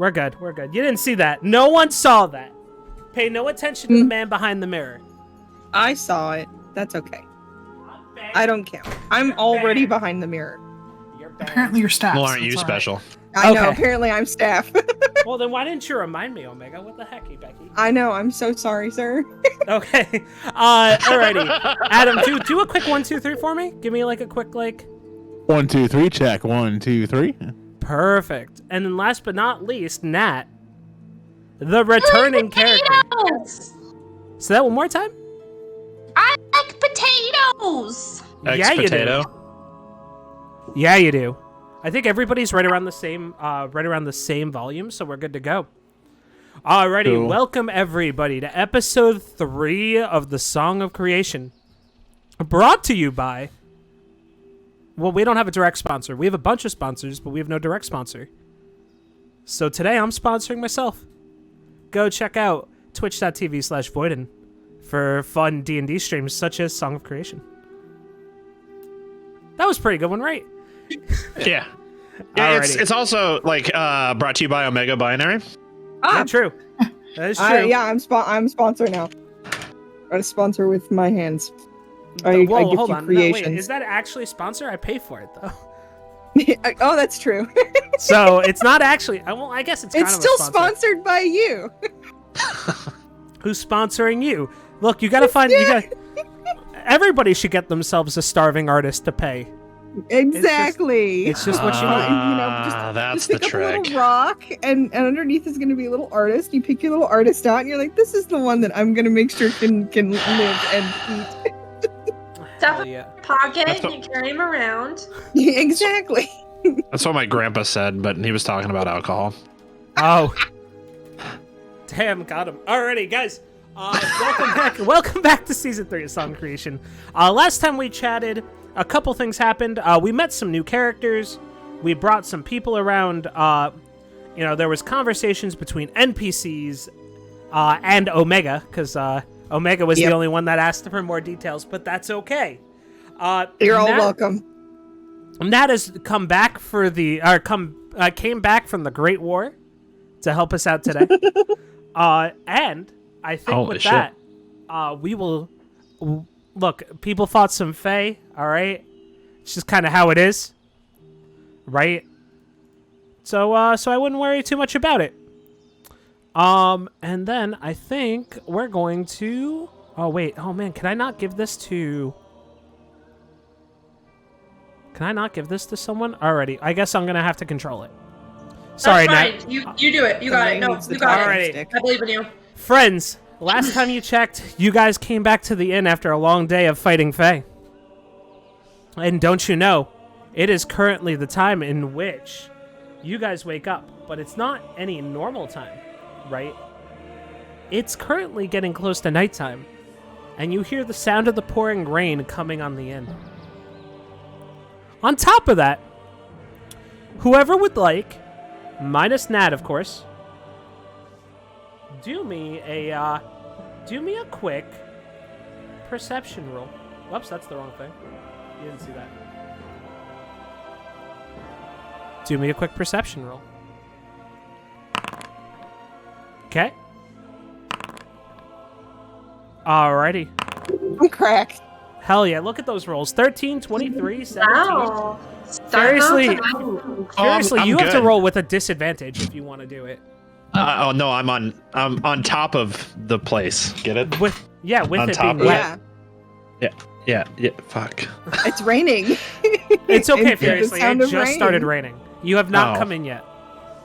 We're good. We're good. You didn't see that. No one saw that. Pay no attention to the man behind the mirror. I saw it. That's okay. I don't count. I'm already behind the mirror. Apparently you're staff. Well, aren't you special? I know. Apparently I'm staff. Well, then why didn't you remind me, Omega? What the hecky, Becky? I know. I'm so sorry, sir. Okay. Alrighty. Adam, do a quick 1, 2, 3 for me. Give me like a quick 1, 2, 3. Check. 1, 2, 3. Perfect. And then last but not least, Nat, the returning character. Say that one more time. I like potatoes. Yeah, you do. Yeah, you do. I think everybody's right around the same volume, so we're good to go. Alrighty, cool. Welcome everybody to episode 3 of the Song of Creation. Brought to you by... Well, we don't have a direct sponsor. We have a bunch of sponsors, but we have no direct sponsor. So today I'm sponsoring myself. Go check out twitch.tv/Voiddyn for fun D&D streams such as Song of Creation. That was a pretty good one, right? Yeah. It's also brought to you by OmegaBinary. Yeah, true. That is true. I'm sponsor now. I sponsor with my hands. Hold on. No, wait, is that actually a sponsor? I pay for it though. Oh, that's true. So it's not actually. I guess it's kind of still a sponsor. Sponsored by you. Who's sponsoring you? Look, you gotta find. Everybody should get themselves a starving artist to pay. Exactly. It's just what you need. That's just the pick up trick. a little rock, and underneath is going to be a little artist. You pick your little artist out, and you're like, "This is the one that I'm going to make sure can live and eat." Stuff in pocket, and you carry him around. Yeah, exactly. That's what my grandpa said, but he was talking about alcohol. Oh, damn, got him. Alrighty, guys. Welcome back. Welcome back to season 3 of Song Creation. Last time we chatted, a couple things happened. We met some new characters. We brought some people around. There was conversations between NPCs and Omega, because Omega was the only one that asked for more details, but that's okay. You're all welcome. Nat has come back came back from the Great War to help us out today. And I think that, we will... Look, people fought some Fae, all right? It's just kind of how it is, right? So I wouldn't worry too much about it. And then I think we're going to... Oh, wait. Oh, man, can I not give this to... Can I not give this to someone? Alrighty, I guess I'm going to have to control it. Sorry, Nat. You do it. You got it. No, you got it. I believe in you. Friends, last time you checked, you guys came back to the inn after a long day of fighting Fae. And don't you know, it is currently the time in which you guys wake up, but it's not any normal time, right? It's currently getting close to nighttime, and you hear the sound of the pouring rain coming on the inn. On top of that, whoever would like, minus Nat, of course, do me a quick perception roll. Whoops, that's the wrong thing. You didn't see that. Do me a quick perception roll. Okay. Alrighty. I'm cracked. Hell yeah, look at those rolls. 13, 23, 17. Wow. Seriously, you have to good. roll with a disadvantage if you want to do it. No, I'm on top of the place. Get it? With on it top being of wet. Yeah. Fuck. It's raining. It's okay, It's the seriously. It sound of just rain. started raining. You have not come in yet.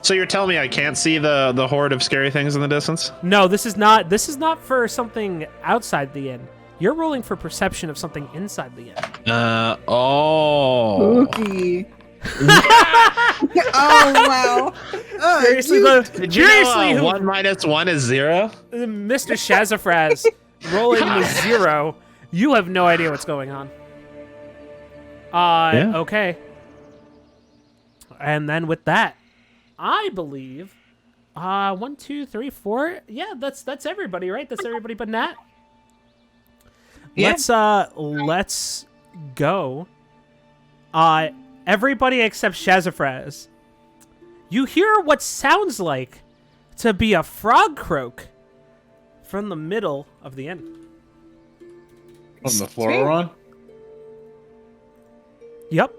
So you're telling me I can't see the horde of scary things in the distance? No, this is not for something outside the inn. You're rolling for perception of something inside the inn. Spooky. Oh wow. Seriously, Did you know 1 minus 1 is 0? Mr. Shazafraz rolling the 0. You have no idea what's going on. Okay. And then with that, I believe 1, 2, 3, 4. Yeah, that's everybody, right? That's everybody but Nat. Yeah. Let's go. Everybody except Shazafraz. you hear what sounds like to be a frog croak from the middle of the inn. On the floor. Yep.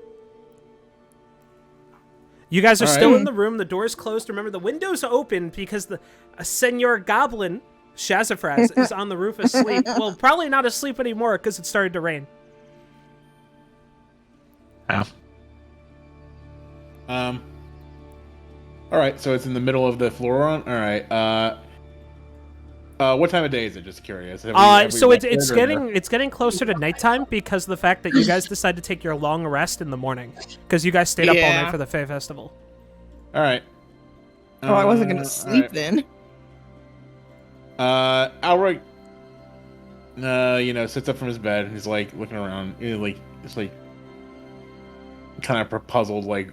You guys are All still right. in the room. The door's closed. Remember, the window's open because the Senor Goblin, Shazafraz, is on the roof asleep. Well, probably not asleep anymore because it started to rain. Ow. All right, so it's in the middle of the Floron. All right. What time of day is it? Just curious. So it's getting closer to nighttime because of the fact that you guys decided to take your long rest in the morning because you guys stayed up all night for the Fae Festival. All right. Oh, I wasn't gonna sleep then. Albrecht, sits up from his bed and he's like looking around, it's like kind of puzzled. Like,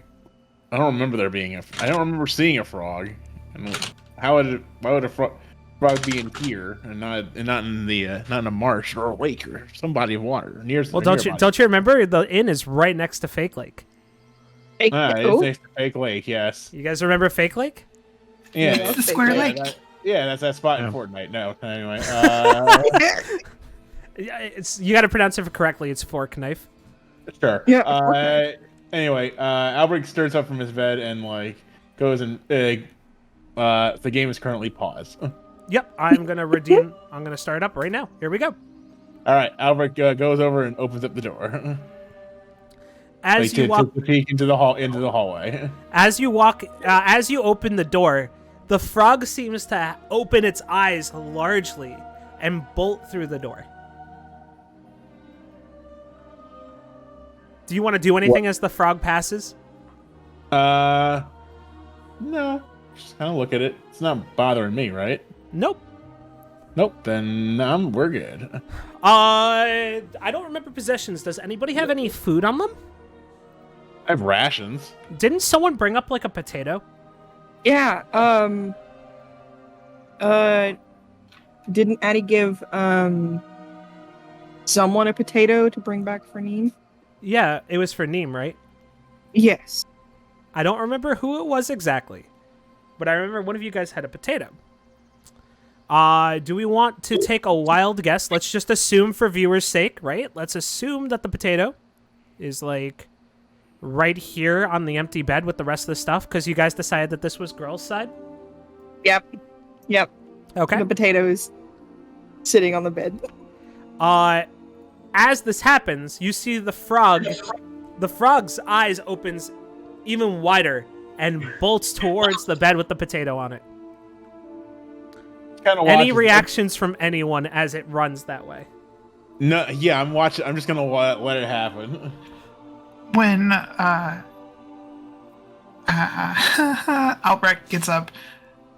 I don't remember I don't remember seeing a frog. And why would a frog be in here and not in a marsh or a lake or some body of water near? Well, don't you remember the inn is right next to Fake Lake? Fake It's next to Fake Lake. Yes. You guys remember Fake Lake? Yeah, It's the Square Lake. That's that spot in Fortnite. No, anyway. You got to pronounce it correctly. It's fork knife. Sure. Yeah. Anyway, Albrecht stirs up from his bed and goes and the game is currently paused. Yep, I'm gonna start up right now. Here we go. All right, Albrecht goes over and opens up the door. As you walk to peek into the hallway. As you open the door, the frog seems to open its eyes largely and bolt through the door. Do you want to do anything as the frog passes? No. Just kind of look at it. It's not bothering me, right? Nope. Then we're good. I don't remember possessions. Does anybody have any food on them? I have rations. Didn't someone bring up like a potato? Yeah. Didn't Addie give someone a potato to bring back for Niahm? Yeah, it was for Niahm, right? Yes. I don't remember who it was exactly, but I remember one of you guys had a potato. Do we want to take a wild guess? Let's just assume for viewers' sake, right? Let's assume that the potato is like right here on the empty bed with the rest of the stuff because you guys decided that this was girls' side? Yep. Okay. The potato is sitting on the bed. As this happens, you see the frog's eyes opens even wider and bolts towards the bed with the potato on it. Any reactions from anyone as it runs that way? No, yeah, I'm watching. I'm just gonna let it happen. When Albrecht gets up,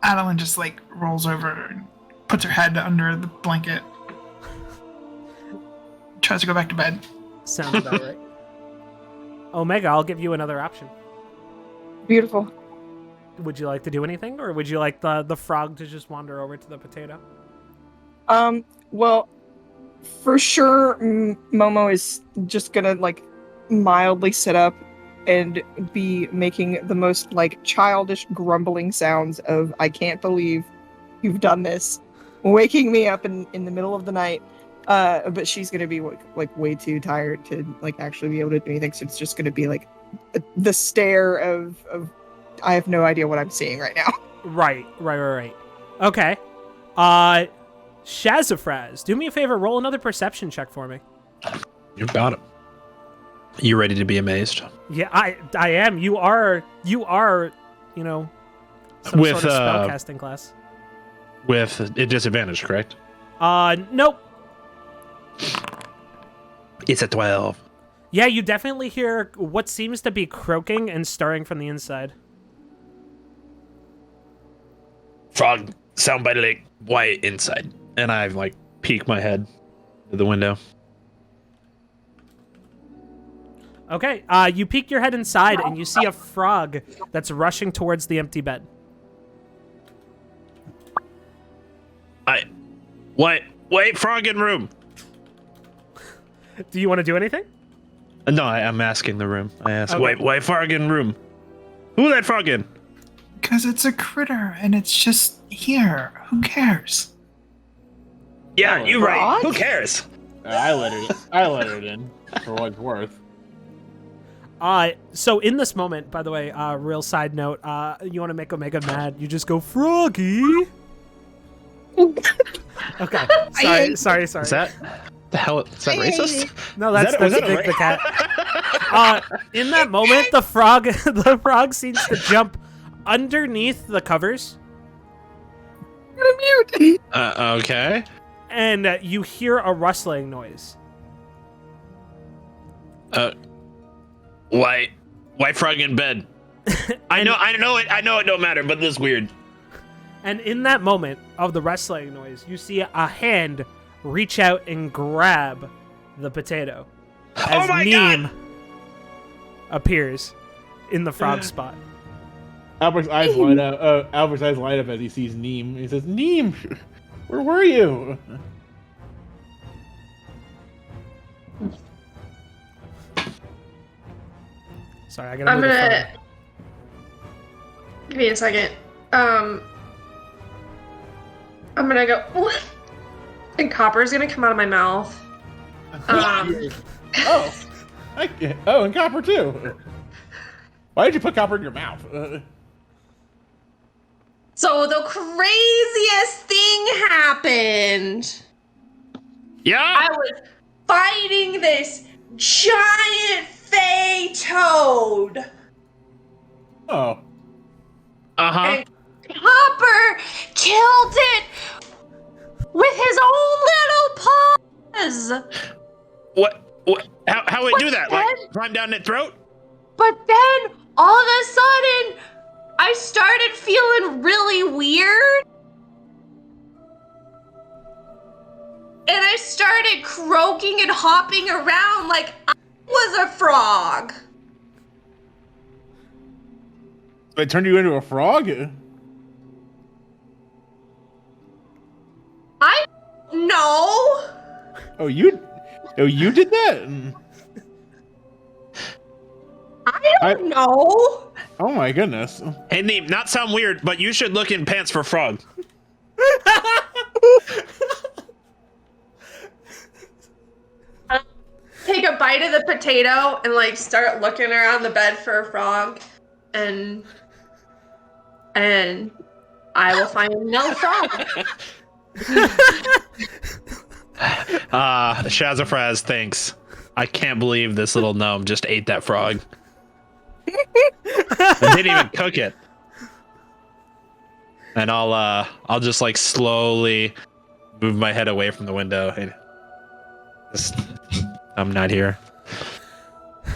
Addilyn just rolls over and puts her head under the blanket. Tries to go back to bed. Sounds about right. Omega, I'll give you another option. Beautiful. Would you like to do anything, or would you like the frog to just wander over to the potato? Well, for sure, Momo is just gonna mildly sit up and be making the most childish grumbling sounds of "I can't believe you've done this," waking me up in the middle of the night. But she's gonna be way too tired to actually be able to do anything. So it's just gonna be the stare of I have no idea what I'm seeing right now. Right. Okay. Shazafraz, do me a favor, roll another perception check for me. You got it. You ready to be amazed? Yeah, I am. You are, some With, sort of spellcasting class. With a disadvantage, correct? Nope. It's a 12. Yeah, you definitely hear what seems to be croaking and stirring from the inside. Frog sound by the white inside. And I peek my head to the window. Okay, you peek your head inside and you see a frog that's rushing towards the empty bed. Wait, frog in room. Do you want to do anything? No, I'm asking the room. I ask, wait, frog in room. Who that frog in? Because it's a critter and it's just here. Who cares? Yeah, you're right. Frog? Who cares? I let it in for what it's worth. So in this moment, by the way, real side note, you want to make Omega mad, you just go, Froggy! Okay, sorry. Is that the hell? Is that racist? No, that's was that a Vic the cat. In that moment, the frog seems to jump underneath the covers, Mute. Okay. and you hear a rustling noise. Why frog in bed? I know it don't matter, but this is weird. And in that moment of the rustling noise, you see a hand reach out and grab the potato as my Niahm God! appears in the frog spot. Albert's eyes light up. Albert's eyes light up as he sees Niahm. He says, "Niahm, where were you?" Sorry, I gotta I'm move the gonna. phone. Give me a second. I'm gonna go. And copper's gonna come out of my mouth. Oh, and copper too. Why did you put copper in your mouth? So the craziest thing happened. Yeah. I was fighting this giant fey toad. Oh, Uh-huh. And Copper killed it with his own little paws. What? How would it do that? Like What? climb down its throat? But then all of a sudden, I started feeling really weird. And I started croaking and hopping around like I was a frog. so it turned you into a frog? I don't know. Oh, you did that? I don't know. Oh my goodness. Hey, Niahm, not sound weird, but you should look in pants for frog. Take a bite of the potato and like start looking around the bed for a frog, and I will find no frog. Shazafraz thinks, I can't believe this little gnome just ate that frog. And didn't even cook it. And I'll just like slowly move my head away from the window and just, I'm not here.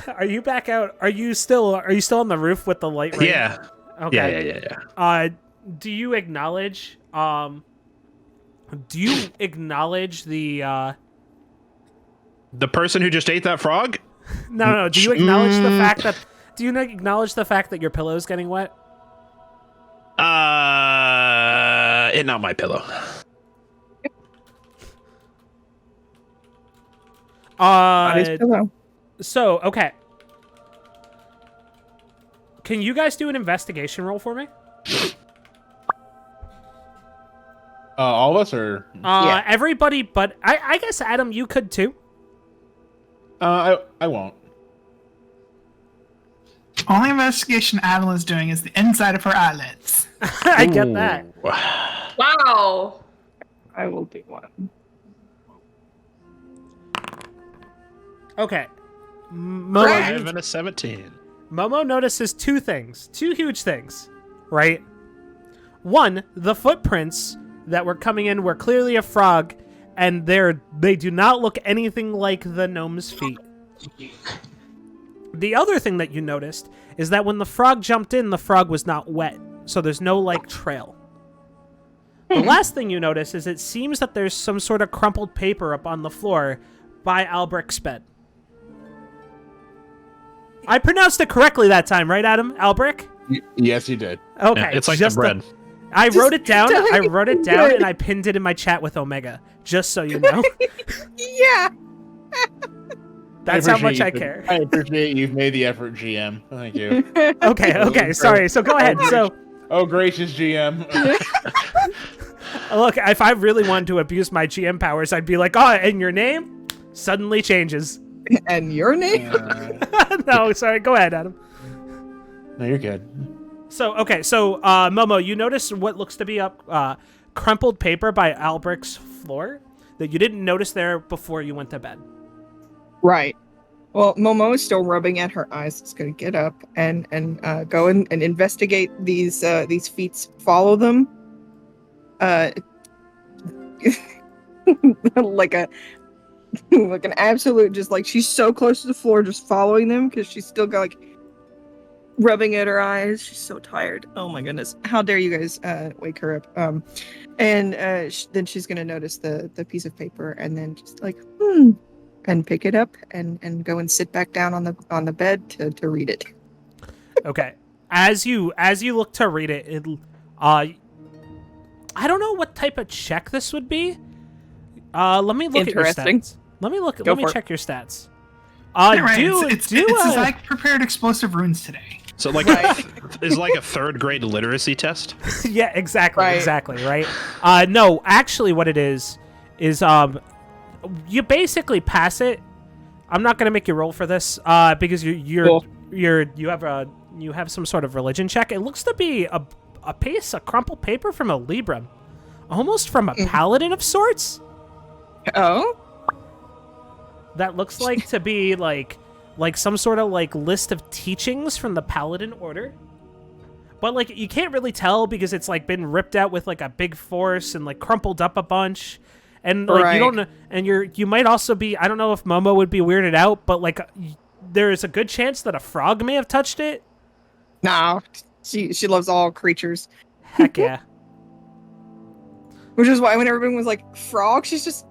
Are you back out? Are you still on the roof with the light ring? Yeah. Okay. Yeah. Do you acknowledge the The person who just ate that frog? No. Do you acknowledge the fact that your pillow is getting wet? It's not my pillow. So, okay. Can you guys do an investigation roll for me? All of us, or Everybody, but I guess Adam, you could too. I won't. Only investigation Addilyn's doing is the inside of her eyelids. I get that. Wow. I will do one. Okay. Momoe, 5 and a 17. Momoe notices two huge things, right? One, the footprints that were coming in were clearly a frog, and they do not look anything like the gnome's feet. The other thing that you noticed is that when the frog jumped in, the frog was not wet, so there's no, like, trail. The last thing you notice is it seems that there's some sort of crumpled paper up on the floor by Albrecht's bed. I pronounced it correctly that time, right, Adam? Albrecht? Yes, you did. Okay. Yeah, it's like the bread. I wrote it down, and I pinned it in my chat with Omega, just so you know. Yeah. That's how much I care. I appreciate you've made the effort, GM. Thank you. Okay, sorry. So go ahead. So Oh, gracious GM. Look, if I really wanted to abuse my GM powers, I'd be like, oh, and your name suddenly changes. And your name? No, sorry. Go ahead, Adam. No, you're good. So, Momo, you notice what looks to be a crumpled paper by Albrecht's floor that you didn't notice there before you went to bed. Right. Well, Momo is still rubbing at her eyes. It's gonna get up and go and investigate these feats. Follow them. Like an absolute, just like she's so close to the floor, just following them because she's still got like rubbing at her eyes. She's so tired. Oh my goodness! How dare you guys wake her up? And then she's gonna notice the piece of paper and then just like and pick it up and go and sit back down on the bed to read it. Okay. As you look to read it, I don't know what type of check this would be. Let me look at your stats. Let me check your stats. It's like prepared explosive runes today. So like is like a third grade literacy test? Yeah, exactly, right? No, actually what it is you basically pass it. I'm not gonna make you roll for this, because you have some sort of religion check. It looks to be a piece of crumpled paper from a Libram, almost from a paladin of sorts. Oh, that looks like to be like some sort of like list of teachings from the paladin order. But like you can't really tell because it's like been ripped out with like a big force and like crumpled up a bunch. And like you don't know, and you might also be, I don't know if Momo would be weirded out, but like there is a good chance that a frog may have touched it. No, she loves all creatures. Heck yeah. Which is why when everyone was like frog, she's just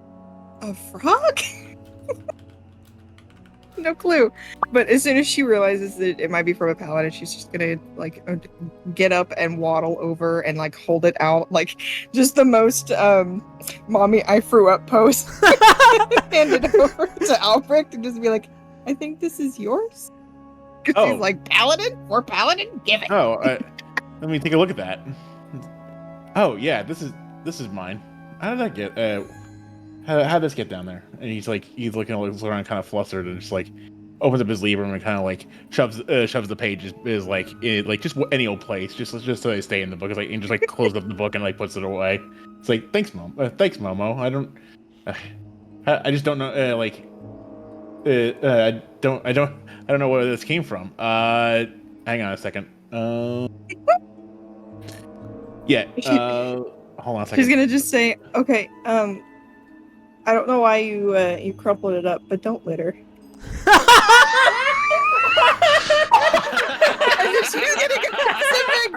a frog. No clue. But as soon as she realizes that it might be from a paladin, she's just gonna like get up and waddle over and like hold it out, like just the most mommy I threw up pose. Hand it over to Albrecht and just be like, I think this is yours. Because he's like, paladin? Or paladin? Give it. Oh, let me take a look at that. Oh yeah, this is mine. How did that get? How did this get down there? And he's looking around, kind of flustered, and just like opens up his Libram and kind of like shoves the page is like in like just any old place, just so they stay in the book. It's like and just like closes up the book and like puts it away. It's like thanks, Momo. I just don't know. I don't know where this came from. Hang on a second. Yeah. Hold on a second. She's gonna just say, okay, I don't know why you crumpled it up, but don't litter. She's gonna go sit back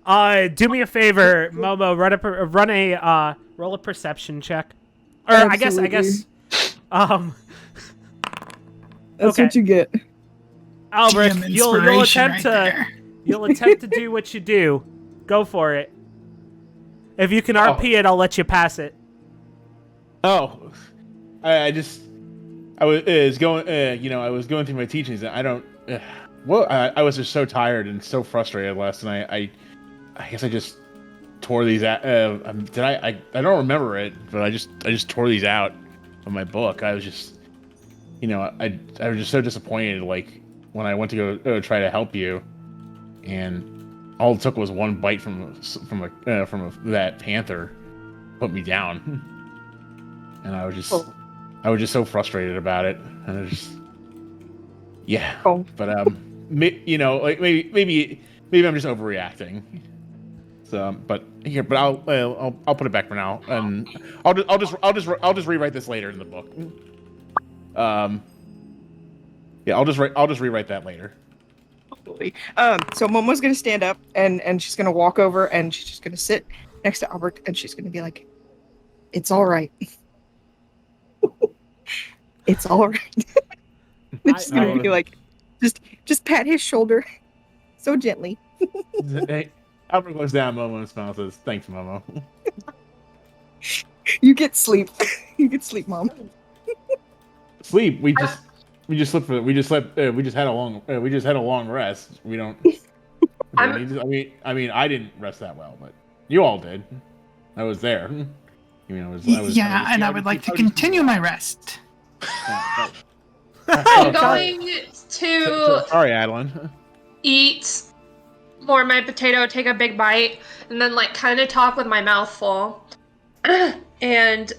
down. Do me a favor, Momo. Roll a perception check. Or Absolutely. I guess. That's what you get. Albrecht, you'll attempt to do what you do. Go for it. If you can RP it, I'll let you pass it. Oh, I was going through my teachings, and I don't. I was just so tired and so frustrated last night. I guess I just tore these out. I don't remember it, but I just tore these out of my book. I was just, I was just so disappointed. Like when I went to go try to help you, and all it took was one bite from that panther, put me down, and I was just so frustrated about it, and I just but maybe I'm just overreacting. So, but I'll put it back for now, and I'll just rewrite this later in the book. Yeah, I'll just rewrite that later. So Momo's gonna stand up and she's gonna walk over and she's just gonna sit next to Albert and she's gonna be like, "It's all right. It's all right." And she's gonna be like, just pat his shoulder, so gently. Hey, Albert goes down. Momo smiles and says, "Thanks, Momo." You get sleep. You get sleep, Mom. Sleep. We slept. We just had a long rest. We don't. I didn't rest that well, but you all did. I was there. And I would like to continue my rest. I'm going to Sorry, Addilyn. eat more of my potato, take a big bite, and then like kind of talk with my mouth full. And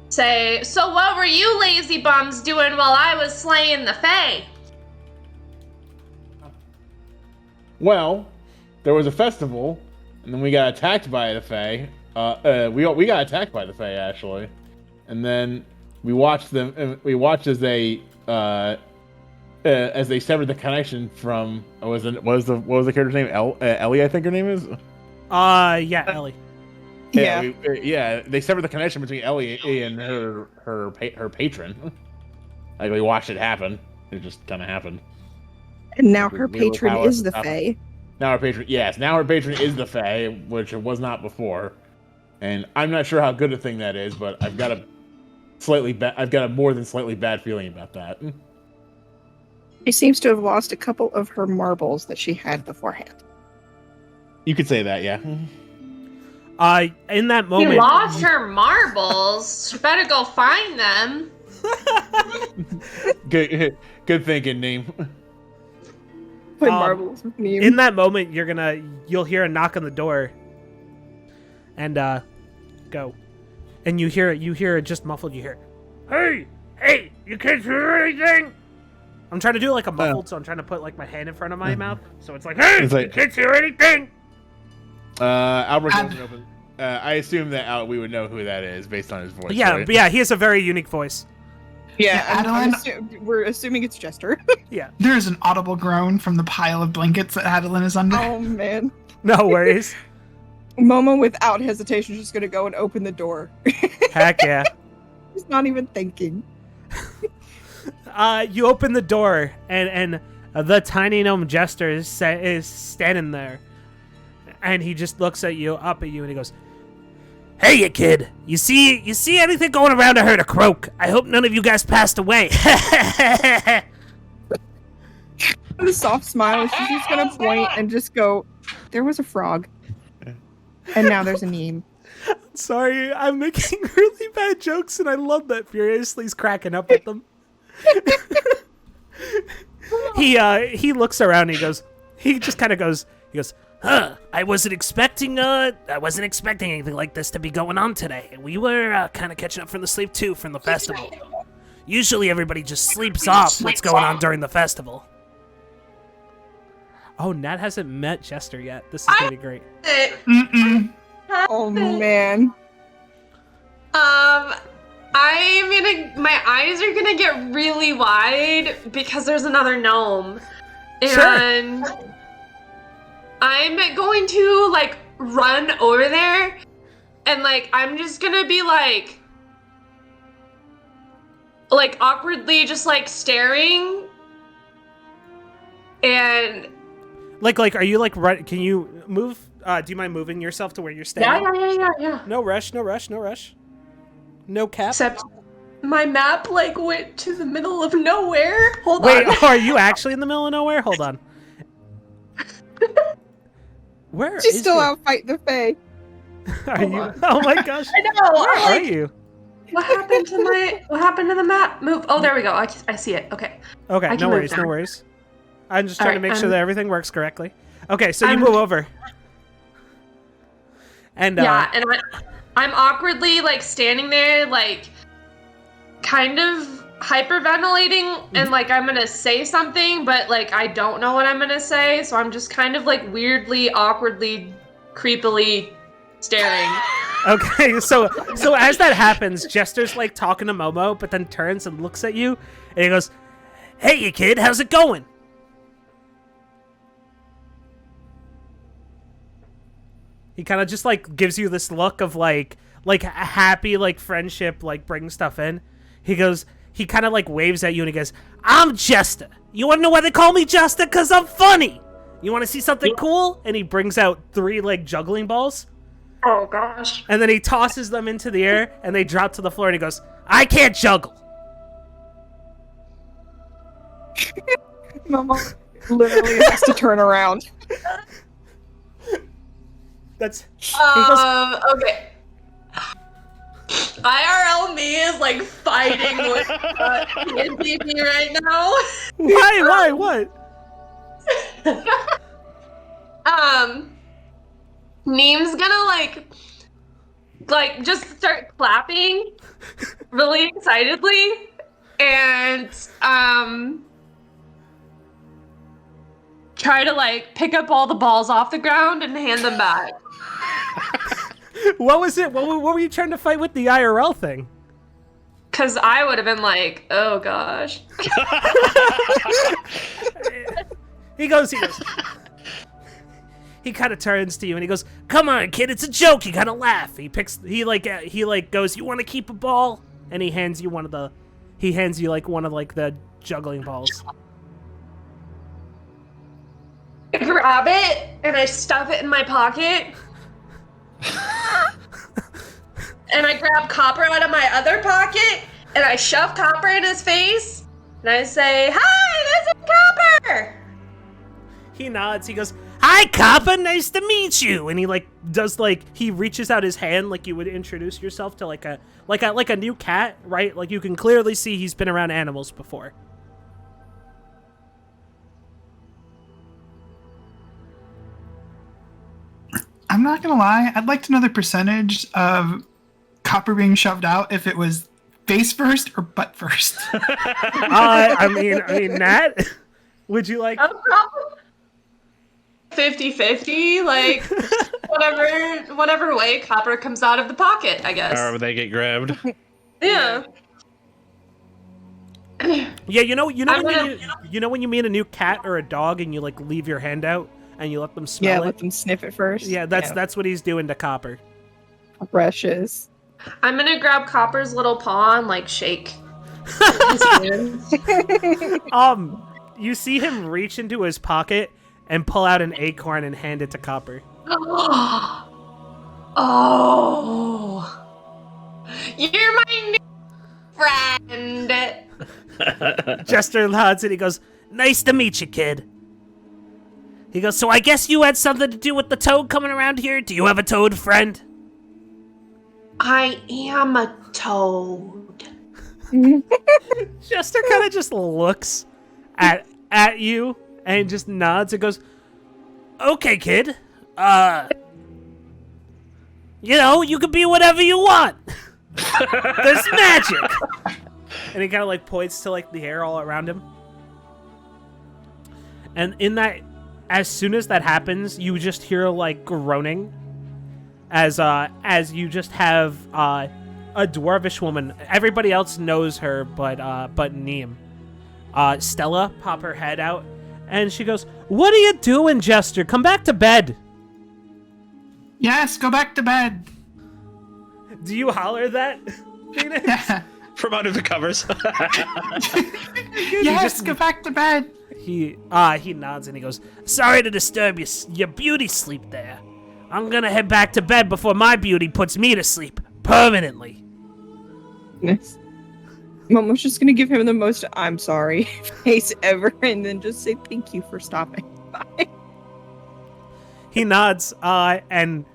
say, so what were you lazy bums doing while I was slaying the Fae? Well, there was a festival, and then we got attacked by the Fae. We got attacked by the Fae actually, and then we watched them. We watched as they severed the connection from. What was the character's name? Ellie, I think her name is. Yeah, Ellie. Yeah. They severed the connection between Ellie and her patron. Like we watched it happen. It just kind of happened. And now her patron is the Fae. Now her patron is the Fae, which it was not before. And I'm not sure how good a thing that is, but I've got a more than slightly bad feeling about that. She seems to have lost a couple of her marbles that she had beforehand. You could say that, yeah. In that moment, She lost her marbles. She better go find them. Good thinking, Niahm. Play marbles with Niahm. In that moment, you'll hear a knock on the door, and go, and you hear it just muffled. You hear, hey, you can't hear anything. I'm trying to do like a muffled, so I'm trying to put like my hand in front of my mouth, so it's like, hey, you can't hear anything. Albrecht doesn't open. I assume that we would know who that is based on his voice. Yeah, right? yeah, he has a very unique voice. Yeah, we're assuming it's Jester. Yeah. There is an audible groan from the pile of blankets that Addilyn is under. Oh, man. No worries. Momo, without hesitation, is just going to go and open the door. Heck yeah. He's not even thinking. You open the door, and the tiny gnome Jester is standing there. And he just looks at you, and he goes, "Hey, you kid! You see anything going around? I heard a croak. I hope none of you guys passed away." With a soft smile, she's just gonna point and just go, "There was a frog, and now there's a Niahm." Sorry, I'm making really bad jokes, and I love that Furiously's cracking up at them. He looks around. And he just kind of goes. Huh, I wasn't expecting anything like this to be going on today. We were kind of catching up from the sleep too from the festival. Usually everybody just sleeps off what's going on during the festival. Oh, Nat hasn't met Jester yet. This is gonna be great. Oh man. My eyes are gonna get really wide because there's another gnome. Sure. And I'm going to, like, run over there, and, like, I'm just gonna be, like, awkwardly just, like, staring, and... Like, are you, like, right? Can you move? Do you mind moving yourself to where you're standing? Yeah. No rush. No cap. Except my map, like, went to the middle of nowhere. Hold on. Wait, are you actually in the middle of nowhere? Hold on. Where She's is still your- out fighting the Fae. Are you? Oh my gosh. I know. Where are you? What happened to the map? Move. Oh, there we go. I see it. Okay. Okay, I no can move worries. now. I'm just trying to Alright, make sure that everything works correctly. Okay, so you move over. And yeah, and I'm awkwardly, like, standing there, like, kind of hyperventilating, and, like, I'm gonna say something, but, like, I don't know what I'm gonna say, so I'm just kind of, like, weirdly, awkwardly, creepily staring. Okay, so as that happens, Jester's like talking to Momo, but then turns and looks at you, and he goes, "Hey, you kid, how's it going?" He kind of just like gives you this look of like a happy like friendship, like bring stuff in. He kind of like waves at you and he goes, "I'm Jester. You want to know why they call me Jester? 'Cause I'm funny. You want to see something cool?" And he brings out 3 like juggling balls. Oh, gosh. And then he tosses them into the air, and they drop to the floor, and he goes, "I can't juggle." Momo literally has to turn around. That's Okay. IRL me is like fighting with NPP right now. why what? Niamh's gonna like just start clapping really excitedly and try to like pick up all the balls off the ground and hand them back. What was it? What were you trying to fight with the IRL thing? Cause I would have been like, oh gosh. He goes. He kind of turns to you and he goes, "Come on, kid, it's a joke. You gotta laugh." He goes, "You want to keep a ball?" And he hands you one of the juggling balls. I grab it and I stuff it in my pocket. And I grab Copper out of my other pocket and I shove Copper in his face and I say, "Hi, this is Copper." He nods. He goes, "Hi, Copper. Nice to meet you." And he reaches out his hand like you would introduce yourself to like a new cat, right? Like you can clearly see he's been around animals before. I'm not gonna lie. I'd like to know the percentage of Copper being shoved out if it was face first or butt first. I mean, Nat, would you like? 50-50, like whatever way Copper comes out of the pocket, I guess. Or they get grabbed. Yeah. Yeah, you know when you meet a new cat or a dog and you like leave your hand out and you let them smell it. Yeah, let them sniff it first. Yeah, that's what he's doing to Copper. Precious. I'm gonna grab Copper's little paw and like shake his hand. You see him reach into his pocket and pull out an acorn and hand it to Copper. Oh, you're my new friend. Jester nods and he goes, "Nice to meet you, kid." He goes, "So I guess you had something to do with the toad coming around here? Do you have a toad friend?" I am a toad. Jester kind of just looks at you and just nods and goes, "Okay, kid. You can be whatever you want. There's magic." And he kind of like points to like the air all around him. And as soon as that happens, you just hear like groaning as you just have a dwarvish woman. Everybody else knows her, but Niahm. Stella pop her head out, and she goes, "What are you doing, Jester? Come back to bed." Yes, go back to bed. Do you holler that, Phoenix? Yeah. From under the covers. Yes, go back to bed. He nods and he goes, "Sorry to disturb your beauty sleep there. I'm gonna head back to bed before my beauty puts me to sleep permanently." Nice. Momo's just gonna give him the most "I'm sorry" face ever, and then just say thank you for stopping by. He nods, and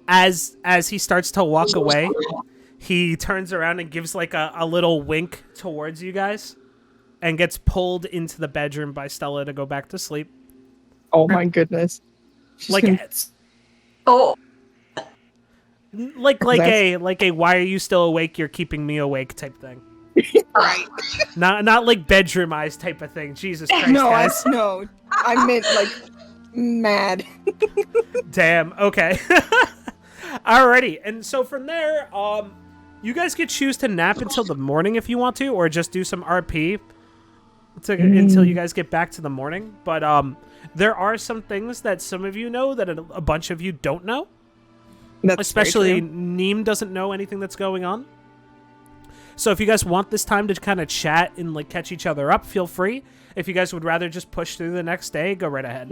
as he starts to walk away, he turns around and gives like a little wink towards you guys, and gets pulled into the bedroom by Stella to go back to sleep. Oh my goodness! Like a "Why are you still awake? You're keeping me awake" type thing. Right. Not like bedroom eyes type of thing. Jesus Christ, No, guys. I meant like mad. Damn. Okay. Alrighty. And so from there, you guys could choose to nap until the morning if you want to, or just do some RP until you guys get back to the morning. But there are some things that some of you know that a bunch of you don't know. That's Especially Niahm doesn't know anything that's going on. So if you guys want this time to kind of chat and like catch each other up, feel free. If you guys would rather just push through the next day, go right ahead.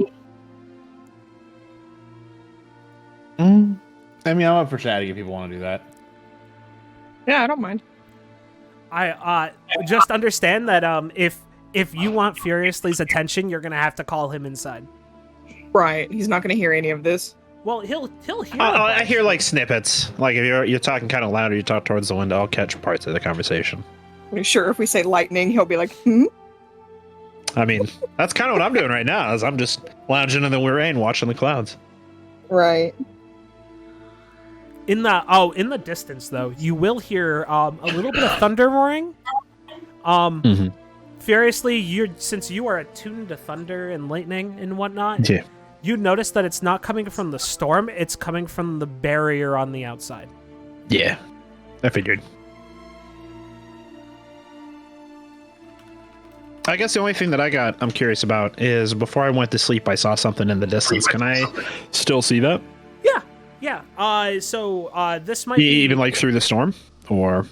I mean, I'm up for chatting if people want to do that. Yeah, I don't mind. I just understand that if you want Furiously's attention, you're gonna have to call him inside. Right. He's not going to hear any of this. Well, he'll hear. I hear like snippets. Like if you're talking kind of loud or you talk towards the window, I'll catch parts of the conversation. I'm sure if we say lightning, he'll be like, hmm? I mean, that's kind of what I'm doing right now. Is I'm just lounging in the rain, watching the clouds. Right. In the distance though, you will hear a little bit of thunder roaring. Furiously, since you are attuned to thunder and lightning and whatnot, Yeah. you notice that it's not coming from the storm; it's coming from the barrier on the outside. Yeah, I figured. I guess the only thing that I'm curious about is before I went to sleep, I saw something in the distance. Can I still see that? Yeah. So this might be Even like through the storm, or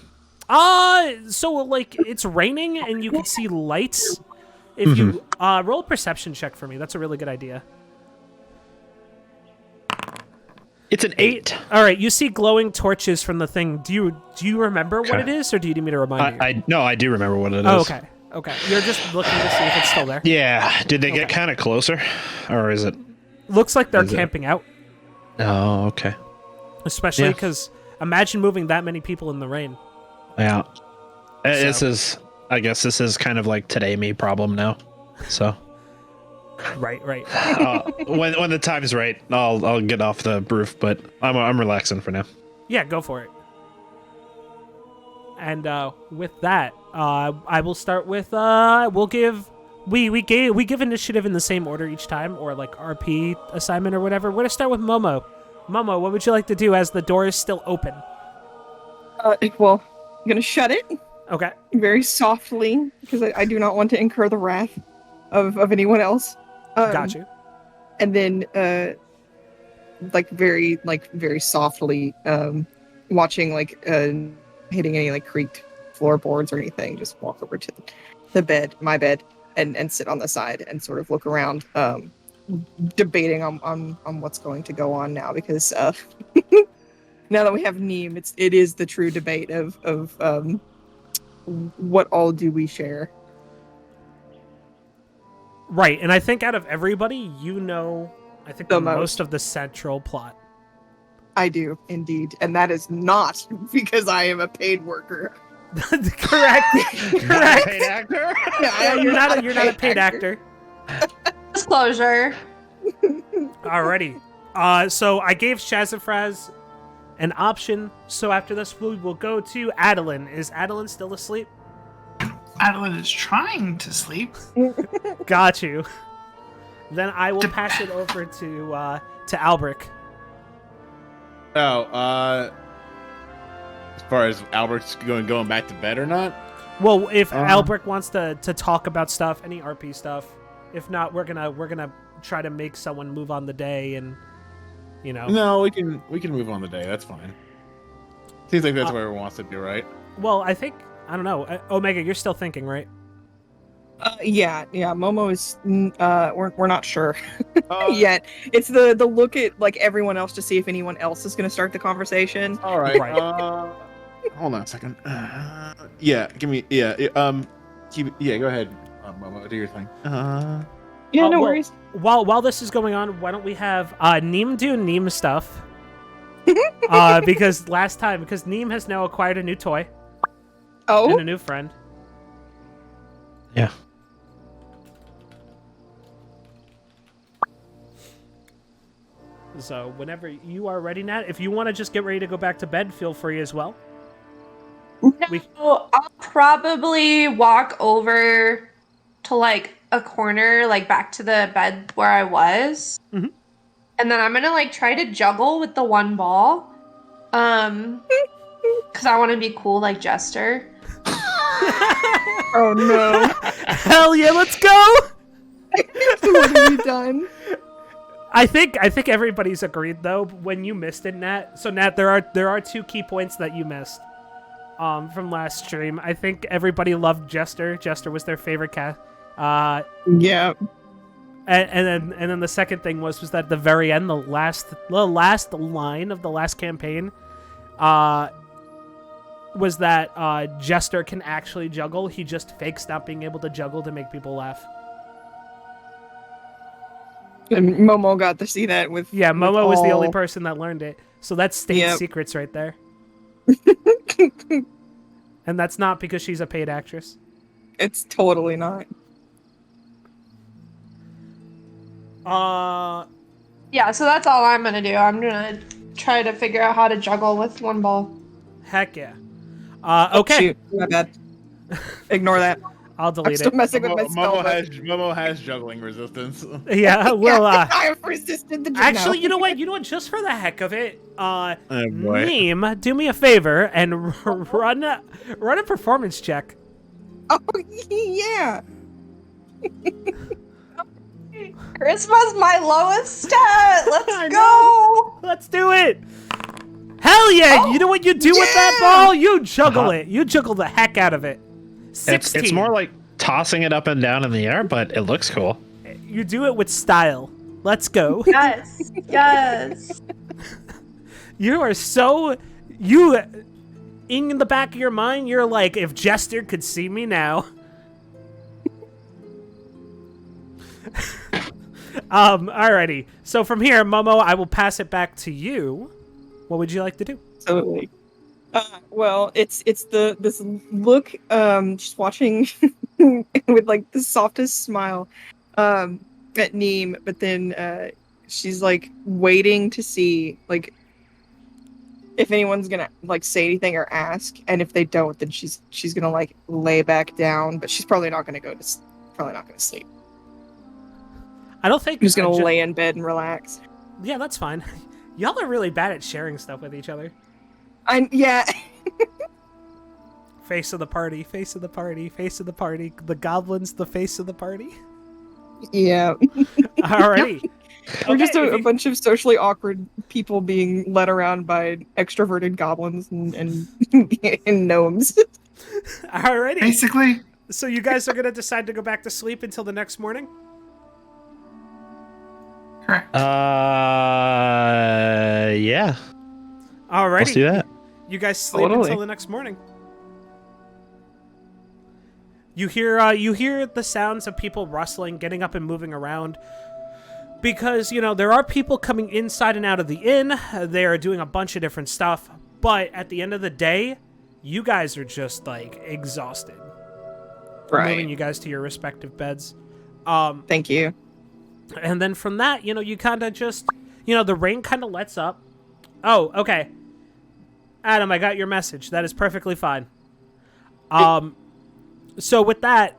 so like it's raining and you can see lights. If you roll a perception check for me, that's a really good idea. it's an 8. All right, you see glowing torches from the thing. Do you remember what it is, or do you need me to remind you? No, I do remember what it is. Oh, okay. Okay, you're just looking to see if it's still there. Yeah. Did they get kind of closer, or is it? Looks like they're camping out. Oh, okay. Especially because imagine moving that many people in the rain. Yeah. I guess this is kind of like today me problem now. So. Right. When the time's right, I'll get off the roof, but I'm relaxing for now. Yeah, go for it. And with that, I will start with we give initiative in the same order each time, or like RP assignment or whatever. We're gonna start with Momo. Momo, what would you like to do as the door is still open? Well, I'm going to shut it Okay. very softly because I do not want to incur the wrath of anyone else. Got you. And then, very softly, watching hitting any like creaked floorboards or anything. Just walk over to my bed, and sit on the side and sort of look around, debating on what's going to go on now because now that we have Niahm, it is the true debate of what all do we share. Right, and I think out of everybody, I think the most of the central plot. I do, indeed. And that is not because I am a paid worker. Correct. Not a paid actor? Yeah, you're not a paid actor. Disclosure. Alrighty. So I gave Shazafraz an option. So after this, we will go to Addilyn. Is Addilyn still asleep? Addilyn is trying to sleep. Got you. Then I will pass it over to Albrecht. Oh, as far as Albrecht's going back to bed or not? Well, if Albrecht wants to talk about stuff, any RP stuff. If not, we're gonna try to make someone move on the day, and No, we can move on the day. That's fine. Seems like that's where everyone wants to be, right? Well, I think I don't know. Omega, you're still thinking, right? Yeah. Momo is. We're not sure yet. It's the look at like everyone else to see if anyone else is going to start the conversation. All right. Right. Hold on a second. Give me. Go ahead, Momo. Do your thing. Yeah, no worries. While this is going on, why don't we have Niahm do Niahm stuff? Because Niahm has now acquired a new toy. Oh. And a new friend. Yeah. So whenever you are ready, Nat, if you want to just get ready to go back to bed, feel free as well. I'll probably walk over to like a corner, like back to the bed where I was. Mm-hmm. And then I'm gonna try to juggle with the one ball. Because I want to be cool like Jester. Oh no. Hell yeah, let's go! What have you done? I think everybody's agreed though when you missed it, Nat. So Nat, there are 2 key points that you missed from last stream. I think everybody loved Jester. Jester was their favorite cat. Yeah. And then the second thing was that at the very end, the last line of the last campaign, was that Jester can actually juggle. He just fakes not being able to juggle to make people laugh. And Momo got to see that with Momo was the only person that learned it. So that's state secrets right there. And that's not because she's a paid actress. It's totally not. Yeah, so that's all I'm gonna do. I'm gonna try to figure out how to juggle with one ball. Heck yeah. Okay. Shoot, my bad. Ignore that. I'll delete I'm still it. messing with my spell. Momo has juggling resistance. Yeah, well, I have resisted the actually, no. you know what? Just for the heck of it, boy. Niahm, do me a favor and run a performance check. Oh, yeah. Charisma's my lowest stat. Let's go. Let's do it. Hell yeah! You know what you do with that ball? You juggle it. You juggle the heck out of it. 16. It's more like tossing it up and down in the air, but it looks cool. You do it with style. Let's go. Yes. Yes. You are so... in the back of your mind, you're like, if Jester could see me now. Alrighty. So from here, Momo, I will pass it back to you. What would you like to do? Absolutely. Well, it's this look, just watching with like the softest smile, at Niahm, but then she's like waiting to see like if anyone's gonna like say anything or ask, and if they don't, then she's gonna like lay back down, but she's probably not gonna sleep. I don't think I'm just gonna lay in bed and relax. Yeah, that's fine. Y'all are really bad at sharing stuff with each other. Yeah. Face of the party, face of the party, face of the party. The goblin's the face of the party. Yeah. Alrighty. We're just a bunch of socially awkward people being led around by extroverted goblins and and gnomes. Alrighty. Basically. So you guys are gonna decide to go back to sleep until the next morning? Correct. Yeah. Alrighty. Let's do that. You guys sleep until the next morning. You hear the sounds of people rustling, getting up and moving around. Because, there are people coming inside and out of the inn. They are doing a bunch of different stuff. But at the end of the day, you guys are just, like, exhausted. Right. Moving you guys to your respective beds. Thank you. And then from that, you kind of just, the rain kind of lets up. Oh, okay. Adam, I got your message. That is perfectly fine. So with that,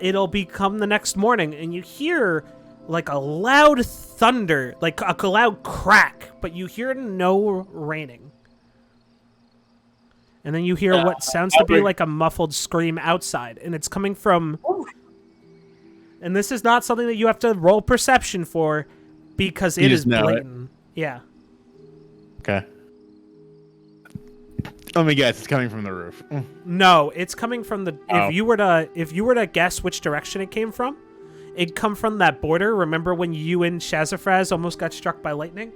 it'll become the next morning, and you hear like a loud thunder, like a loud crack, but you hear no raining. And then you hear what sounds to be like a muffled scream outside, and it's coming from... And this is not something that you have to roll perception for, because it is blatant. Yeah. Okay. Let me guess. It's coming from the roof. No, it's coming from the. Oh. If you were to guess which direction it came from, it'd come from that border. Remember when you and Shazafraz almost got struck by lightning?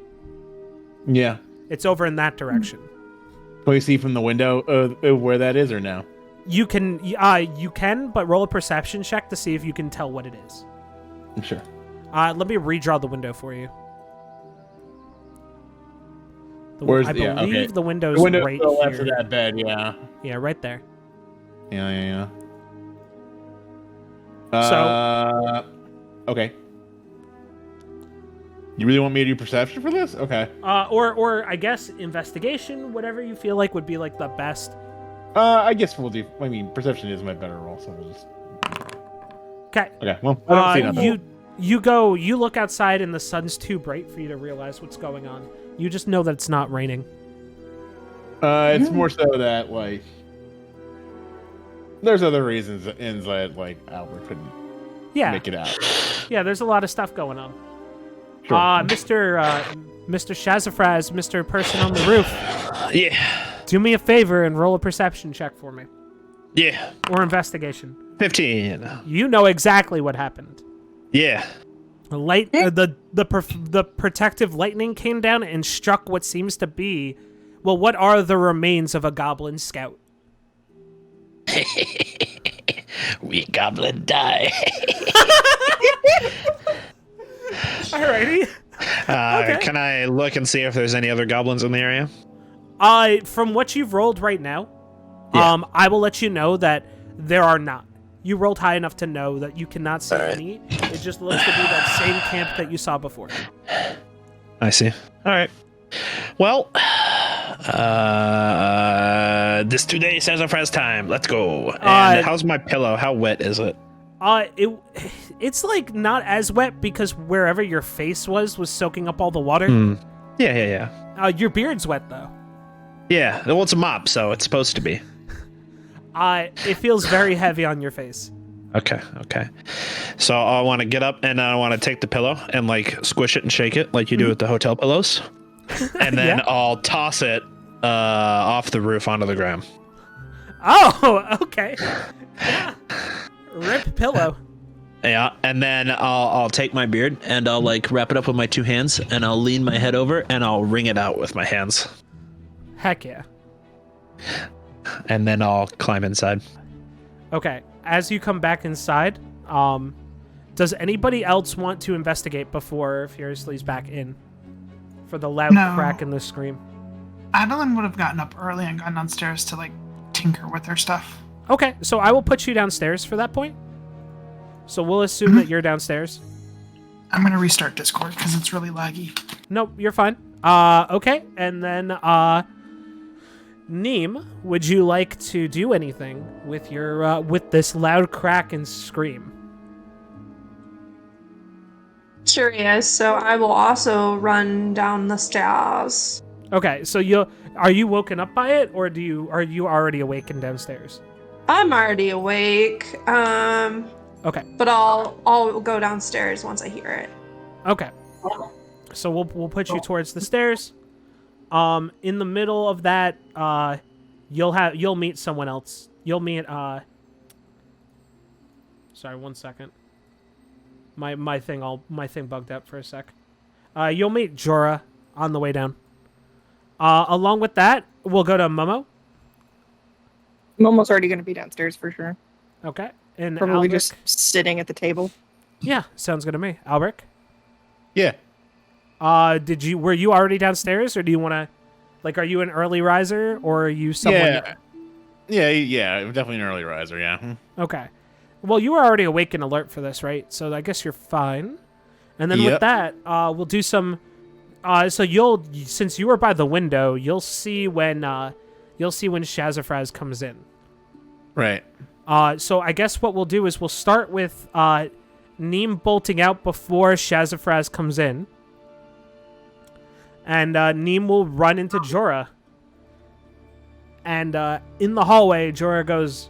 Yeah. It's over in that direction. Can you see from the window where that is, or no? You can, but roll a perception check to see if you can tell what it is. Sure. Let me redraw the window for you. I believe the window's right here. Left of that bed, yeah. Yeah, right there. Yeah. Okay. You really want me to do perception for this? Okay. Or I guess investigation, whatever you feel like would be like the best. I guess we'll do. I mean, perception is my better roll, so we'll just. Okay. Okay. Well, I don't see nothing. You look outside and the sun's too bright for you to realize what's going on. You just know that it's not raining. It's more so that like there's other reasons that like Albert couldn't make it out. Yeah, there's a lot of stuff going on. Sure. Mr. Shazafraz, Mr. Person on the roof. Yeah. Do me a favor and roll a perception check for me. Yeah. Or investigation. 15. You know exactly what happened. Yeah. The protective lightning came down and struck what seems to be Well, what are the remains of a goblin scout? We goblin die. Alrighty. Okay. Can I look and see if there's any other goblins in the area? From what you've rolled right now, Yeah. I will let you know that there are not. You rolled high enough to know that you cannot see any. It just looks to be that same camp that you saw before. I see. All right. Well, this 2 days Shazafraz time. Let's go. And how's my pillow? How wet is it? It's like not as wet because wherever your face was soaking up all the water. Yeah. Your beard's wet though. Yeah. Well, it's a mop, so it's supposed to be. It feels very heavy on your face. Okay. So I want to get up and I want to take the pillow and like squish it and shake it like you do with the hotel pillows. And then Yeah. I'll toss it off the roof onto the ground. Oh, okay. Yeah. Rip pillow. Yeah, and then I'll take my beard and I'll like wrap it up with my two hands and I'll lean my head over and I'll wring it out with my hands. Heck yeah. And then I'll climb inside. Okay. As you come back inside, does anybody else want to investigate before Furiously's back in? For the loud crack and the scream. Addilyn would have gotten up early and gone downstairs to like tinker with her stuff. Okay, so I will put you downstairs for that point. So we'll assume that you're downstairs. I'm gonna restart Discord because it's really laggy. Nope, you're fine. Okay, and then Niahm, would you like to do anything with your with this loud crack and scream? Sure, yes. So I will also run down the stairs. Okay, so are you woken up by it, or are you already awake and downstairs? I'm already awake. Okay. But I'll go downstairs once I hear it. Okay. So we'll put you towards the stairs. In the middle of that, you'll meet someone else. You'll meet sorry, 1 second. My thing bugged out for a sec. You'll meet Jorah on the way down. Along with that, we'll go to Momoe. Momo's already going to be downstairs for sure. Okay. And Probably Albrecht. just sitting at the table. Yeah, sounds good to me. Albrecht? Yeah. Were you already downstairs, or do you want to, like, are you an early riser, or are you someone? Yeah. I'm definitely an early riser. Yeah. Okay. Well, you were already awake and alert for this, right? So I guess you're fine. And then with that, we'll do some. So since you were by the window, you'll see when Shazafraz comes in. Right. So I guess what we'll do is we'll start with Niahm bolting out before Shazafraz comes in. And Niahm will run into Jorah. And in the hallway, Jorah goes...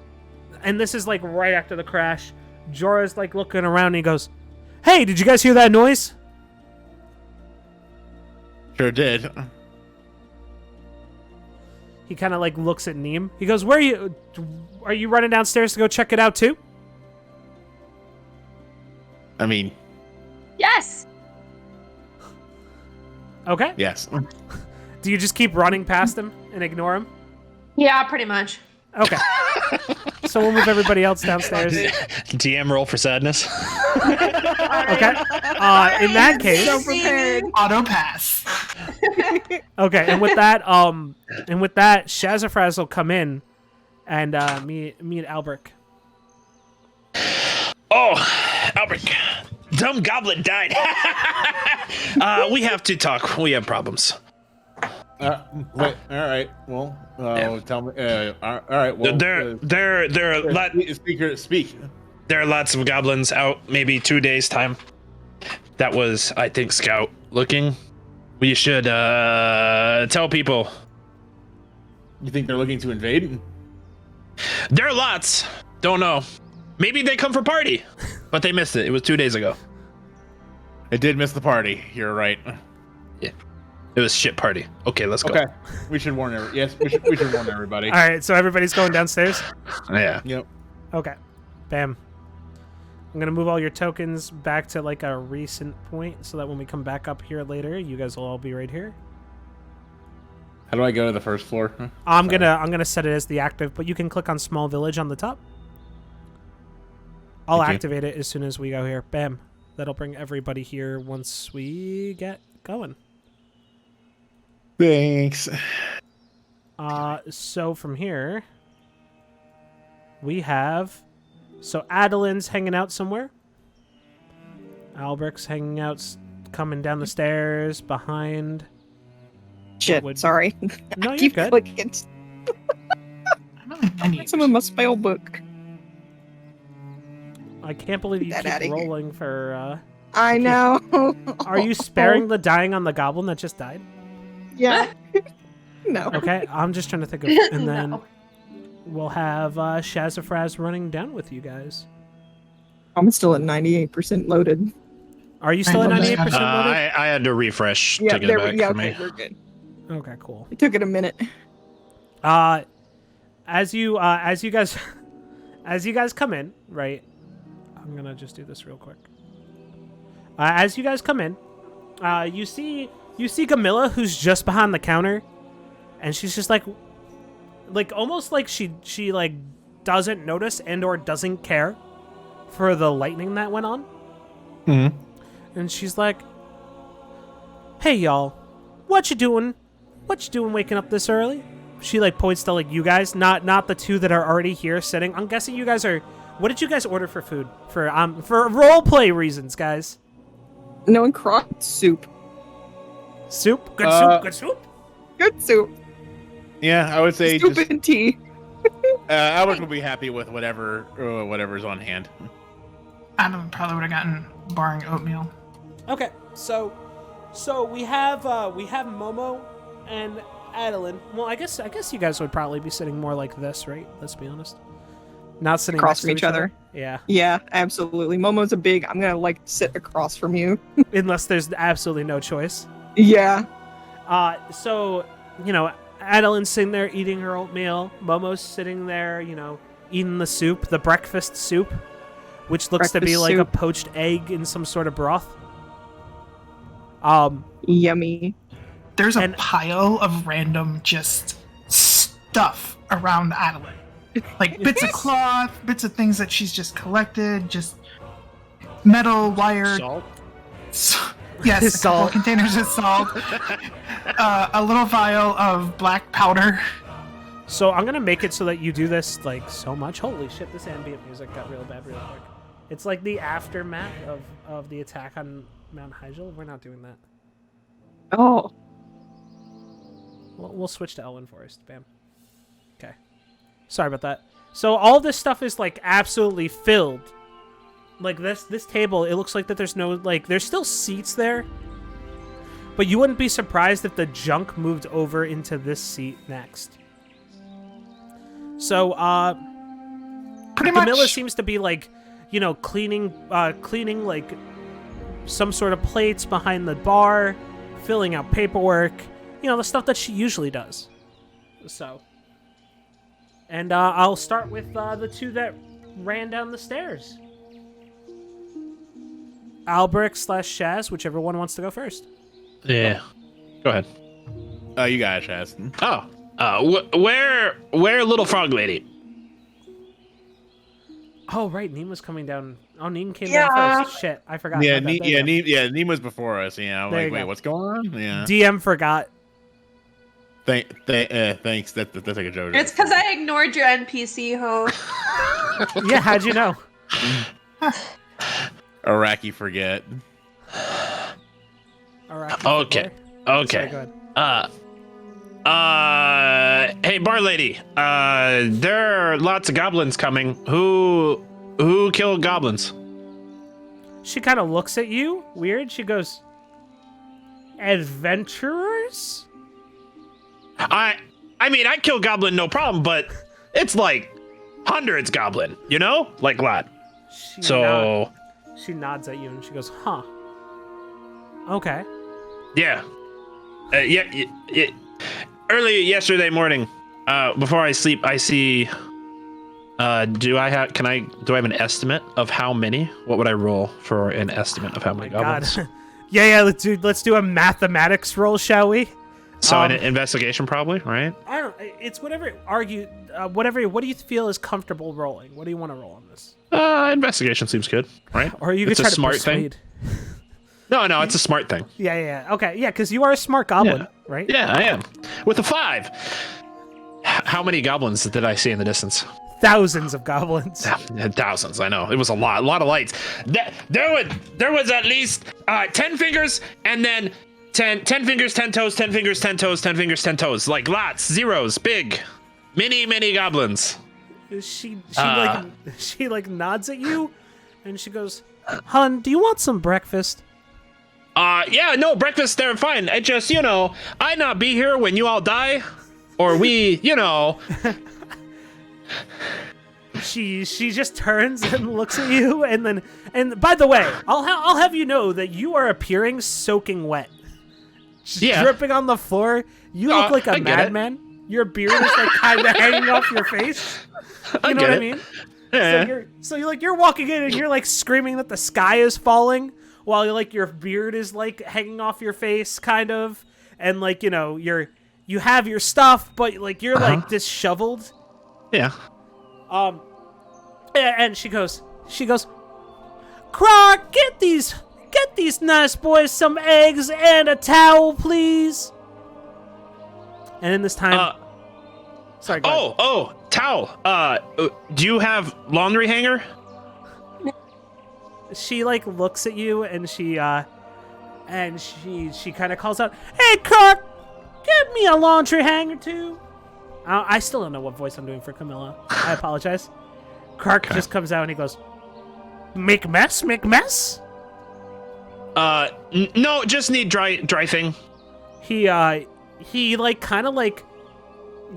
And this is like right after the crash. Jorah's like looking around and he goes, "Hey, did you guys hear that noise?" Sure did. He kind of like looks at Niahm. He goes, Are you running downstairs to go check it out too?" I mean, Yes. Okay. yes. Do you just keep running past him and ignore him? Yeah, pretty much. Okay. So we'll move everybody else downstairs. DM roll for sadness. Okay. In that case, So prepared. Auto pass. okay. And with that, Shazafraz will come in, and meet Albrecht. Oh, Albrecht. Dumb goblin died. We have to talk. We have problems. Wait. All right. Well, tell me. All right. Well, There are speak. There are lots of goblins out. Maybe 2 days time. That was, I think, Scout looking. We should tell people. You think they're looking to invade? There are lots. Don't know. Maybe they come for party, but they missed it. It was 2 days ago. I did miss the party. You're right. Yeah. It was shit party. Okay, let's go. Okay. We should warn we should warn everybody. All right. So everybody's going downstairs. Yeah. Yep. Okay. Bam. I'm gonna move all your tokens back to like a recent point, so that when we come back up here later, you guys will all be right here. How do I go to the first floor? I'm gonna set it as the active, but you can click on small village on the top. I'll Thank you. activate it as soon as we go here. Bam. That'll bring everybody here once we get going. Thanks. So from here, we have... So Addilyn's hanging out somewhere. Albrecht's hanging out, coming down the stairs behind... Shit, sorry. No, I you're keep good. clicking. I need Some of my spell book. I can't believe you Get that keep outta here. rolling for... I know. Are you sparing the dying on the goblin that just died? Yeah. No. Okay, I'm just trying to think of... And then No. we'll have Shazafraz running down with you guys. I'm still at 98% loaded. Are you still at Right, 98% loaded? I had to refresh to get it back for me. we're good. Okay, cool. It took it a minute. As you guys come in, right? I'm gonna just do this real quick. As you guys come in, you see Gamilla, who's just behind the counter, and she's just like almost like she like doesn't notice and or doesn't care for the lightning that went on. Mm-hmm. And she's like, "Hey y'all, what you doing? What you doing waking up this early?" She like points to like you guys, not the two that are already here sitting. I'm guessing you guys are. What did you guys order for food? For role play reasons, guys. No, and cross soup. Soup, good soup, good soup. Good soup. Yeah, I would say Soup just and tea. Albert will be happy with whatever's on hand. Adam probably would have gotten barring oatmeal. Okay, so we have Momo and Addilyn. Well, I guess you guys would probably be sitting more like this, right? Let's be honest. Not sitting Across next to from each other. Yeah. Yeah, absolutely. Momo's a big. I'm gonna like sit across from you. Unless there's absolutely no choice. Yeah. So, you know, Addilyn's sitting there eating her oatmeal. Momo's sitting there, you know, eating the soup, the breakfast soup, which looks to be Breakfast like a soup. poached egg in some sort of broth. Yummy. There's a And- pile of random just stuff around Addilyn. Like bits of cloth, bits of things that she's just collected, just metal, wire. Salt. Yes, a couple Salt. of containers of salt. A little vial of black powder. So I'm gonna make it so that you do this like so much. Holy shit! This ambient music got real bad real quick. It's like the aftermath of the attack on Mount Hyjal. We're not doing that. Oh. We'll switch to Elwyn Forest. Bam. Okay. Sorry about that. So all this stuff is like absolutely filled. Like this table, it looks like that there's no like there's still seats there. But you wouldn't be surprised if the junk moved over into this seat next. So Pretty Camilla much. seems to be like, you know, cleaning like some sort of plates behind the bar, filling out paperwork, you know, the stuff that she usually does. So, and I'll start with the two that ran down the stairs. Albrecht / Shaz, whichever one wants to go first. Yeah. Go ahead. You got it, Shaz. Where little frog lady? Oh right, Niahm was coming down. Oh, Niahm came Yeah. down first. Shit, I forgot. Yeah, about that. There you go. Niahm was before us. Yeah, I'm There like, you wait, go. what's going on? Yeah. DM forgot. Thanks. That's like a joke. It's because I ignored your NPC, huh? Yeah, how'd you know? Iraqi forget. All right. Okay. Sorry, Okay. go ahead. Hey, bar lady. There are lots of goblins coming. Who killed goblins? She kind of looks at you, weird. She goes, "Adventurers?" I mean, I kill goblin no problem, but it's like hundreds goblin, you know? Like a lot. So, She nods at you and she goes, "Huh. Okay." yeah. Yeah. Early yesterday morning, before I sleep, I see. Do I have an estimate of how many? What would I roll for an estimate of how many goblins? God. Yeah. Let's do a mathematics roll, shall we? So an investigation, probably, right? I don't. It's whatever. Whatever. What do you feel is comfortable rolling? What do you want to roll on this? Investigation seems good, right? Or you could It's a try to smart persuade. thing. No, it's a smart thing. Yeah. Okay. Yeah, because you are a smart goblin, right? Yeah, I am. With a 5. How many goblins did I see in the distance? Thousands of goblins. Thousands, I know. It was a lot of lights. There was at least 10 fingers, and then 10 fingers, 10 toes, 10 fingers, 10 toes, 10 fingers, 10 toes. Like lots, zeros, big, many goblins. She nods at you, and she goes, "Hun, do you want some breakfast?" Yeah, no, breakfast, they're fine. I just, I not be here when you all die, or we, She just turns and looks at you, and by the way, I'll have you know that you are appearing soaking wet, just dripping on the floor. You look like a madman. Your beard is like kind of hanging off your face. You know what I mean? Yeah. So you're walking in and you're like screaming that the sky is falling, while your beard is like hanging off your face, kind of, and like you have your stuff, but like you're like disheveled. Yeah. And she goes, "Croc, get these nice boys some eggs and a towel, please." And in this time, sorry. Go ahead. Towel. Do you have laundry hanger? She like looks at you and she kind of calls out, "Hey, Croc, get me a laundry hanger too." I still don't know what voice I'm doing for Camilla. I apologize. Croc just comes out and he goes, "Make mess, make mess." No, just need dry thing. He like kind of like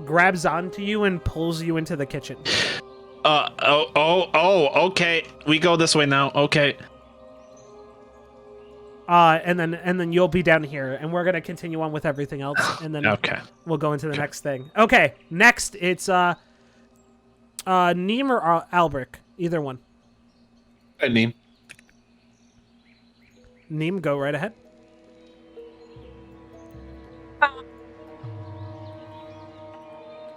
grabs onto you and pulls you into the kitchen. Okay. We go this way now. Okay. And then you'll be down here, and we're gonna continue on with everything else, and then we'll go into the next thing. Okay, next it's Niahm or Albrecht, either one. Niahm. Niahm, go right ahead.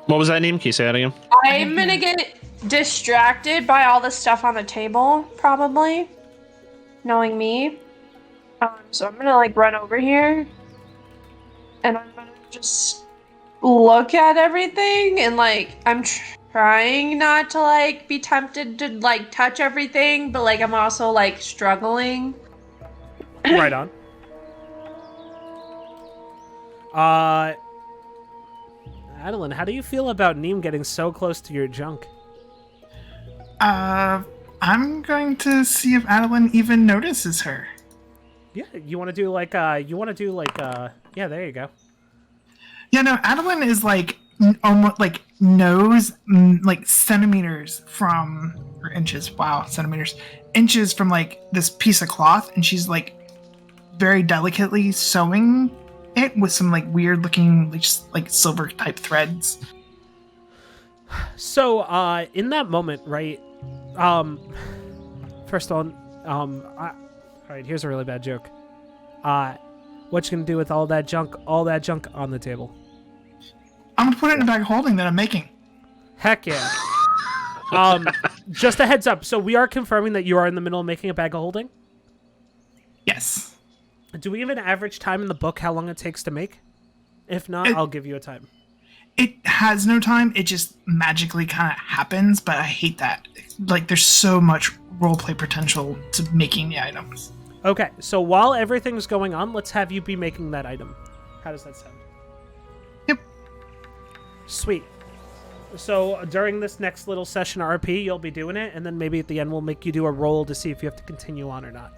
What was that, Niahm? Can you say that again? I'm gonna get distracted by all the stuff on the table, probably. Knowing me. So I'm gonna like run over here. And I'm gonna just look at everything and like I'm trying not to like be tempted to like touch everything, but like I'm also like struggling. Right on. Addilyn, how do you feel about Niahm getting so close to your junk? I'm going to see if Addilyn even notices her. Yeah, you want to do like yeah, there you go. Yeah, no, Addilyn is like almost like knows like centimeters from, or inches, wow, centimeters, inches from like this piece of cloth, and she's like very delicately sewing it with some like weird looking like silver type threads. So in that moment, right, first of all, alright, here's a really bad joke. What you gonna do with all that junk on the table? I'm gonna put it in a bag of holding that I'm making. Heck yeah. Just a heads up, so we are confirming that you are in the middle of making a bag of holding? Yes. Do we have an average time in the book how long it takes to make? If not, I'll give you a time. It has no time, it just magically kind of happens, but I hate that. Like, there's so much roleplay potential to making the items. Okay, so while everything's going on, let's have you be making that item. How does that sound? Yep. Sweet. So during this next little session RP, you'll be doing it, and then maybe at the end we'll make you do a roll to see if you have to continue on or not.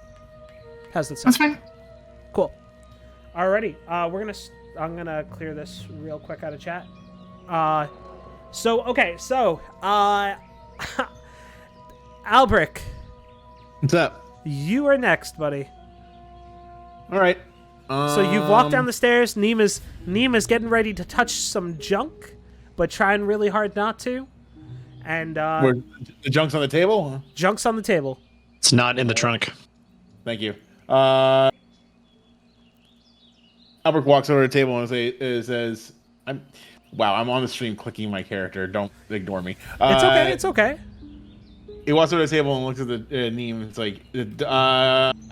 How's that sound? That's fine. Cool. Alrighty, I'm gonna clear this real quick out of chat. Albrecht. What's up? You are next, buddy. All right. So you've walked down the stairs. Niahm is getting ready to touch some junk, but trying really hard not to. And Where, the junk's on the table? Junk's on the table. It's not in the trunk. Thank you. Albrecht walks over to the table and says, "I'm on the stream clicking my character. Don't ignore me." It's okay. It's okay. He walks over to the table and looks at the Niahm. It's like,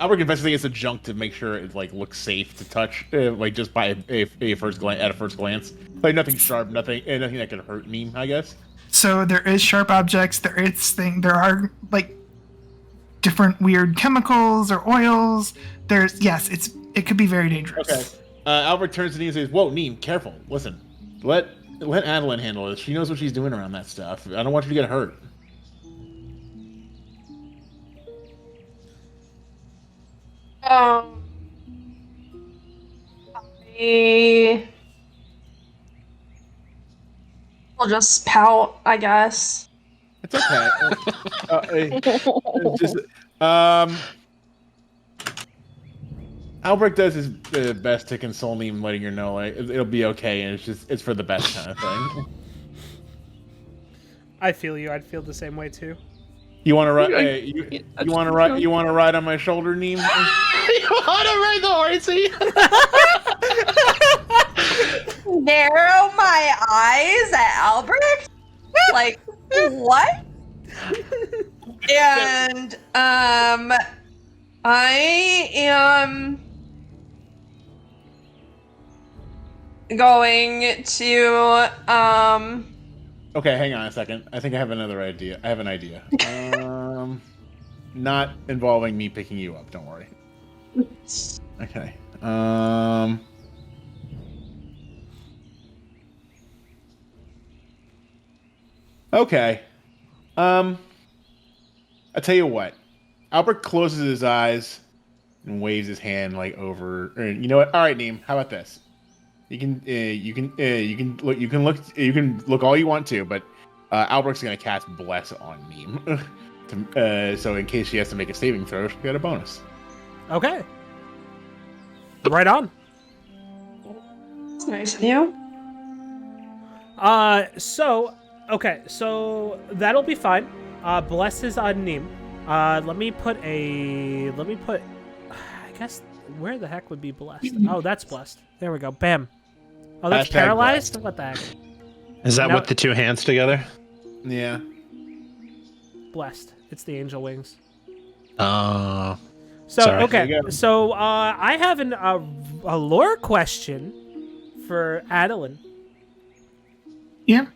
Albrecht investigates the junk to make sure it like looks safe to touch, like just by a first glance. Like nothing sharp, nothing that could hurt Niahm, I guess. So there is sharp objects. There are like different weird chemicals or oils. It could be very dangerous. Okay. Albrecht turns to Niahm and says, "Whoa, Niahm, careful. Listen, let Addilyn handle this. She knows what she's doing around that stuff. I don't want you to get hurt." I'll just pout, I guess. It's okay. Albrecht does his best to console Niahm, letting her know like it'll be okay, and it's for the best kind of thing. I feel you. I'd feel the same way too. You want to ride? You want to ride? You want to ride on my shoulder, Niahm? You want to ride the horsey? Narrow my eyes at Albrecht? Like, what? And, I am going to, Okay, hang on a second. I think I have another idea. I have an idea. Not involving me picking you up. Don't worry. Okay. Okay. I tell you what. Albrecht closes his eyes and waves his hand like over. Or, you know what? All right, Niahm. How about this? You can look all you want to, but Albrecht's gonna cast Bless on Niahm. So in case she has to make a saving throw, she'll get a bonus. Okay. Right on. That's nice of you. So that'll be fine. Bless is on Niahm. Let me put, I guess, where the heck would be blessed? Oh, that's blessed. There we go. Bam. Oh, that's paralyzed? Blessed. What the heck? Is that with the two hands together? Yeah. Blessed. It's the angel wings. Sorry. Okay. So, I have a lore question for Addilyn. Yeah.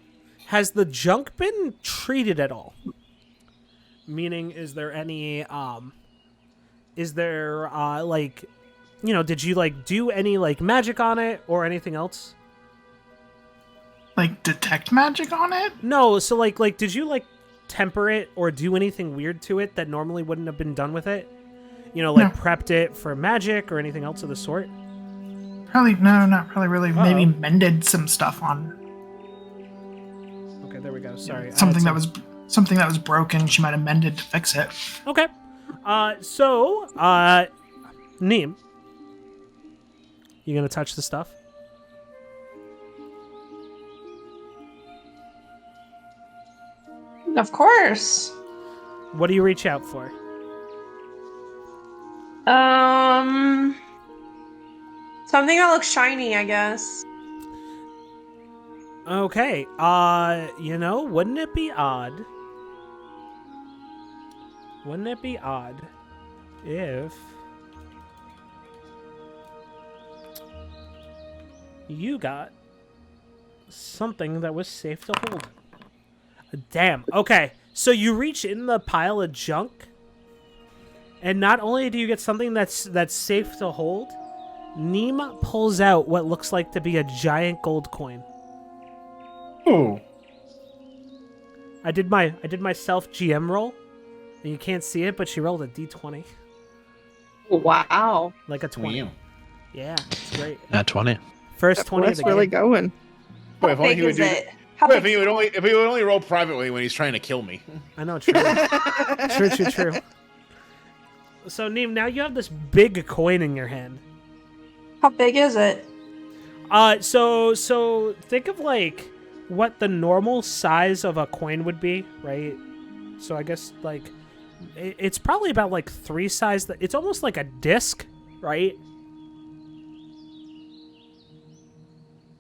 Has the junk been treated at all? Meaning, is there any, like, you know, did you, like, do any, like, magic on it or anything else? Like, detect magic on it? No, so, like, did you, like, temper it or do anything weird to it that normally wouldn't have been done with it? You know, like, prepped it for magic or anything else of the sort? Probably, no, not really. Uh-oh. Maybe mended some stuff on. Okay, there we go. Sorry. Something that was broken, she might have mended to fix it. Okay. Niahm, you gonna touch the stuff? Of course. What do you reach out for? Something that looks shiny, I guess. Okay. You know, wouldn't it be odd? Wouldn't it be odd if you got something that was safe to hold? Damn. Okay. So you reach in the pile of junk, and not only do you get something that's safe to hold, Niahm pulls out what looks like to be a giant gold coin. Ooh. I did my self GM roll, and you can't see it, but she rolled a d20. Wow. Like a 20. Damn. Yeah, it's great. At 20. First 20 of That's the really game. going. Boy, if only Big he would is do. it? How Boy, big if he would only roll privately when he's trying to kill me. I know, true. True. So, Niahm, now you have this big coin in your hand. How big is it? So think of like what the normal size of a coin would be, right? So I guess like it's probably about like 3 size. It's almost like a disc, right?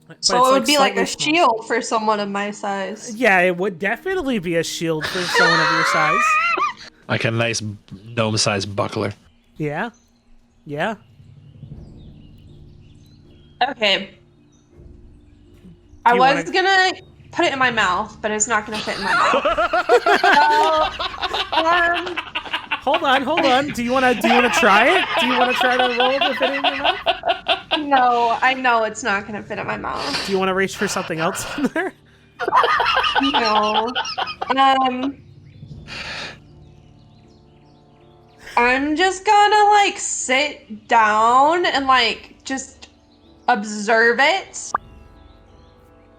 But So it's, it would be like slightly a small. shield for someone of my size. Yeah, it would definitely be a shield for someone of your size. Like a nice gnome-sized buckler. Yeah. Yeah. Okay. I you was wanna- gonna put it in my mouth, but it's not gonna fit in my mouth. Hold on. Do you wanna try it? Do you wanna try to roll to fit it in your mouth? No, I know it's not gonna fit in my mouth. Do you wanna reach for something else in there? No. I'm just gonna like sit down and like just observe it.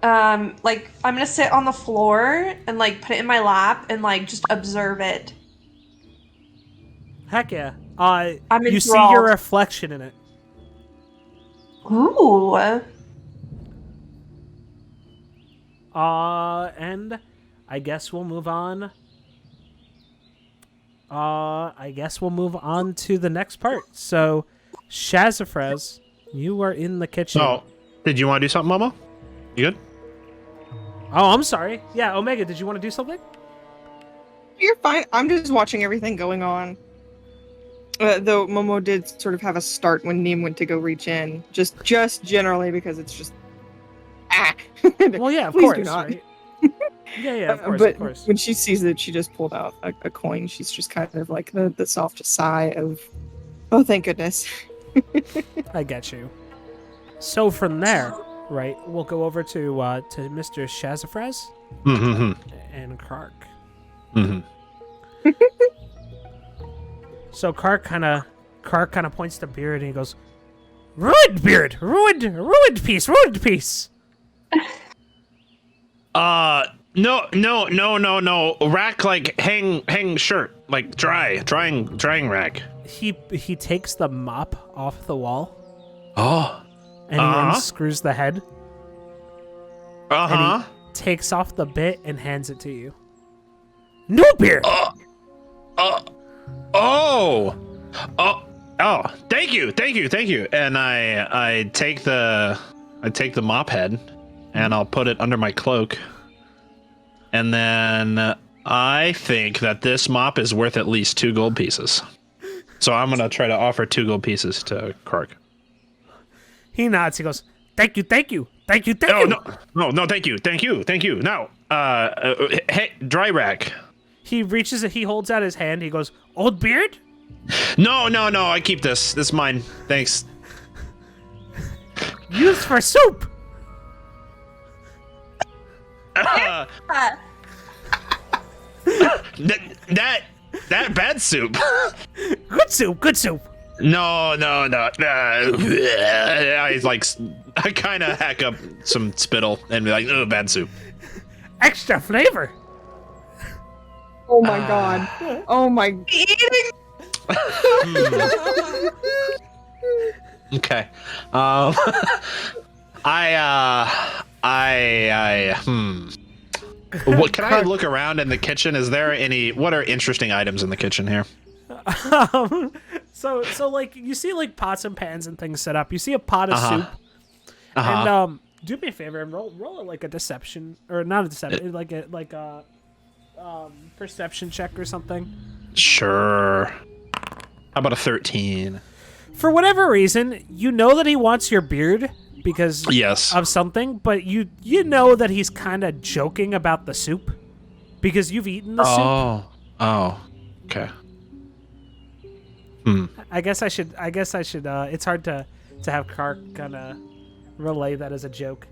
Like I'm gonna sit on the floor and like put it in my lap and like just observe it. Heck yeah. I'm You see enthralled. your reflection in it. Ooh. And I guess we'll move on. I guess we'll move on to the next part. So, Shazafraz, you are in the kitchen. Oh, did you want to do something, Momo? You good? Oh, I'm sorry. Yeah, Omega, did you want to do something? You're fine. I'm just watching everything going on. Though Momo did sort of have a start when Niahm went to go reach in, just generally because it's just Well, yeah, of Please course. do not. Right? Yeah, of course, but of course. when she sees that she just pulled out a coin, she's just kind of like the softest sigh of, oh, thank goodness. I get you. So from there, right, we'll go over to Mr. Shazafraz Mm-hmm. and Kark. Mm-hmm. So Kark kind of points to Beard and he goes, "Ruined Beard, ruined piece." No. Rack, like hang shirt, like drying rack. He takes the mop off the wall Oh. and he unscrews the head. Uh-huh. And he takes off the bit and hands it to you. New Beard. Oh, thank you. And I take the mop head and I'll put it under my cloak. And then I think that this mop is worth at least 2 gold pieces. So I'm gonna try to offer 2 gold pieces to Kark. He nods. He goes, "Thank you." No, thank you. Now, hey, dry rack. He reaches. He holds out his hand. He goes, "Old Beard." No, I keep this. This is mine. Thanks. Used for soup. That bad soup. Good soup. No. I kind of hack up some spittle and be like, oh, bad soup. Extra flavor. Oh my god. Oh my. Okay. What can I look around in the kitchen? Is there what are interesting items in the kitchen here? So like you see like pots and pans and things set up. You see a pot of soup. Uh-huh. And do me a favor and roll it like a deception or not a deception, like a perception check or something. Sure. How about a 13? For whatever reason, you know that he wants your beard because Yes. of something, but you know that he's kind of joking about the soup because you've eaten the soup. Oh. Okay. I guess I should. It's hard to have Kark kind of relay that as a joke.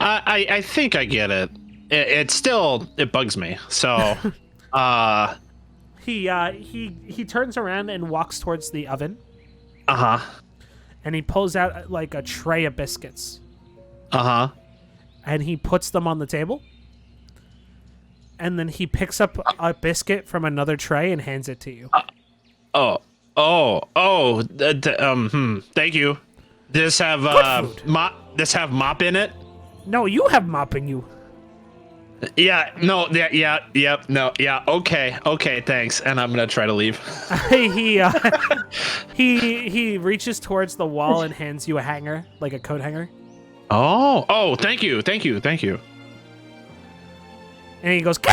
I think I get it. It still bugs me. So, He turns around and walks towards the oven. Uh-huh. And he pulls out like a tray of biscuits. Uh-huh. And he puts them on the table. And then he picks up a biscuit from another tray and hands it to you. Thank you. Does this have Good food. mop in it? No, you have mop in you. Yeah, no, okay, thanks. And I'm gonna try to leave. He reaches towards the wall and hands you a hanger, like a coat hanger. Oh, thank you. And he goes, good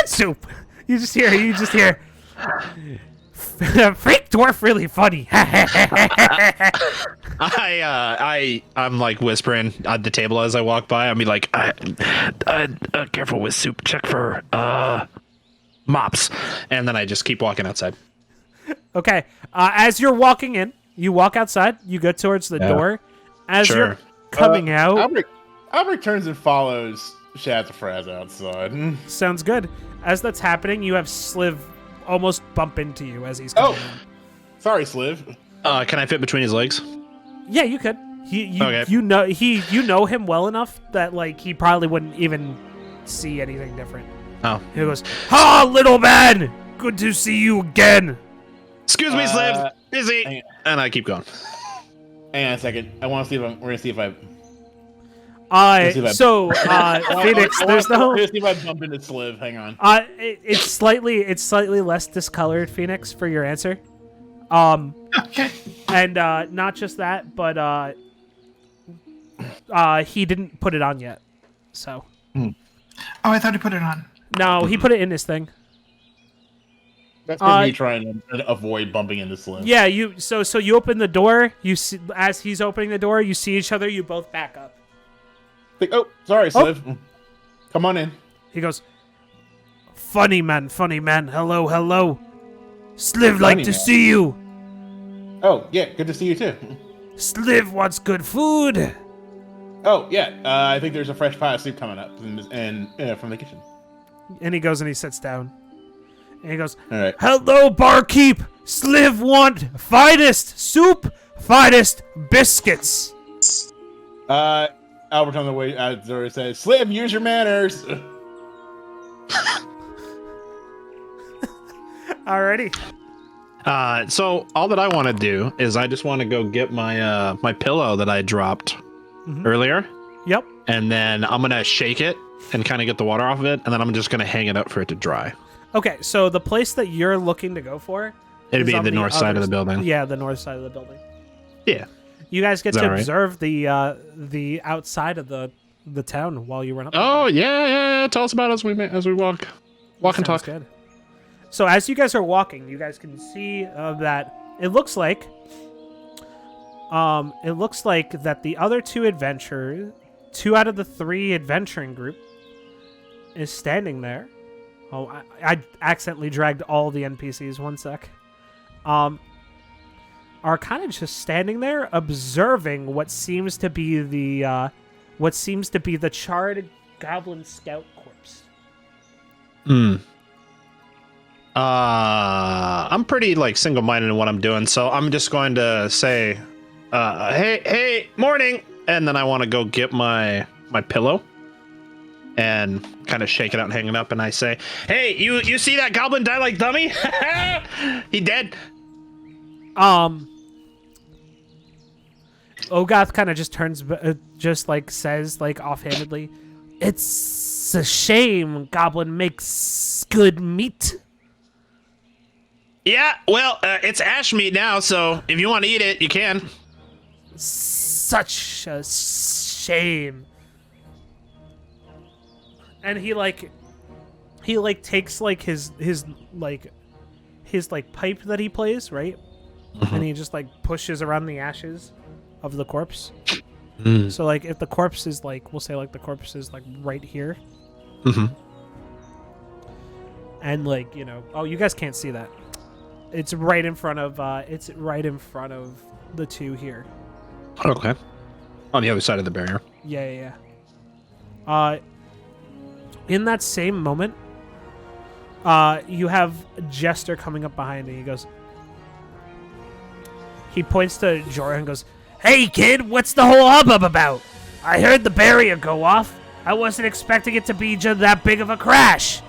soup. You just hear. Freak dwarf really funny. I'm like whispering at the table as I walk by. I mean, like, careful with soup. Check for mops, and then I just keep walking outside. Okay. As you're walking in, you walk outside. You go towards the door. As you're coming out, Albrecht turns and follows Shazafraz outside. Sounds good. As that's happening, you have Sliv almost bump into you as he's coming in. Sorry, Sliv. Can I fit between his legs? Yeah, you could. Okay. You know him well enough that like he probably wouldn't even see anything different. Oh. He goes, "Ha, little man! Good to see you again." Excuse me, Sliv. Busy. And I keep going. Hang on a second. We're gonna see if I. Phoenix, there's no. Let's see if I bump into Sliv. Hang on. It's slightly less discolored, Phoenix, for your answer. Okay. And not just that, but he didn't put it on yet. So. Oh, I thought he put it on. No, he put it in his thing. That's just me trying to avoid bumping into Sliv. Yeah, so you open the door. You see, as he's opening the door, you see each other. You both back up. Like, oh, sorry, Sliv. Oh. Come on in. He goes, funny man. Hello. Sliv, like to see you. Oh, yeah, good to see you too. Sliv wants good food. Oh, yeah, I think there's a fresh pie of soup coming up and from the kitchen. And he goes and he sits down. And he goes, all right. Hello, barkeep. Sliv want finest soup, finest biscuits. Albert on the way out the door says, Sliv, use your manners. Alrighty. So all that I want to do is I just want to go get my my pillow that I dropped earlier. Yep. And then I'm gonna shake it and kind of get the water off of it, and then I'm just gonna hang it up for it to dry. Okay, so the place that you're looking to go for, it'd be the north side of the building. Yeah, the north side of the building. Yeah. You guys get to right? observe the outside of the town while you run up. Oh yeah. Tell us about it as we walk and talk. Good. So as you guys are walking, you guys can see that it looks like that the other two out of the three adventuring group, is standing there. Oh, I accidentally dragged all the NPCs. 1 sec. Are kind of just standing there observing what seems to be the charred goblin scout corpse. I'm pretty like single-minded in what I'm doing, so I'm just going to say, hey, morning, and then I want to go get my pillow and kind of shake it out and hang it up, and I say, hey, you see that goblin die like dummy? He dead. Ogath kind of just turns, just like says, like offhandedly, "It's a shame goblin makes good meat." Yeah, well, it's ash meat now, so if you want to eat it, you can. Such a shame. And he takes like his pipe that he plays, right? Mm-hmm. And he just like pushes around the ashes of the corpse. So like if the corpse is like, we'll say like the corpse is like right here. Mm-hmm. And like, oh, you guys can't see that. It's right in front of the two here. Okay. On the other side of the barrier. Yeah. In that same moment, you have Jester coming up behind and he goes, he points to Jorah and goes, "Hey kid, what's the whole hubbub about? I heard the barrier go off. I wasn't expecting it to be just that big of a crash."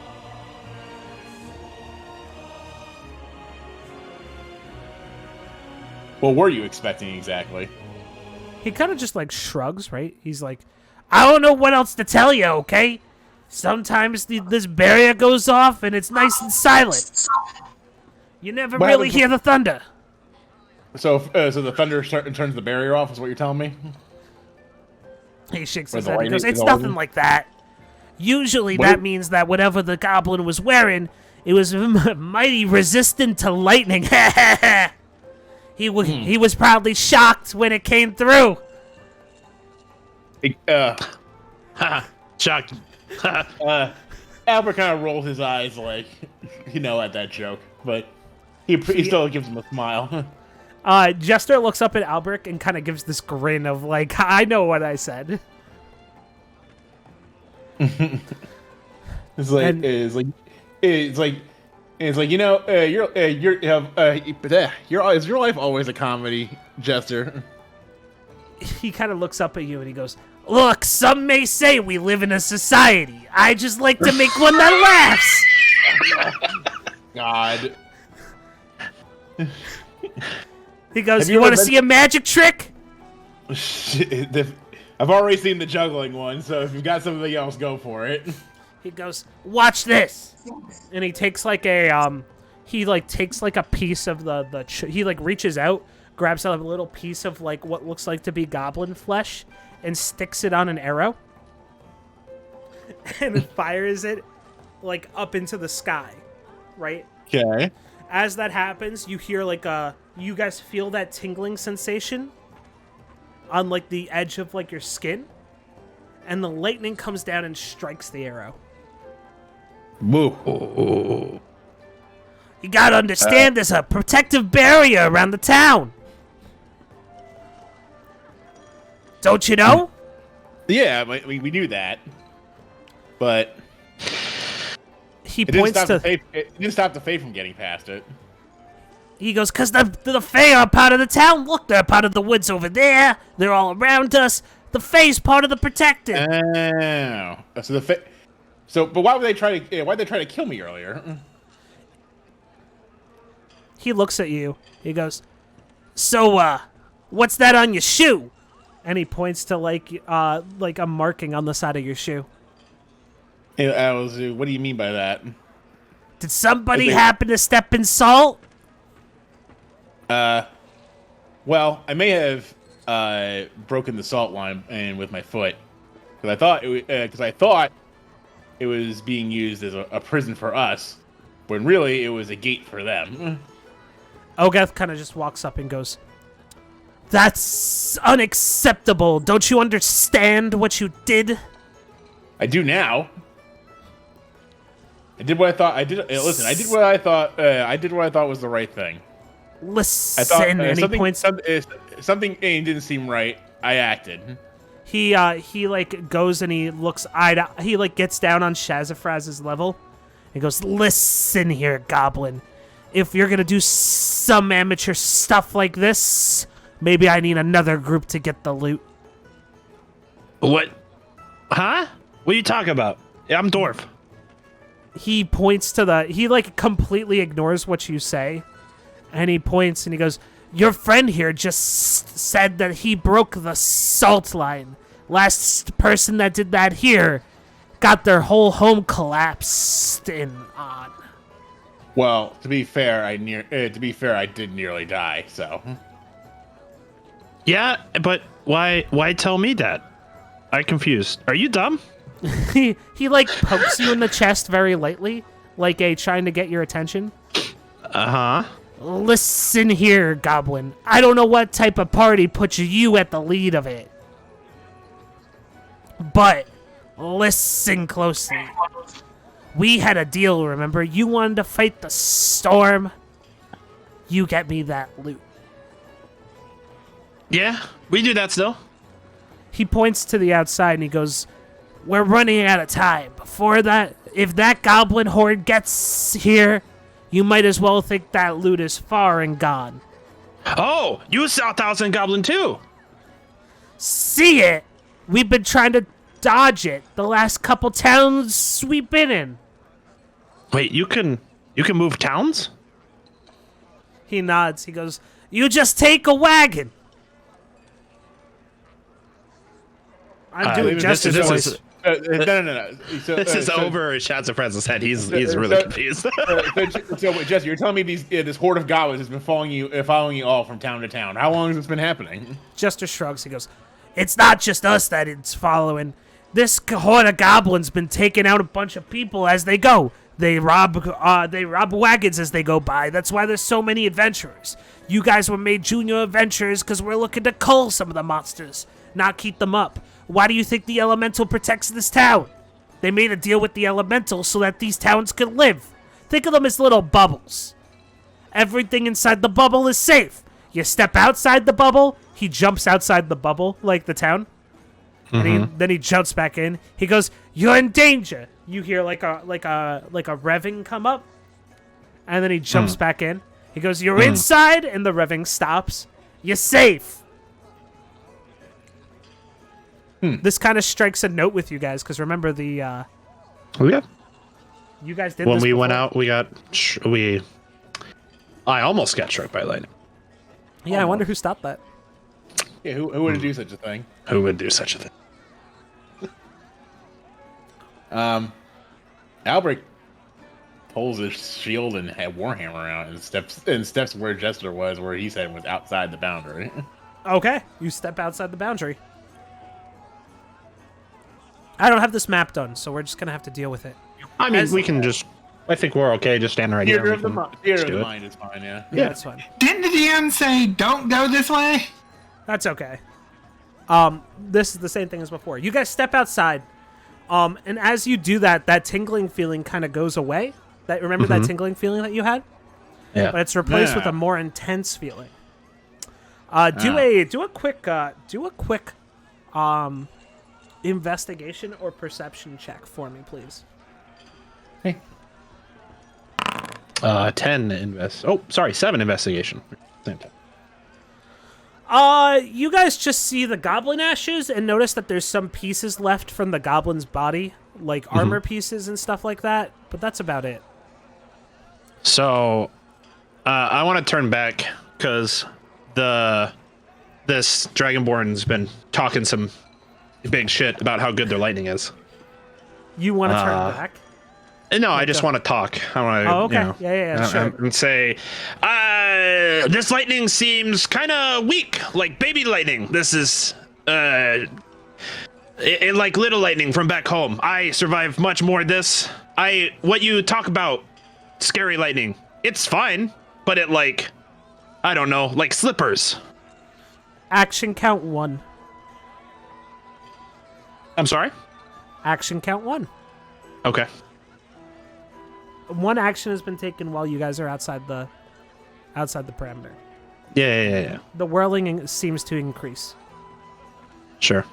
What were you expecting exactly? He kind of just like shrugs, right? He's like, "I don't know what else to tell you, okay? Sometimes this barrier goes off and it's nice and silent. You never really hear the thunder. So the thunder turns the barrier off, is what you're telling me? He shakes his head and goes, it's nothing like that. Usually that means that whatever the goblin was wearing, it was mighty resistant to lightning. He was probably shocked when it came through. Shocked. Albert kind of rolled his eyes like, at that joke, but he still gives him a smile. Jester looks up at Albrecht and kind of gives this grin of like, I know what I said. It's like is your life always a comedy, Jester? He kind of looks up at you and he goes, look, some may say we live in a society. I just like to make one that laughs. God. He goes, you want to see a magic trick? I've already seen the juggling one, so if you've got something else, go for it. He goes, watch this. And he takes like a, takes like a piece of he like reaches out, grabs a little piece of like what looks like to be goblin flesh and sticks it on an arrow. And then fires it like up into the sky, right? Okay. As that happens, you hear like you guys feel that tingling sensation on like the edge of like your skin, and the lightning comes down and strikes the arrow. Woo. You gotta understand there's a protective barrier around the town. Don't you know? Yeah, we knew that, but he points to. It didn't stop the Fae from getting past it. He goes, because the Fae are part of the town. Look, they're part of the woods over there. They're all around us. The Fae's part of the protected. Oh, so the Fae. So, but why would they try to kill me earlier? He looks at you. He goes, so, what's that on your shoe? And he points to like a marking on the side of your shoe. What do you mean by that? Did somebody happen to step in salt? Well, I may have broken the salt line and with my foot because I thought it was being used as a prison for us, when really it was a gate for them. Ogeth kind of just walks up and goes, "That's unacceptable. Don't you understand what you did?" I do now. I did what I thought. I did. Listen, I did what I thought. I did what I thought was the right thing. Listen, I thought, and he points. Something didn't seem right. I acted. He like goes and he looks he like gets down on Shazafraz's level. He goes, "Listen here, Goblin. If you're gonna do some amateur stuff like this, maybe I need another group to get the loot." What? Huh? What are you talking about? I'm dwarf. He points to he like completely ignores what you say, and he points and he goes, "Your friend here just said that he broke the salt line. Last person that did that here got their whole home collapsed in on." Well, to be fair, I did nearly die. So. Yeah, but why tell me that? I'm confused. Are you dumb? he like pokes you in the chest very lightly, like trying to get your attention. Uh-huh. Listen here, Goblin. I don't know what type of party put you at the lead of it, but listen closely. We had a deal, remember? You wanted to fight the storm. You get me that loot. Yeah, we do that still. He points to the outside and he goes, "We're running out of time. Before that, if that goblin horde gets here, you might as well think that loot is far and gone." Oh, you saw Thousand Goblin too. See it? We've been trying to dodge it the last couple towns we've been in. Wait, you can move towns? He nods. He goes, "You just take a wagon." I'm doing justice voice. No. This is over Shazafraz's head. He's really confused. So, Jesse, you're telling me this horde of goblins has been following you all from town to town. How long has this been happening? Jester shrugs. He goes, "It's not just us that it's following. This horde of goblins been taking out a bunch of people as they go. They rob wagons as they go by. That's why there's so many adventurers. You guys were made junior adventurers because we're looking to cull some of the monsters, not keep them up. Why do you think the elemental protects this town? They made a deal with the elemental so that these towns could live. Think of them as little bubbles. Everything inside the bubble is safe. You step outside the bubble." He jumps outside the bubble, like the town. And then he jumps back in. He goes, "You're in danger." You hear like a revving come up, and then he jumps back in. He goes, "You're inside," and the revving stops. "You're safe." This kind of strikes a note with you guys because remember the Yeah. you guys did When this we went before. out, I almost got struck by lightning. Yeah, I wonder who stopped that. Yeah, who would do such a thing? Who would do such a thing? Albrecht pulls his shield and warhammer out and steps where Jester was, where he said was outside the boundary. Okay, you step outside the boundary. I don't have this map done, so we're just gonna have to deal with it. I mean, we can just. I think we're okay just standing right here. Theater of the do it. mind is fine, yeah. Yeah, that's fine. Didn't the DM say don't go this way? That's okay. This is the same thing as before. You guys step outside, and as you do that, that tingling feeling kind of goes away. Remember that tingling feeling that you had? Yeah. But it's replaced with a more intense feeling. Do a quick investigation or perception check for me, please. Hey. 7 investigation. Same time. You guys just see the goblin ashes and notice that there's some pieces left from the goblin's body, like armor pieces and stuff like that, but that's about it. So, I want to turn back because this Dragonborn's been talking some big shit about how good their lightning is. You want to turn back? No, I just want to talk. I want to. Oh, okay. You know, Yeah, sure. And say, this lightning seems kind of weak, like baby lightning. This is, like little lightning from back home. I survive much more of this. What you talk about, scary lightning, it's fine, but it I don't know, like slippers. Action count 1. I'm sorry? Action count 1. Okay. One action has been taken while you guys are outside the parameter. Yeah. The whirling seems to increase. Sure.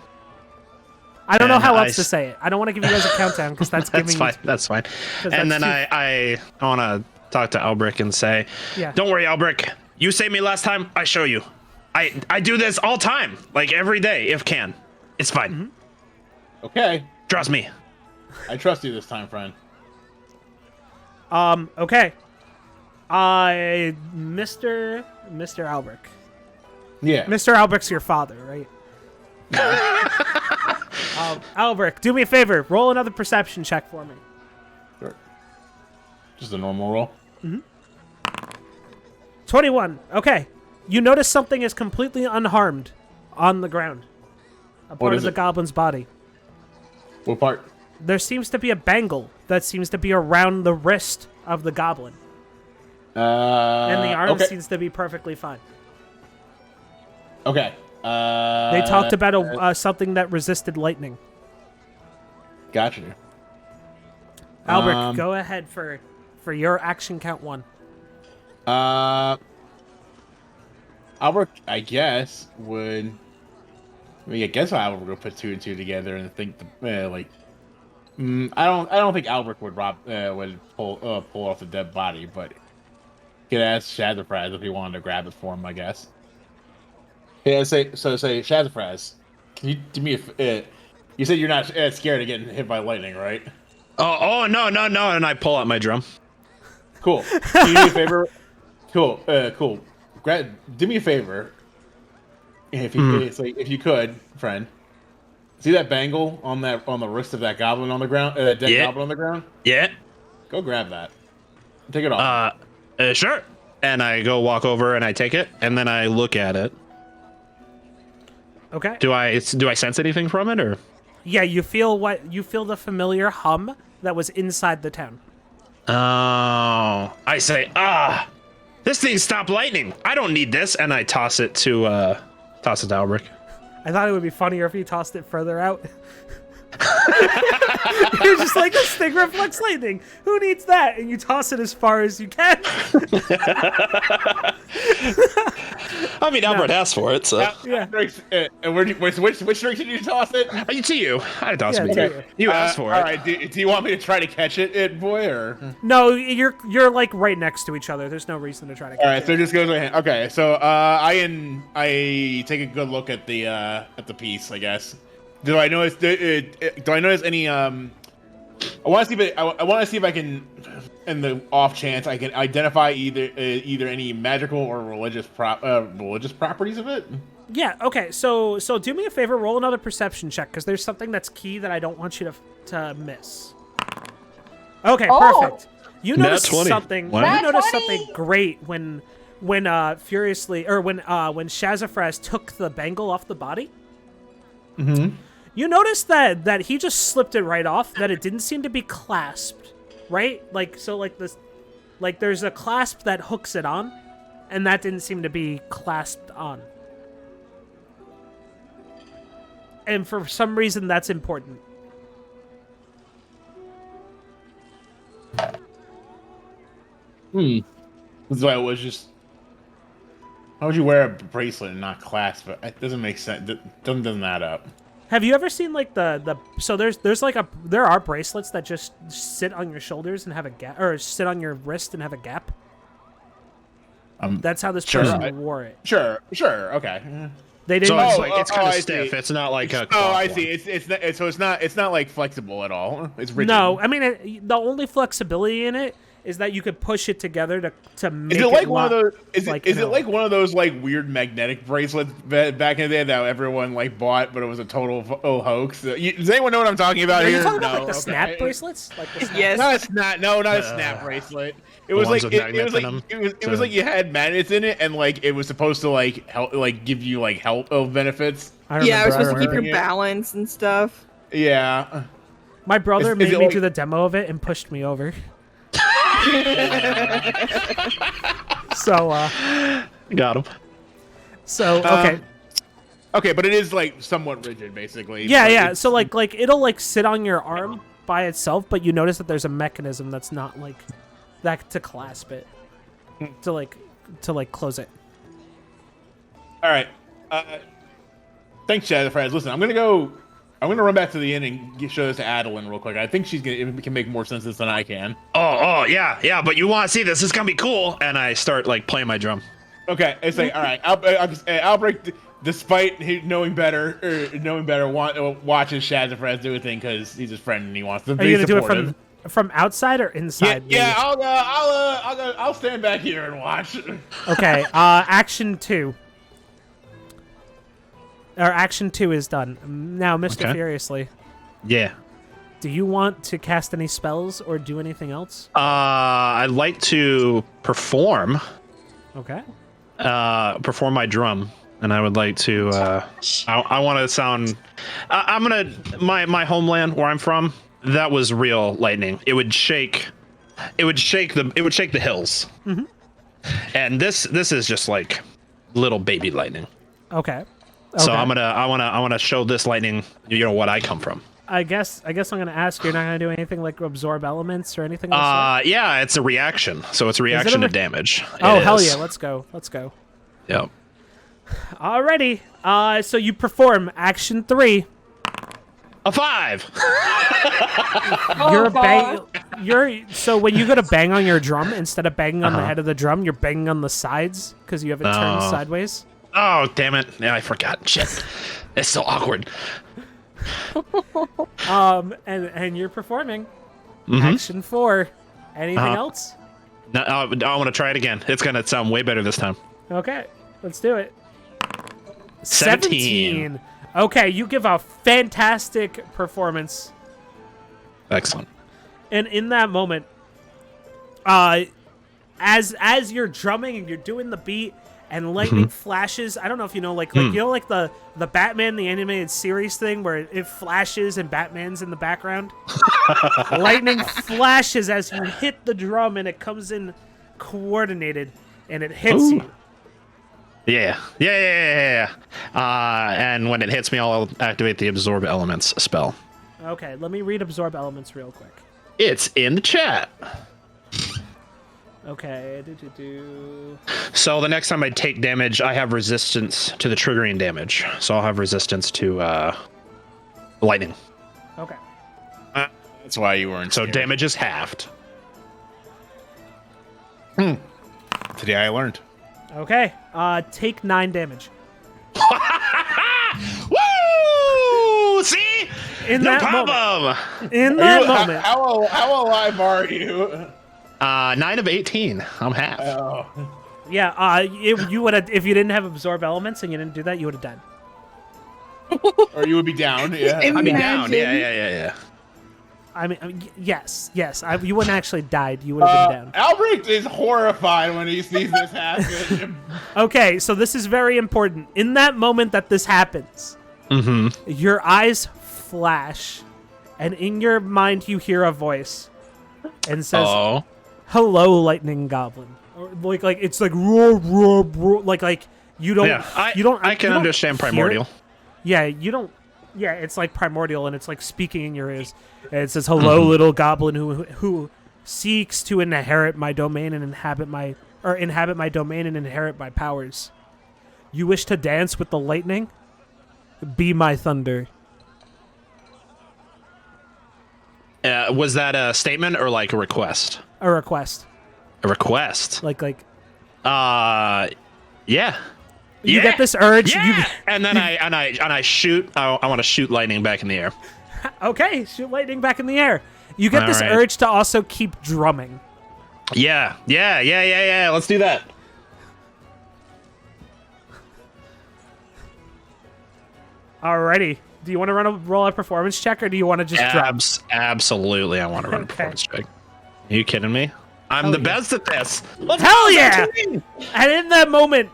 I don't know how else to say it. I don't want to give you guys a countdown because that's giving fine. That's fine. And then I want to talk to Albrecht and say, don't worry, Albrecht. You saved me last time. I show you. I do this all time, like every day if can. It's fine. Okay. Trust me. I trust you this time, friend. Okay. Mr. Albrecht. Yeah. Mr. Albrecht's your father, right? Albrecht, do me a favor. Roll another perception check for me. Sure. Just a normal roll. 21. Okay. You notice something is completely unharmed on the ground. A part of the goblin's body. What part? There seems to be a bangle that seems to be around the wrist of the goblin. And the arm seems to be perfectly fine. Okay. They talked about something that resisted lightning. Gotcha. Albrecht, go ahead for your action count 1. Albrecht, I guess, would... I guess Albrecht would put 2 and 2 together and think, I don't think Albrecht would pull off the dead body, but he could ask Shazafraz if he wanted to grab it for him, I guess. Yeah, say Shazafraz, can you do me you said you're not scared of getting hit by lightning, right? Oh no, and I pull out my drum. Cool. Can you do me a favor? Cool. Do me a favor. If you could, friend. See that bangle on the wrist of that goblin on the ground? That dead goblin on the ground? Yeah. Go grab that. Take it off. Sure. And I go walk over and I take it and then I look at it. Okay. Do I sense anything from it or? Yeah, you feel the familiar hum that was inside the town. Oh, I say, this thing stopped lightning. I don't need this, and I toss it to Albrecht. I thought it would be funnier if you tossed it further out. You're just like, this thing reflects lightning. Who needs that? And you toss it as far as you can. I mean, Albert asked for it, so. Yeah. And which direction did you toss it? To you. I toss it. to You asked for it. All right. Do you want me to try to catch it, boy, or? No, you're like right next to each other. There's no reason to try to catch All right. it. So it just goes in my hand. Okay. So I take a good look at the piece, I guess. Do I notice any? I want to see if I can, in the off chance, I can identify either any magical or religious properties of it. Yeah. Okay. So do me a favor. Roll another perception check because there's something that's key that I don't want you to miss. Okay. Oh. Perfect. You noticed 20. something. Wow. You noticed 20. something great when Shazafraz took the bangle off the body. Mm-hmm. You noticed that he just slipped it right off, that it didn't seem to be clasped, right? There's a clasp that hooks it on, and that didn't seem to be clasped on. And for some reason, that's important. This is why it was just. How would you wear a bracelet and not clasp it? It doesn't make sense. Doesn't add up. Have you ever seen like so there are bracelets that just sit on your shoulders and have a gap, or sit on your wrist and have a gap? That's how this person wore it. Sure, okay. They didn't. So it's kind of stiff. It's not like a. I see. It's not like flexible at all. It's rigid. No, I mean the only flexibility in it is that you could push it together to make Is it like one lock, of those? Is like, it like one of those like weird magnetic bracelets back in the day that everyone like bought, but it was a total hoax? Does anyone know what I'm talking about Are here? you talking about No, like the snap bracelets? Like the snap Yes. Not a snap bracelet. It was like it was like you had magnets in it, and like it was supposed to like help, like give you like health benefits. Yeah, it was supposed to keep remember your it. balance and stuff. Yeah. My brother Is made it me like- do the demo of it and pushed me over. So Got him. Okay. Okay, but it is like somewhat rigid, basically. Yeah, but yeah. it's- So like it'll like sit on your arm by itself, but you notice that there's a mechanism that's not like that to clasp it, to like close it. All right. Thanks, Shazafraz. Listen, I'm gonna run back to the inn and show this to Addilyn real quick. I think it can make more sense than I can. Oh, yeah. But you want to see this? It's gonna be cool. And I start like playing my drum. Okay, it's like all right. Albrecht, despite knowing better, watches Shazafraz do a thing because he's his friend and he wants to be Are you gonna supportive. do it from outside or inside? Yeah. I'll stand back here and watch. Okay. Action 2. Or Action 2 is done. Now, Mr. Okay. Furiously, Yeah. do you want to cast any spells or do anything else? I'd like to perform Okay. perform my drum, and I would like to. I want to sound. I'm gonna my homeland where I'm from. That was real lightning. It would shake. It would shake the hills. Mm-hmm. And this is just like little baby lightning. Okay. So Okay. I wanna show this lightning. What I come from. I guess I'm gonna ask. You're not gonna do anything like absorb elements or anything. Like Yeah, it's a reaction. So it's a reaction to damage. oh It hell is. yeah! Let's go. Yep. Alrighty. So you perform Action 3. A 5. So when you go to bang on your drum, instead of banging on the head of the drum, you're banging on the sides because you have it turned sideways. Oh damn it! Yeah, I forgot. Shit. It's so awkward. And you're performing Action 4. Anything else? No, I want to try it again. It's gonna sound way better this time. Okay, let's do it. 17. Okay, you give a fantastic performance. Excellent. And in that moment, as you're drumming and you're doing the beat and lightning flashes, I don't know if you know, like you know, like the Batman the animated series thing where it flashes and Batman's in the background. Lightning flashes as you hit the drum and it comes in coordinated and it hits you. Yeah. And when it hits me, I'll activate the Absorb Elements spell. Okay, let me read Absorb Elements real quick. It's in the chat. Okay. So the next time I take damage, I have resistance to the triggering damage. So I'll have resistance to lightning. Okay. That's why you weren't. So scared. damage is halved. Today I learned. Okay. Take 9 damage. Woo! See? In No that problem. In that moment. How alive are you? 9 of 18. I'm half. Oh. Yeah, you would have if you didn't have absorb elements and you didn't do that, you would have died. Or you would be down. Yeah. I'd be down. Imagine. Yeah. I mean, yes. You wouldn't actually died. You would have been down. Albrecht is horrified when he sees this happen. Okay, so this is very important. In that moment that this happens, your eyes flash, and in your mind you hear a voice, and says, "Hello, lightning goblin." Or like it's like roar, roar, roar. Like you don't. Yeah, you don't. I can you don't understand hear primordial. it. Yeah, you don't. Yeah, it's like primordial, and it's like speaking in your ears. And it says, "Hello, little goblin who seeks to inherit my domain and inhabit my domain and inherit my powers. You wish to dance with the lightning? Be my thunder." Was that a statement or like a request? A request. A request. Like. Yeah. You get this urge. Yeah. And then I shoot. I want to shoot lightning back in the air. Okay, shoot lightning back in the air. You get this right. urge to also keep drumming. Yeah. Let's do that. Alrighty. Do you want to roll a performance check, or do you want to just drum? Absolutely, I want to run a performance check. Are you kidding me? I'm the best at this. Let's Hell go, yeah! 13! And in that moment,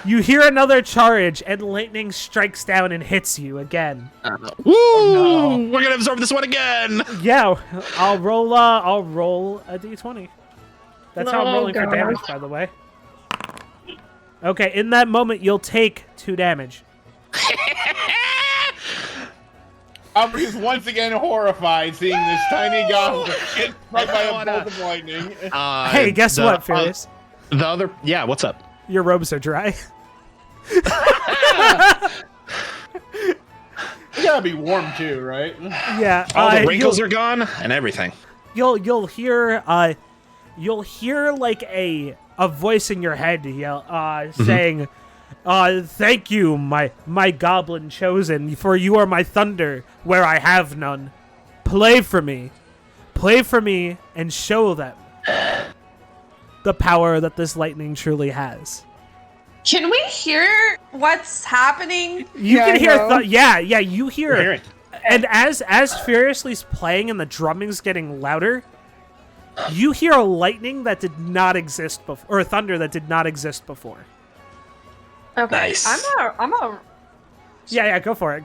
you hear another charge, and lightning strikes down and hits you again. Woo! We're gonna absorb this one again. Yeah, I'll roll a d20. That's how I'm rolling for damage, by the way. Okay, in that moment, you'll take 2 damage. Albrecht is once again horrified seeing this tiny goblin get struck by a bolt of lightning. Hey, guess what, Furious? The other, what's up? Your robes are dry. You gotta be warm too, right? Yeah. All the wrinkles are gone and everything. You'll hear like a voice in your head yell saying, "Thank you, my goblin chosen, for you are my thunder where I have none. Play for me, and show them the power that this lightning truly has." Can we hear what's happening? You Yeah, can I hear, know. you hear Hear it. it. And as Furiously's playing and the drumming's getting louder, you hear a lightning that did not exist before, or thunder that did not exist before. Okay, Nice. I'm a. Yeah, go for it.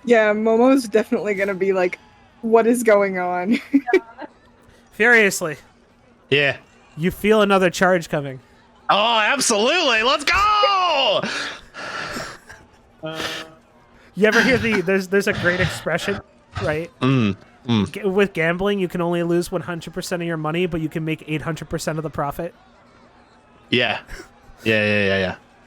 Yeah, Momo's definitely gonna be like, what is going on? Furiously, Yeah. you feel another charge coming. Oh, absolutely. Let's go. You ever hear there's a great expression, right? With gambling, you can only lose 100% of your money, but you can make 800% of the profit. Yeah.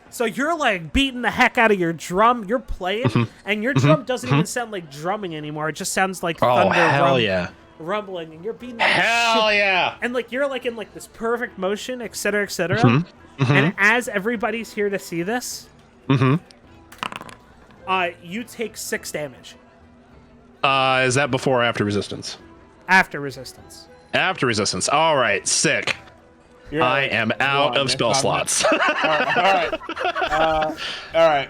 So you're like beating the heck out of your drum. You're playing, and your drum doesn't even sound like drumming anymore. It just sounds like thunder rumbling, and you're beating the Hell shit. yeah. And like you're like in like this perfect motion, etc., etc. And as everybody's here to see this, you take 6 damage Is that before or after resistance? after resistance. After resistance. All right. Sick. I am out of spell slots. All right.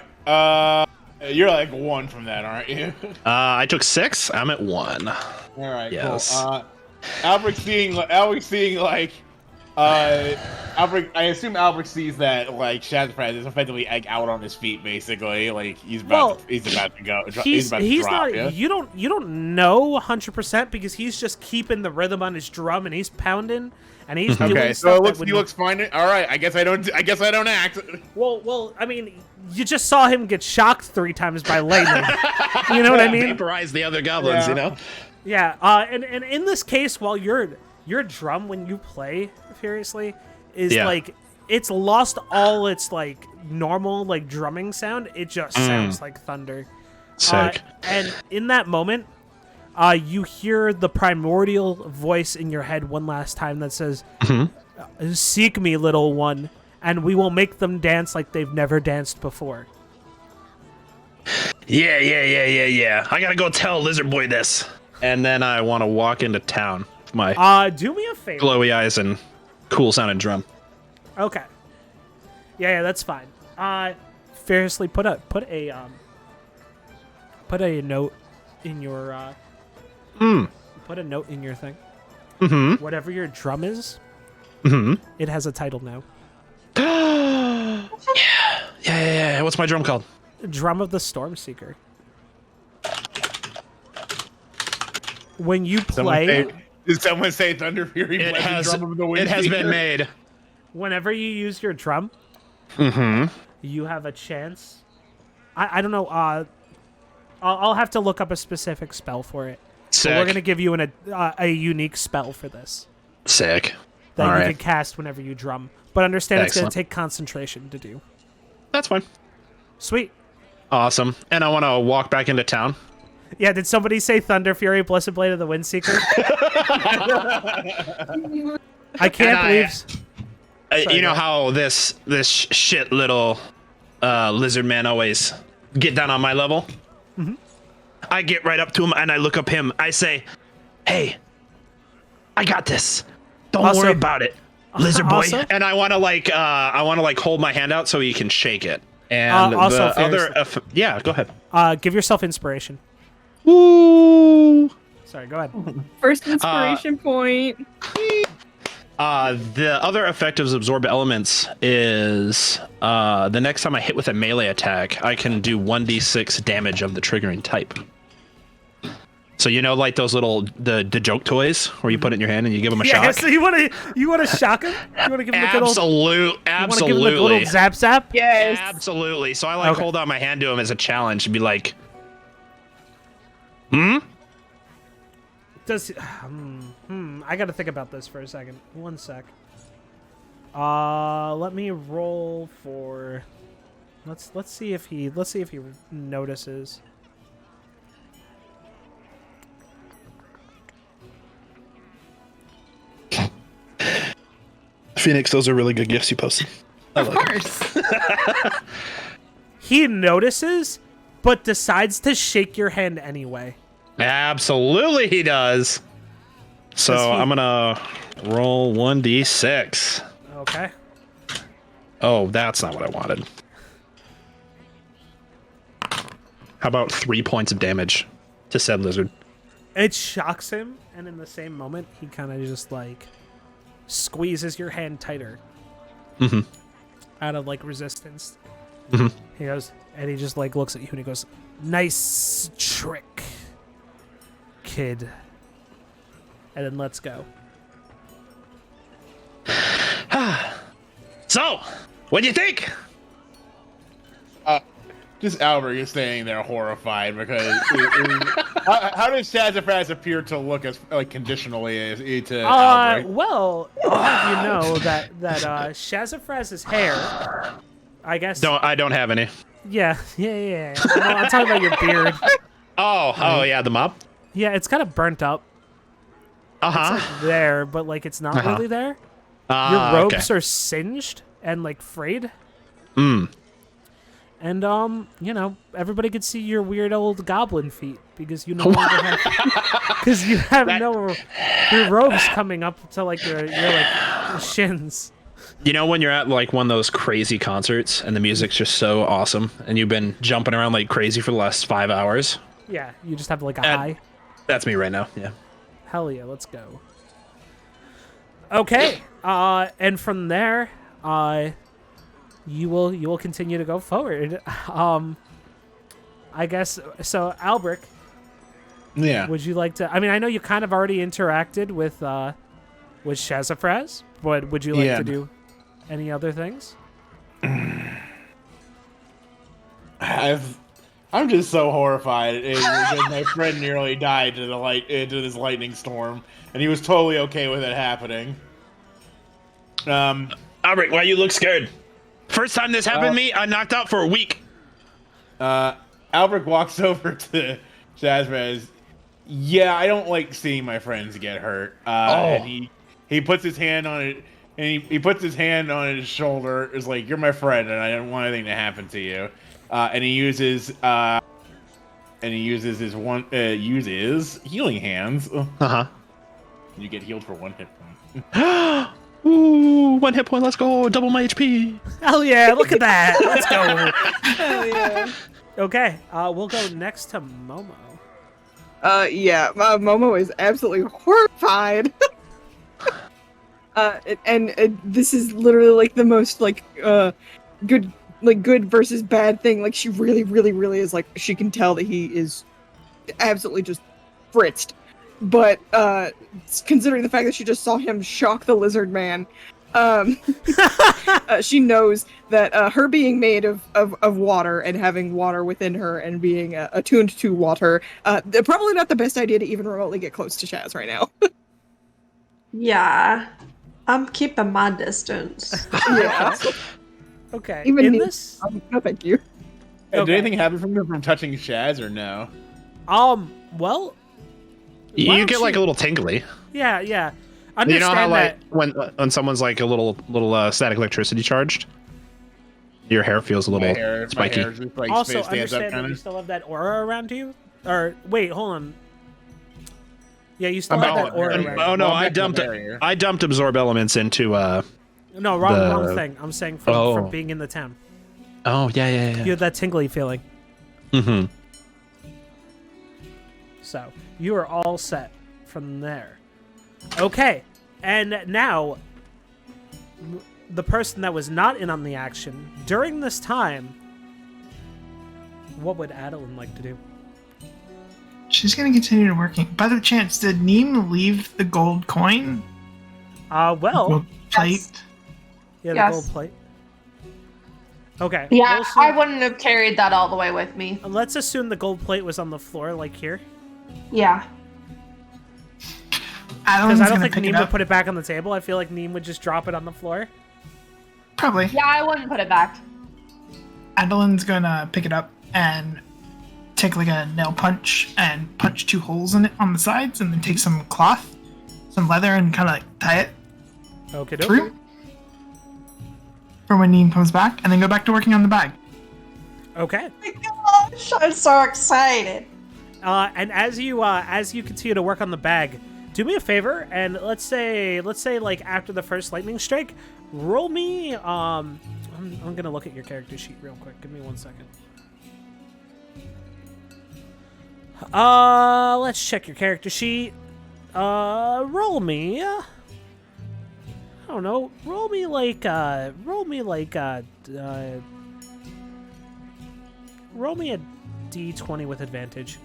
You're like 1 from that, aren't you? I took 6. I'm at 1. All right, Yes. cool. Albrecht seeing like, Albrecht. I assume Albrecht sees that like Shazafraz is effectively like out on his feet, basically. Like he's about to go. He's about to drop. Not. Yeah? You don't know 100% because he's just keeping the rhythm on his drum and he's pounding and he's doing Okay, stuff. so he looks fine. All right, I guess I don't act. Well, I mean, you just saw him get shocked 3 times by lightning. You know what I mean? Vaporize the other goblins, you know. Yeah. And in this case, while your drum when you play Furiously is like it's lost all its like normal like drumming sound. It just sounds like thunder. Sick. And in that moment, you hear the primordial voice in your head one last time that says, "Seek me, little one, and we will make them dance like they've never danced before." Yeah. I gotta go tell Lizard Boy this. And then I want to walk into town with my Do me a favor. glowy eyes and cool sounding drum. Okay. Yeah, that's fine. Furiously put a note in your put a note in your thing. Whatever your drum is, it has a title now. Yeah. What's my drum called? Drum of the Stormseeker. When you play, Did someone say Thunder Fury? It has Drum of the Wind been Speaker? made. whenever you use your drum, you have a chance. I don't know. I'll have to look up a specific spell for it. Sick. But we're gonna give you a unique spell for this Sick. that All you right. can cast whenever you drum. But understand it's Excellent. gonna take concentration to do. That's fine. Sweet. Awesome. And I want to walk back into town. Yeah, did somebody say Thunder Fury, Blessed Blade of the Windseeker? I can't believe... Sorry, you know go how this shit little lizard man always get down on my level? I get right up to him and I look up him. I say, "Hey, I got this. Don't Also- worry about it, lizard boy." also- And I want to hold my hand out so he can shake it. And also, the Fierce- other, yeah, go ahead. give yourself inspiration. Woo! Sorry, go ahead. First inspiration point. The other effect of absorb elements is the next time I hit with a melee attack, I can do 1d6 damage of the triggering type. So you know, like those little the joke toys where you put it in your hand and you give them a Yeah, shock. so you want to shock him? You want to give him a good old... You want to give him a good old zap zap? Yes. Absolutely. So I hold out my hand to him as a challenge and be like, Does I gotta think about this for a second. One sec. Let me roll for. Let's see if he notices. Phoenix, those are really good gifts you posted. Of course. He notices, but decides to shake your hand anyway. Absolutely, he does. So Does he- I'm gonna roll 1d6. Okay. Oh, that's not what I wanted. How about 3 points of damage to said lizard? It shocks him, and in the same moment, he kind of just like squeezes your hand tighter. Out of like resistance. He goes, and he just like looks at you and he goes, "Nice trick, kid." And then let's go. So, what'd you think? Just Albert is standing there horrified because how does Shazafraz appear to look as like conditionally to Albert? Well, I'll have you know that Shazafraz's hair, I guess. I don't have any. Yeah. I'm talking about your beard. Oh yeah, the mop. Yeah, it's kind of burnt up. It's like there, but like it's not really there. Your robes are singed and like frayed. And you know, everybody could see your weird old goblin feet because you no longer have because you have no your robes coming up to like your like shins. You know when you're at like one of those crazy concerts and the music's just so awesome and you've been jumping around like crazy for the last 5 hours? Yeah, you just have like a high. That's me right now. Yeah. Hell yeah, let's go. Okay, and from there, you will continue to go forward. I guess so. Albrecht, Yeah. would you like to? I mean, I know you kind of already interacted with Shazafraz, but would you like to do any other things? I'm just so horrified because my friend nearly died into this lightning storm, and he was totally okay with it happening. Albrecht, why you look scared? First time this happened to me, I knocked out for a week. Albrecht walks over to Shazafraz. Yeah, I don't like seeing my friends get hurt. And he puts his hand on it, and he puts his hand on his shoulder. Is like, you're my friend, and I don't want anything to happen to you. And he uses his healing hands. You get healed for 1 hit point. Ooh, 1 hit point. Let's go. Double my HP. Hell yeah! Look at that. Let's go. Hell yeah. Okay, we'll go next to Momo. Momo is absolutely horrified. And this is literally like the most like good versus bad thing. Like she really, really, really is like, she can tell that he is absolutely just fritzed. But considering the fact that she just saw him shock the lizard man, she knows that her being made of water and having water within her and being attuned to water, probably not the best idea to even remotely get close to Shaz right now. Yeah, I'm keeping my distance. Yeah. Okay. Even in me. this, No, thank you. Did anything happen from touching Shaz or no? well, You don't get like you- a little tingly. yeah. You know Understand how that. like when someone's like a little static electricity charged, your hair feels a little spiky. My hair just, like, Also, stands up understand that kind you of. still have that aura around you. Or wait, hold on. Yeah, you still I'm have not- that aura I'm- around Oh you. no, Well, I that's the dumped barrier. I dumped absorb elements into No, wrong the- thing. I'm saying from being in the town. Oh yeah. You had that tingly feeling. Mm-hmm. So you are all set from there. Okay, and now the person that was not in on the action during this time. What would Addilyn like to do? She's gonna continue working. By the chance, did Niahm leave the gold coin? Well, Gold plate? yeah, the Yes. gold plate. Okay. Yeah, we'll assume- I wouldn't have carried that all the way with me. Let's assume the gold plate was on the floor, like here, Yeah. because Addilyn's I don't gonna think pick Niahm it would up. put it back on the table. I feel like Niahm would just drop it on the floor. Probably. Yeah, I wouldn't put it back. Addilyn's gonna pick it up and take like a nail punch and punch 2 holes in it on the sides, and then take some cloth, some leather, and kind of like tie it Okay. through for when Niahm comes back, and then go back to working on the bag. Okay. Gosh, I'm so excited. And as you continue to work on the bag, do me a favor and let's say like after the first lightning strike, roll me. I'm gonna look at your character sheet real quick. Give me 1 second. Let's check your character sheet. Roll me. I don't know. Roll me like a D20 with advantage.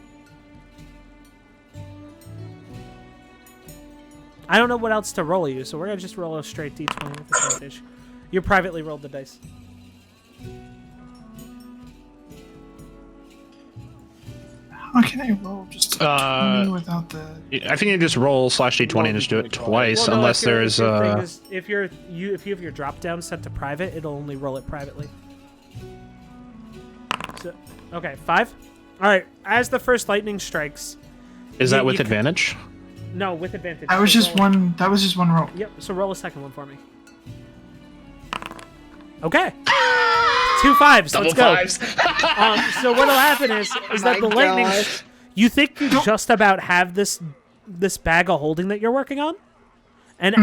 I don't know what else to roll you, so we're gonna just roll a straight D20 with advantage. You privately rolled the dice. How can I roll just a 20 without the? I think you just roll /d20 and just do it twice, Well, no, unless there's if you have your drop down set to private, it'll only roll it privately. So, okay, 5. All right. As the first lightning strikes, Is that with you advantage? no, with advantage. That was So just roll- one. That was just one roll. Yep. So roll a second one for me. Okay. 2 5s. Let's go. So what'll happen is that the lightning. You think you just about have this bag of holding that you're working on, And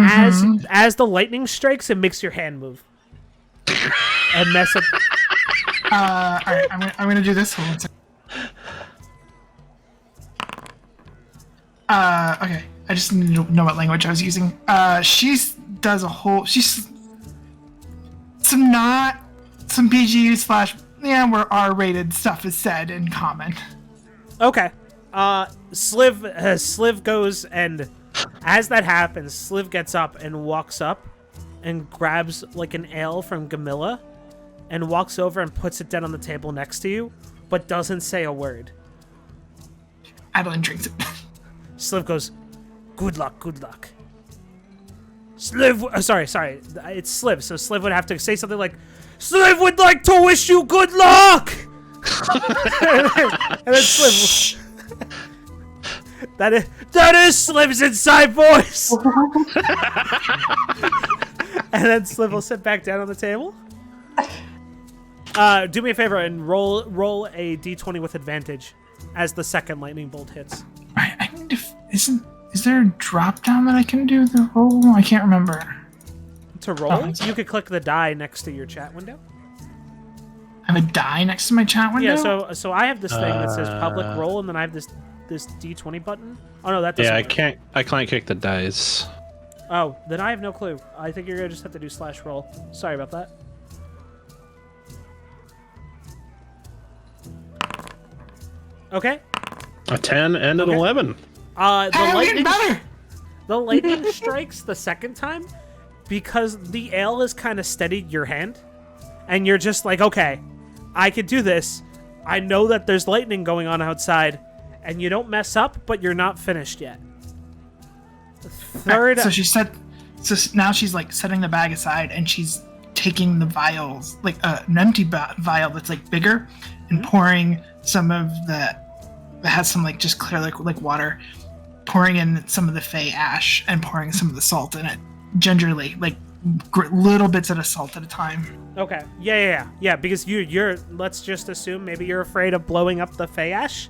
as the lightning strikes, it makes your hand move and mess up. All right, I'm gonna do this. Hold on a second. Okay. I just need to know what language I was using. She's some PG / where R-rated stuff is said in common. Okay. Sliv goes, and as that happens, Sliv gets up and walks up and grabs like an ale from Gamilla and walks over and puts it down on the table next to you, but doesn't say a word. Addilyn drinks it. Sliv goes, good luck. Sliv, sorry, it's Sliv, so Sliv would have to say something like, Sliv would like to wish you good luck! and then Sliv... That is Sliv's inside voice! And then Sliv will sit back down on the table. Do me a favor and roll a d20 with advantage as the second lightning bolt hits. Right, I need to... Is there a drop down that I can do the roll? I can't remember. To roll, you could click the die next to your chat window. I have a die next to my chat window? Yeah, so I have this thing that says public roll, and then I have this D20 button. Oh no, that doesn't work. I can't kick the dice. Oh, then I have no clue. I think you're gonna just have to do /roll. Sorry about that. Okay. A 10 and an 11. The lightning strikes the second time because the ale has kind of steadied your hand, and you're just like, okay, I could do this. I know that there's lightning going on outside, and you don't mess up, but you're not finished yet. Third. So now she's like setting the bag aside, and she's taking the vials, like an empty vial that's like bigger, and pouring some of that has some like just clear like water, pouring in some of the fey ash and pouring some of the salt in it, gingerly, like little bits of salt at a time. Okay. Yeah. Because you're. Let's just assume maybe you're afraid of blowing up the fey ash.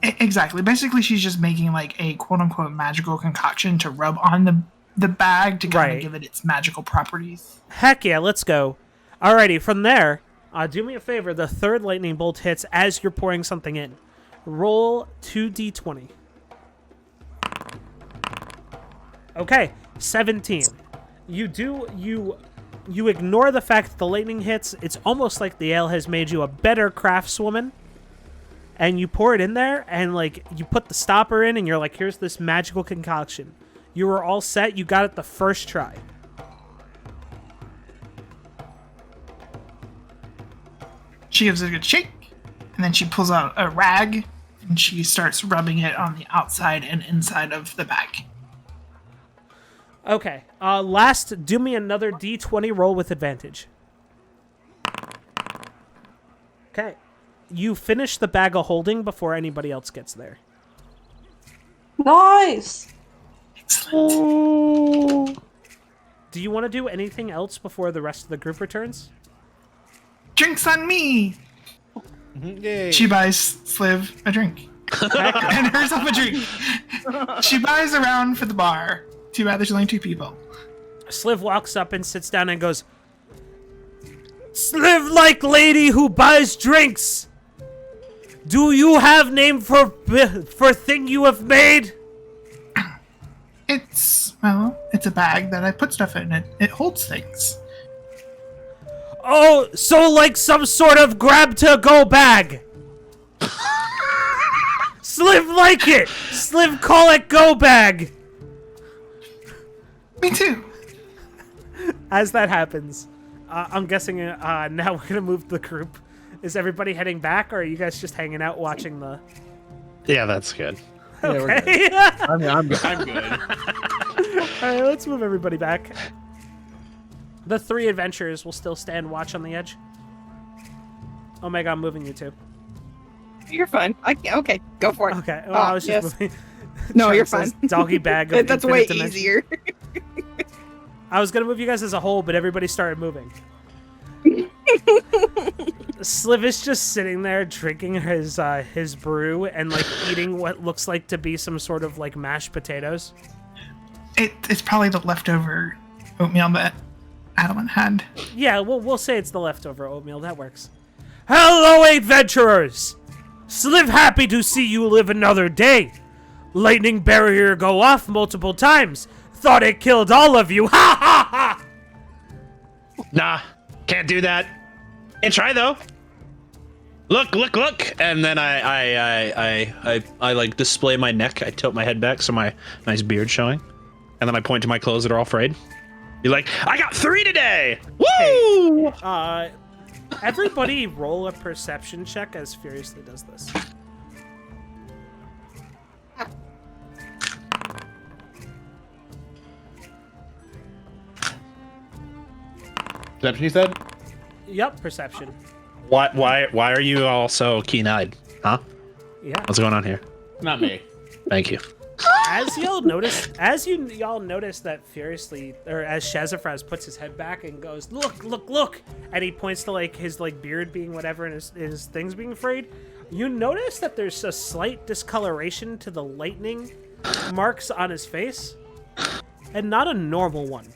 Exactly. Basically, she's just making like a quote unquote magical concoction to rub on the bag to kind of give it its magical properties. Heck yeah, let's go. Alrighty, from there, do me a favor. The third lightning bolt hits as you're pouring something in. Roll 2d20. Okay, 17. You ignore the fact that the lightning hits. It's almost like the ale has made you a better craftswoman. And you pour it in there, and like you put the stopper in, and you're like, here's this magical concoction. You were all set. You got it the first try. She gives it a good shake, and then she pulls out a rag, and she starts rubbing it on the outside and inside of the bag. Okay. Last, do me another d20 roll with advantage. Okay. You finish the bag of holding before anybody else gets there. Nice. Excellent. Do you want to do anything else before the rest of the group returns? Drinks on me. Yay. She buys Sliv a drink. And herself a drink. She buys around for the bar. Too bad there's only 2 people. Sliv walks up and sits down and goes, Sliv like lady who buys drinks. Do you have name for thing you have made? It's a bag that I put stuff in. It holds things. Oh, so like some sort of grab-to-go bag. Sliv like it. Sliv call it go bag. Me too. As that happens, I'm guessing now we're going to move the group. Is everybody heading back, or are you guys just hanging out watching the... Yeah, that's good. Okay. I mean, I'm good. All right, let's move everybody back. The 3 adventurers will still stand watch on the edge. Omega, I'm moving you too. You're fine. Okay, go for it. Okay, well, I was just moving. No, Chuck you're says fine. Doggy bag of That's way infinite dimension. easier. I was going to move you guys as a whole, but everybody started moving. Sliv is just sitting there drinking his brew and like eating what looks like to be some sort of like mashed potatoes. It's probably the leftover oatmeal that Addilyn had. Yeah, we'll say it's the leftover oatmeal. That works. Hello, adventurers! Live happy to see you live another day. Lightning barrier go off multiple times. Thought it killed all of you. Ha ha ha! Nah, can't do that. And try though. Look! And then I like display my neck. I tilt my head back so my nice beard showing, and then I point to my clothes that are all frayed. You're like, I got 3 today. Woo! Hey, everybody roll a perception check as Furiously does this. Perception, you said? Yep, perception. Why are you all so keen-eyed? Huh? Yeah. What's going on here? Not me. Thank you. As y'all notice that Furiously, or as Shazafraz puts his head back and goes, look, and he points to like his like beard being whatever and his things being frayed, you notice that there's a slight discoloration to the lightning marks on his face, and not a normal one.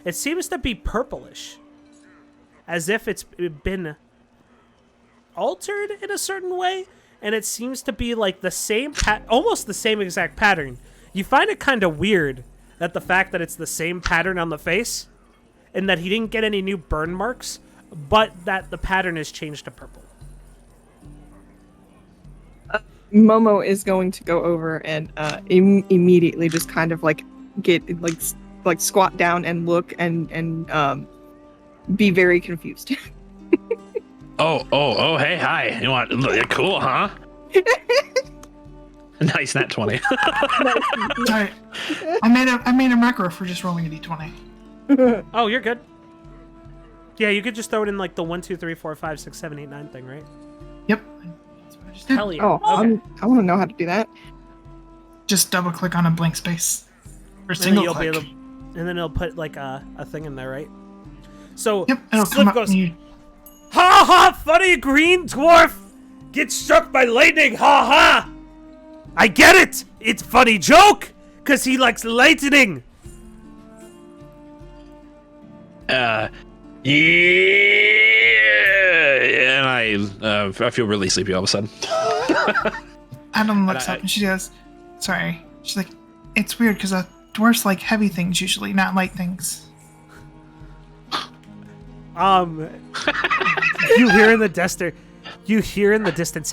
It seems to be purplish, as if it's been altered in a certain way. And it seems to be like the same almost the same exact pattern. You find it kind of weird that the fact that it's the same pattern on the face and that he didn't get any new burn marks, but that the pattern has changed to purple. Momo is going to go over and immediately just kind of like get like squat down and look and be very confused. Oh, hey, hi. You want cool, huh? Nice, nat 20. Sorry, I made a macro for just rolling a d20. Oh, you're good. Yeah, you could just throw it in like the 1, 2, 3, 4, 5, 6, 7, 8, 9 thing, right? Yep. That's what I just did. Hell yeah. Oh, Okay. I want to know how to do that. Just double click on a blank space. Or And then single you'll be click. able, and then it'll put like a thing in there, right? So Yep, it'll Slip come up goes, and you... ha ha, funny green dwarf gets struck by lightning, ha ha! I get it! It's funny joke! Cause he likes lightning! Yeah, and I feel really sleepy all of a sudden. Adam looks up and she goes, sorry. She's like, it's weird because dwarfs like heavy things usually, not light things. You hear in the distance.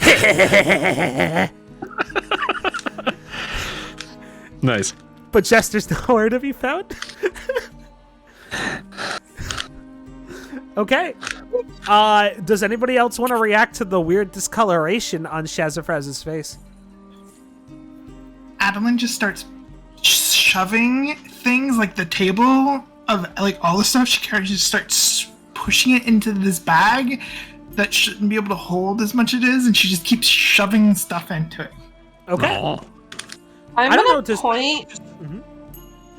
Nice. But Jester's nowhere to be found. Okay. Does anybody else want to react to the weird discoloration on Shazafraz's face? Addilyn just starts shoving things like the table of like all the stuff she carries, just starts pushing it into this bag that shouldn't be able to hold as much as it is, and she just keeps shoving stuff into it. Okay. Aww. I'm I don't know, gonna just- point Mhm.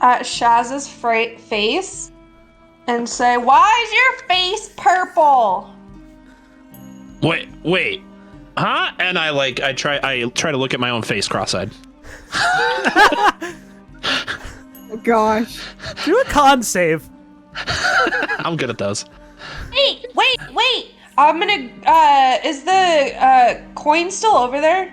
at Shaz's face and say, "Why is your face purple?" Wait. Huh? And I try to look at my own face cross-eyed. Oh, gosh. Do a con save. I'm good at those. Wait! I'm gonna. Is the coin still over there?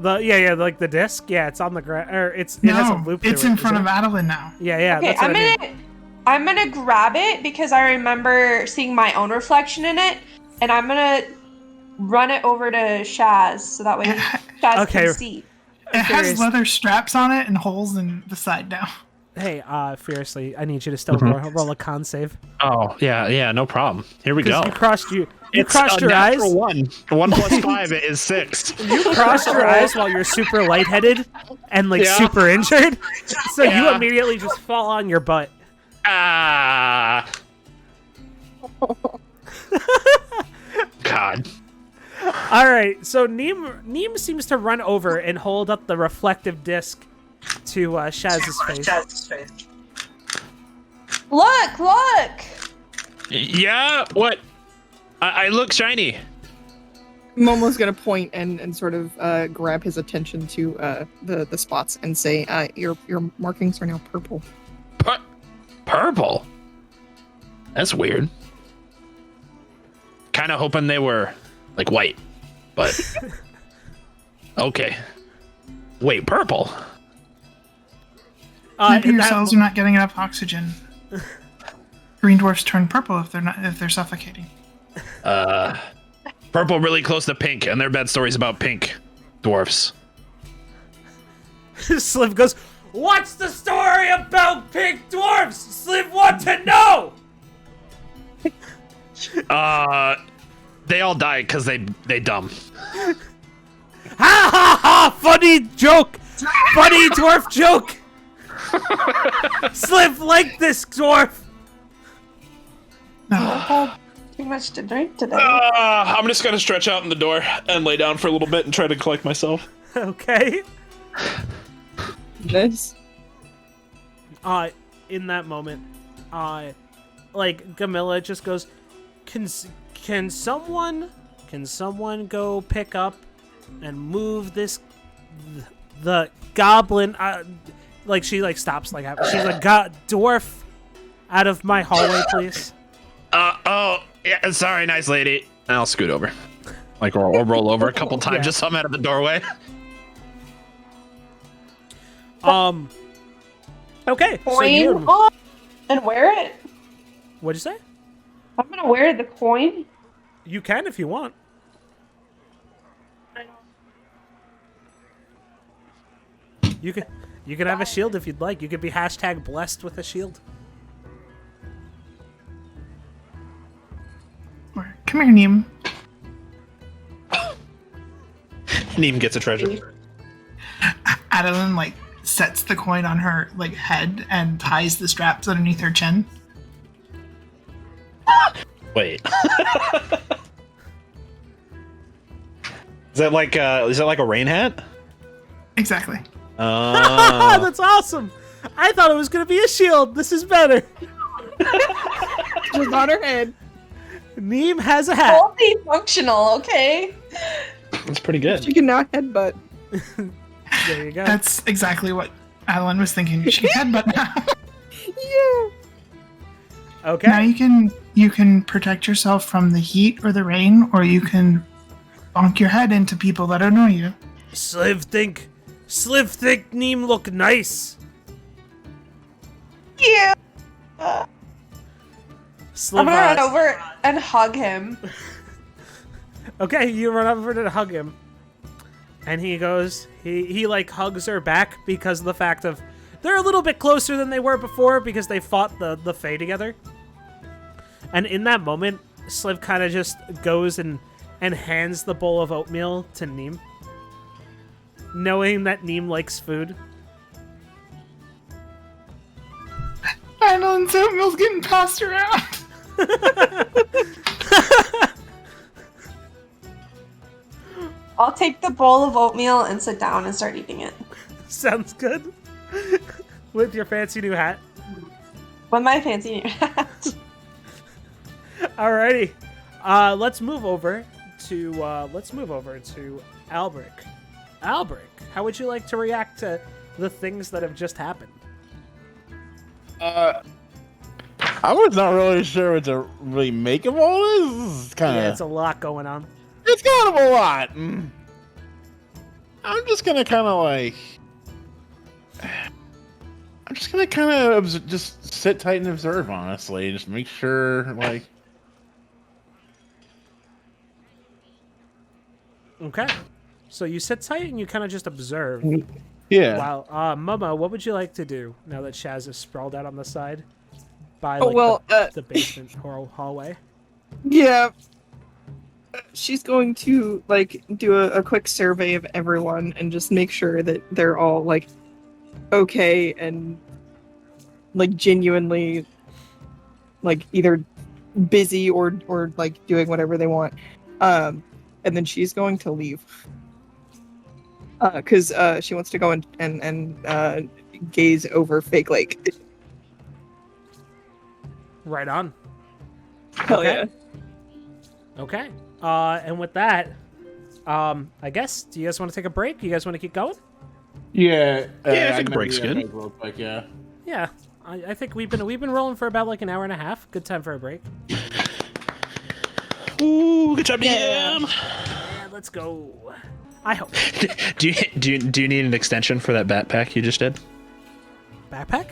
Yeah, like the disc. Yeah, it's on the ground. Or it has a No, loop. it's through in it, front of isn't it? Addilyn now. Yeah. Okay, That's what I mean. I'm gonna grab it because I remember seeing my own reflection in it, and I'm gonna run it over to Shaz so that way Shaz Okay. can see. It Curious. has leather straps on it and holes in the side now. Hey, Furiously, I need you to still roll a con save. Oh, yeah, no problem. Here we go. Because you It's crossed a your eyes. natural 1. 1 plus 5 is 6. You crossed your eyes while you're super lightheaded and like Yeah. super injured, so you Yeah. immediately just fall on your butt. Ah. God. All right, so Niahm seems to run over and hold up the reflective disc to Shaz's face. Look! Yeah. What? I look shiny. Momo's gonna point and sort of grab his attention to the spots and say, your markings are now purple. Purple? That's weird. Kind of hoping they were like white, but okay. Wait, purple? Maybe your cells are not getting enough oxygen. Green dwarfs turn purple if they're suffocating. Purple really close to pink, and their bed stories about pink dwarfs. Sliv goes, "What's the story about pink dwarfs? Sliv want to know." They all died because they dumb. Ha ha ha! Funny joke. Funny dwarf joke. Sliv like this dwarf. Too much to drink today. I'm just gonna stretch out in the door and lay down for a little bit and try to collect myself. Okay. Nice. In that moment, like Gamilla just goes, Can someone go pick up and move the goblin? Like she like stops like she's like dwarf out of my hallway, please. Oh yeah, sorry, nice lady. And I'll scoot over, like or roll over a couple times just so I'm out of the doorway. Okay. Coin and wear it. What'd you say? I'm gonna wear the coin. You can if you want. You can have a shield if you'd like. You could be #blessed with a shield. Come here, Niahm. Niahm gets a treasure. Addilyn like sets the coin on her like head and ties the straps underneath her chin. Wait. Is that like a rain hat? Exactly. That's awesome. I thought it was gonna be a shield. This is better. Just on her head. Niahm has a hat. Multifunctional, okay? That's pretty good. She can now headbutt. There you go. That's exactly what Addilyn was thinking. She can headbutt now. Yeah. Okay. Now you can protect yourself from the heat or the rain, or you can bonk your head into people that annoy you. Sliv think Niahm look nice. Yeah. Sliv, I'm gonna run over and hug him. Okay, you run over to hug him. And he goes, he like hugs her back because of the fact of they're a little bit closer than they were before because they fought the Fae together. And in that moment, Sliv kind of just goes and hands the bowl of oatmeal to Niahm, knowing that Niahm likes food. Addilyn's oatmeal's getting passed around. I'll take the bowl of oatmeal and sit down and start eating it. Sounds good. With your fancy new hat. With my fancy new hat. Alrighty. Let's move over to Albrecht. Albrecht, how would you like to react to the things that have just happened? I was not really sure what to really make of all this. This is kind of... Yeah, it's a lot going on. It's kind of a lot. I'm just gonna kind of like... I'm just gonna kind of just sit tight and observe, honestly. Just make sure, like... Okay. So you sit tight and you kind of just observe. Yeah. Wow. Momo, what would you like to do now that Shaz is sprawled out on the side by the basement hallway? Yeah. She's going to like do a quick survey of everyone and just make sure that they're all like okay and like genuinely like either busy or like doing whatever they want. And then she's going to leave. Because she wants to go and gaze over Fake Lake. Right on. Hell yeah. Okay. And with that, I guess. Do you guys want to take a break? You guys want to keep going? Yeah. I think break's good. Real quick, yeah. Yeah. I think we've been rolling for about like an hour and a half. Good time for a break. Ooh, good job, Niahm. Yeah, let's go. I hope. Do you need an extension for that backpack you just did? Backpack?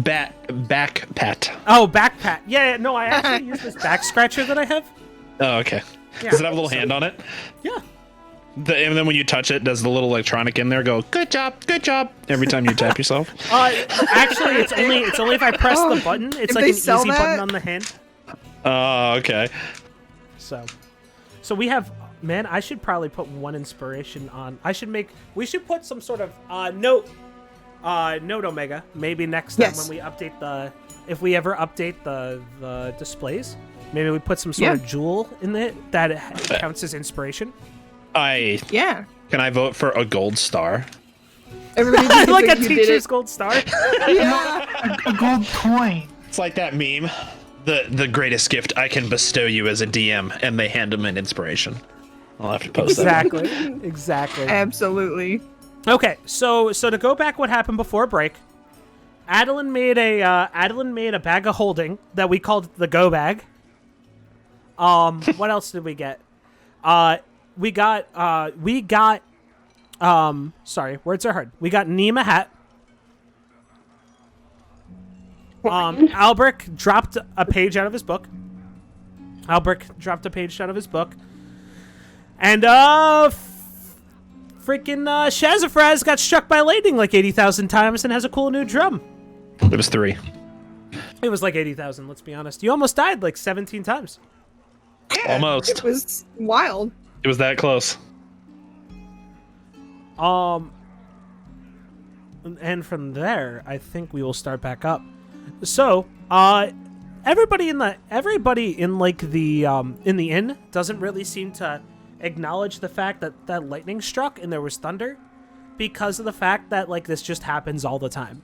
Back pat. Oh, back pat. Yeah, no, I actually use this back scratcher that I have. Oh, okay. Yeah, Does it have a little hand on it? Yeah. And then when you touch it, does the little electronic in there go, good job, every time you tap yourself? Actually, it's only if I press the button. It's like an easy button on the hand. Oh, okay. So we have, man, I should probably put one inspiration on. We should put some sort of note Omega. Maybe next time when we update if we ever update the displays, maybe we put some sort of jewel in it that counts as inspiration. Can I vote for a gold star? Everybody like a teacher's gold star. A gold coin. It's like that meme. The greatest gift I can bestow you as a DM, and they hand him an inspiration. I'll have to post that. Exactly. Absolutely. Okay, so to go back, what happened before break? Addilyn made a bag of holding that we called the go bag. What else did we get? We got sorry, words are hard. We got Niahm a hat. Albrecht dropped a page out of his book. And freaking Shazafraz got struck by lightning like 80,000 times and has a cool new drum. It was 3. It was like 80,000, let's be honest. You almost died like 17 times. Yeah, almost. It was wild. It was that close. And from there, I think we will start back up. So, everybody in the inn doesn't really seem to acknowledge the fact that lightning struck and there was thunder because of the fact that like this just happens all the time.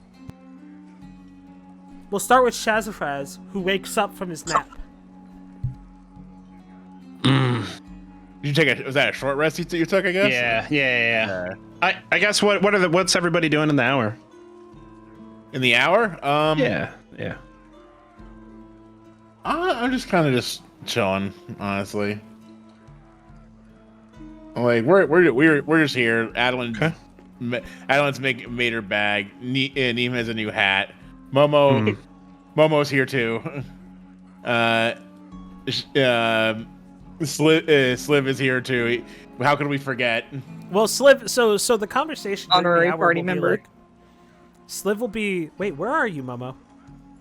We'll start with Shazafraz, who wakes up from his nap. Did you take was that a short rest you took, I guess? Yeah. I guess what's everybody doing in the hour? In the hour? Yeah. I'm just kind of just chilling, honestly. Like we're just here. Addilyn's made her bag. Niahm has a new hat. Momo's here too. Sliv is here too. How could we forget? Well, Sliv. So the conversation. Honorary party member. Like, Sliv will be. Wait, where are you, Momo?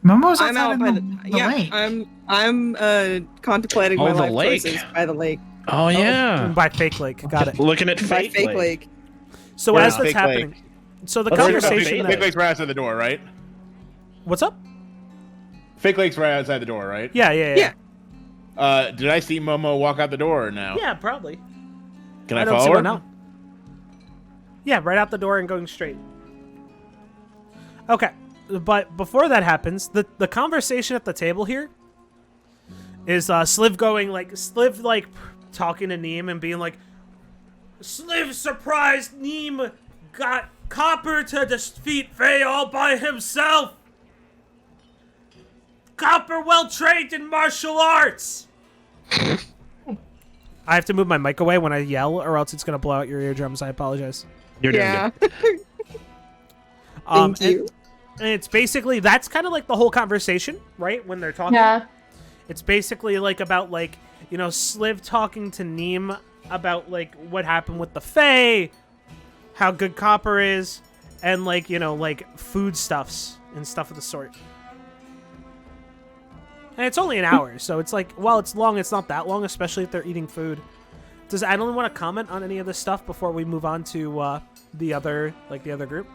Momo's I'm outside out by the lake. I'm contemplating my life lake. choices by the lake. Oh yeah, by fake lake. Got it. Looking at By fake lake. So Where as is that's fake happening, lake? so the conversation. Fake lake's right outside the door, right? What's up? Fake lake's right outside the door, right? Yeah. Did I see Momo walk out the door or no? Yeah, probably. Can I don't see follow one her? now. Yeah, right out the door and going straight. Okay, but before that happens, the conversation at the table here is Sliv talking to Niahm and being like, Sliv surprised Niahm got Copper to defeat Faye all by himself. Copper well trained in martial arts. I have to move my mic away when I yell, or else it's gonna blow out your eardrums. I apologize. You're doing good. Thank you. And it's basically that's kind of like the whole conversation, right? When they're talking. Yeah. It's basically like about like Sliv talking to Niahm about like what happened with the Fae, how good Copper is, and like foodstuffs and stuff of the sort. And it's only an hour, so it's like, while it's long, it's not that long, especially if they're eating food. Does Addilyn want to comment on any of this stuff before we move on to the other group?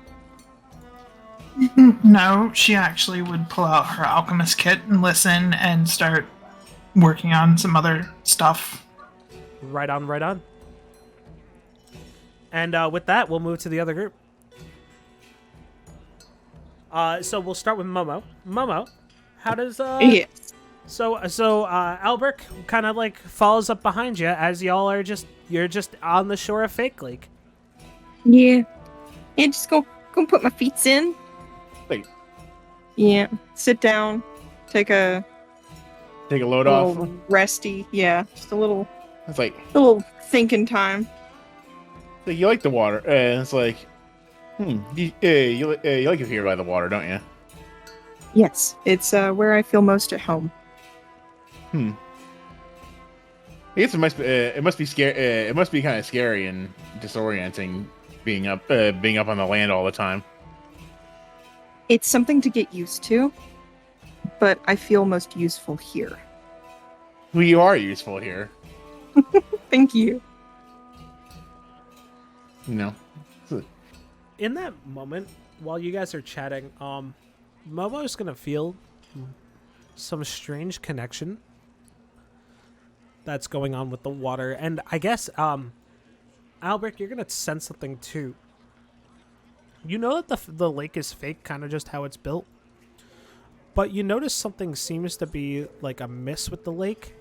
No, she actually would pull out her alchemist kit and listen and start working on some other stuff. Right on. And with that, we'll move to the other group. So we'll start with Momo. Momo, how does Yes. So Albrecht kind of like follows up behind you as you're just on the shore of Fake Lake. Yeah. Yeah, just go put my feet in. Wait. Yeah. Sit down. Take a Load off. Resty. Yeah. Just a little thinking time. Like, you like the water. It's like, you like it here by the water, don't you? Yes. It's where I feel most at home. I guess it must be scary. It must be kind of scary and disorienting being up on the land all the time. It's something to get used to, but I feel most useful here. Well, you are useful here. Thank you. You know. In that moment, while you guys are chatting, Momo's gonna feel some strange connection that's going on with the water, and I guess, Albrecht, you're gonna sense something too. You know that the lake is fake, kind of just how it's built, but you notice something seems to be like amiss with the lake,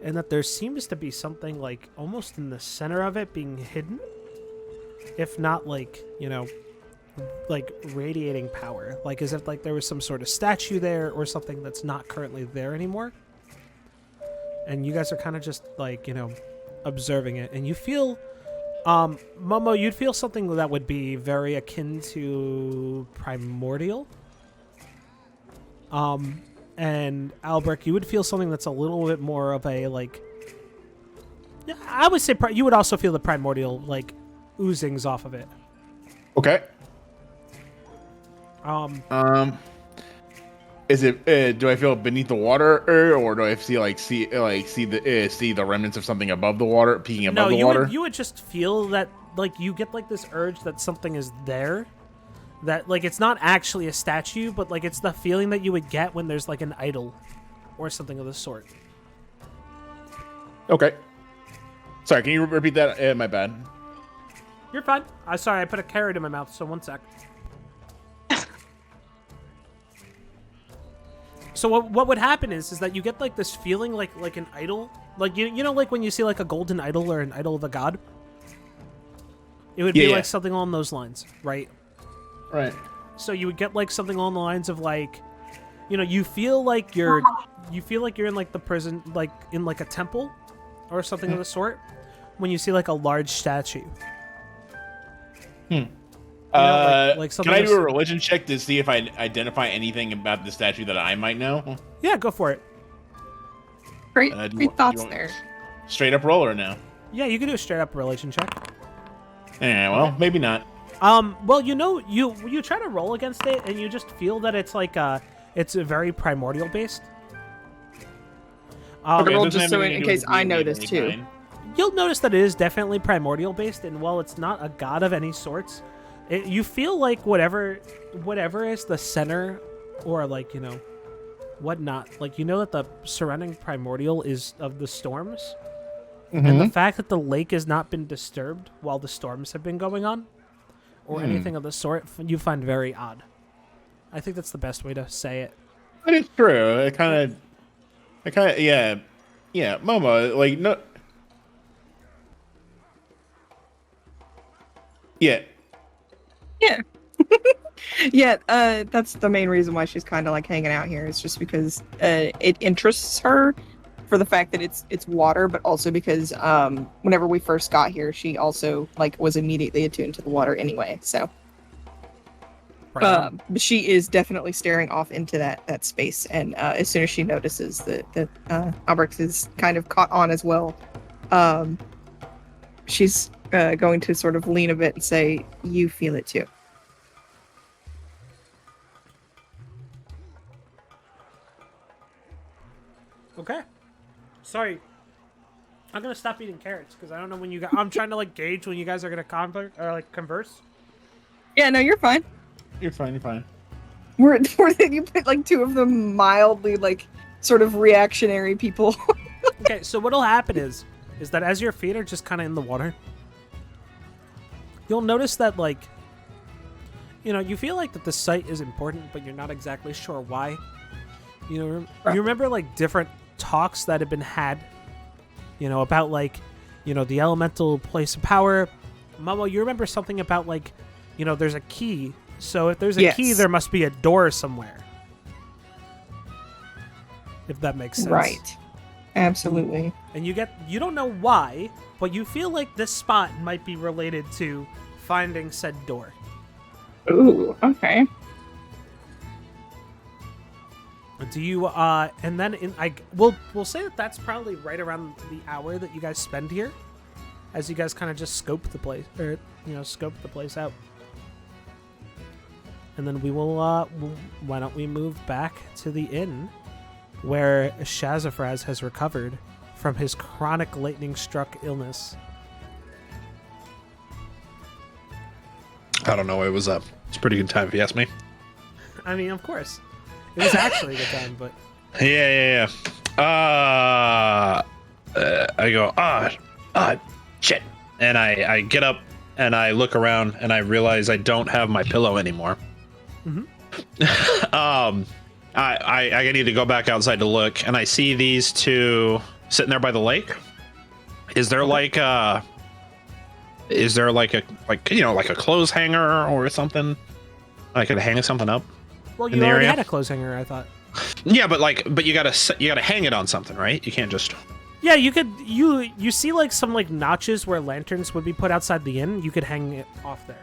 and that there seems to be something like almost in the center of it being hidden, if not like, you know, like radiating power, like as if like there was some sort of statue there or something that's not currently there anymore. And you guys are kind of just like, you know, observing it, and you feel, Momo, you'd feel something that would be very akin to primordial. And Albrecht, you would feel something that's a little bit more of a, like, I would say you would also feel the primordial, like, oozings off of it. Okay. Is it? Do I feel beneath the water, or do I see the remnants of something above the water, peeking above the water? No, you would just feel that, like, you get like this urge that something is there, that like it's not actually a statue, but like it's the feeling that you would get when there's like an idol, or something of the sort. Okay. Sorry, can you repeat that? My bad. You're fine. Sorry, I put a carrot in my mouth. So 1 sec. So what would happen is that you get like this feeling like an idol, like you know, like when you see like a golden idol or an idol of a god. It would be like something along those lines, right? Right. So you would get like something along the lines of like, you know, you feel like you're in like the prison, like in like a temple or something of the sort, when you see like a large statue. Can I do a religion check to see if I identify anything about the statue that I might know? Yeah, go for it. Great thoughts there. Straight up roll or no? Yeah, you can do a straight up religion check. Yeah, well, maybe not. Well, you know, you try to roll against it, and you just feel that it's like it's a very primordial based. Okay, roll just so in case I know this too. You'll notice that it is definitely primordial based, and while it's not a god of any sorts, you feel like whatever is the center, or like, you know, whatnot, like, you know that the surrounding primordial is of the storms, and the fact that the lake has not been disturbed while the storms have been going on, or anything of the sort, you find very odd. I think that's the best way to say it. But it's true. It kind of, yeah, Momo, like, no. Yeah. Yeah. Yeah, that's the main reason why she's kind of like hanging out here. It's just because it interests her for the fact that it's water, but also because whenever we first got here, she also like was immediately attuned to the water anyway. So, but she is definitely staring off into that space, and as soon as she notices that Albrecht is kind of caught on as well, she's going to sort of lean a bit and say, "You feel it too." Okay. Sorry. I'm gonna stop eating carrots because I don't know when you guys. I'm trying to like gauge when you guys are gonna converse. Yeah, no, you're fine. You're fine. We're you put like two of them mildly like sort of reactionary people. Okay, so what'll happen is that as your feet are just kind of in the water, you'll notice that, like, you know, you feel like that the site is important, but you're not exactly sure why. You remember like different talks that have been had, about like, the elemental place of power. Momo, you remember something about like, there's a key. So if there's a key, there must be a door somewhere. If that makes sense. Right. Absolutely. And you don't know why, but you feel like this spot might be related to finding said door. Ooh, okay. Do you and then we'll say that that's probably right around the hour that you guys spend here, as you guys kind of just scope the place out. And then we will why don't we move back to the inn where Shazafraz has recovered from his chronic lightning-struck illness. I don't know why it was up. It's a pretty good time if you ask me. I mean, of course. It was actually a good time, but... Yeah. I go, shit. And I get up and I look around and I realize I don't have my pillow anymore. Mm-hmm. I need to go back outside to look, and I see these two sitting there by the lake. Is there like a clothes hanger or something I could hang something up? Well, you already had a clothes hanger, I thought. Yeah, but you gotta hang it on something, right? You can't just. Yeah, you could. You see like some like notches where lanterns would be put outside the inn. You could hang it off there.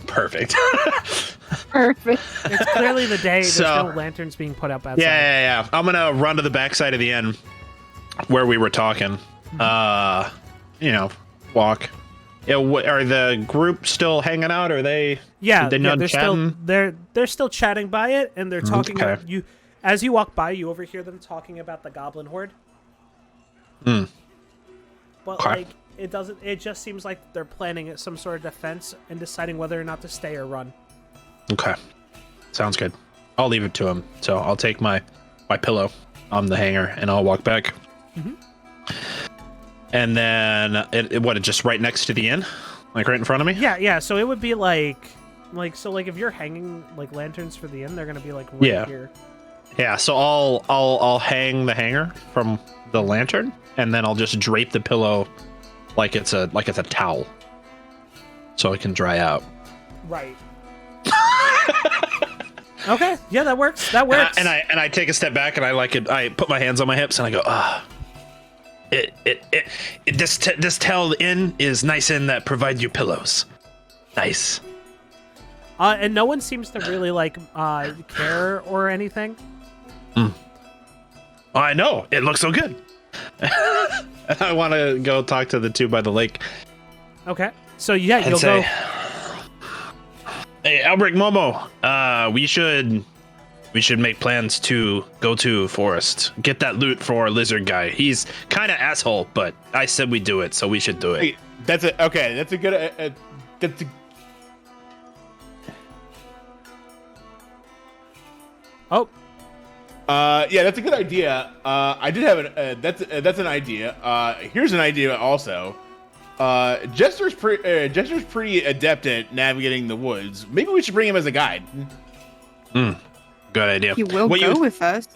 Perfect. Perfect. It's clearly the day. There's no lanterns being put up outside. Yeah. I'm gonna run to the backside of the inn where we were talking. Walk. Yeah, are the group still hanging out? Or are they? Yeah, they're still they're still chatting by it, and they're talking. Okay. About, as you walk by, you overhear them talking about the goblin horde. Hmm. But like, it doesn't. It just seems like they're planning some sort of defense and deciding whether or not to stay or run. Okay, sounds good. I'll leave it to him. So I'll take my pillow on the hanger and I'll walk back. Mm-hmm. And then it just right next to the inn, like right in front of me. Yeah. So it would be like if you're hanging like lanterns for the inn, they're gonna be like right here. Yeah. So I'll hang the hanger from the lantern, and then I'll just drape the pillow like it's a towel, so it can dry out. Right. Okay. Yeah, that works. That works. And I take a step back and I put my hands on my hips and I go, this towel inn is nice inn that provide you pillows. Nice. And no one seems to really care or anything. I know. It looks so good. I want to go talk to the two by the lake. Okay. So yeah, you'll go. Hey, Albrecht, Momo, we should make plans to go to forest, get that loot for our lizard guy. He's kind of asshole, but I said we do it, so we should do it. Hey, that's a good. Oh. Yeah, that's a good idea. I did have that's an idea. Here's an idea also. Jester's pretty adept at navigating the woods. Maybe we should bring him as a guide. Good idea. He will go with us.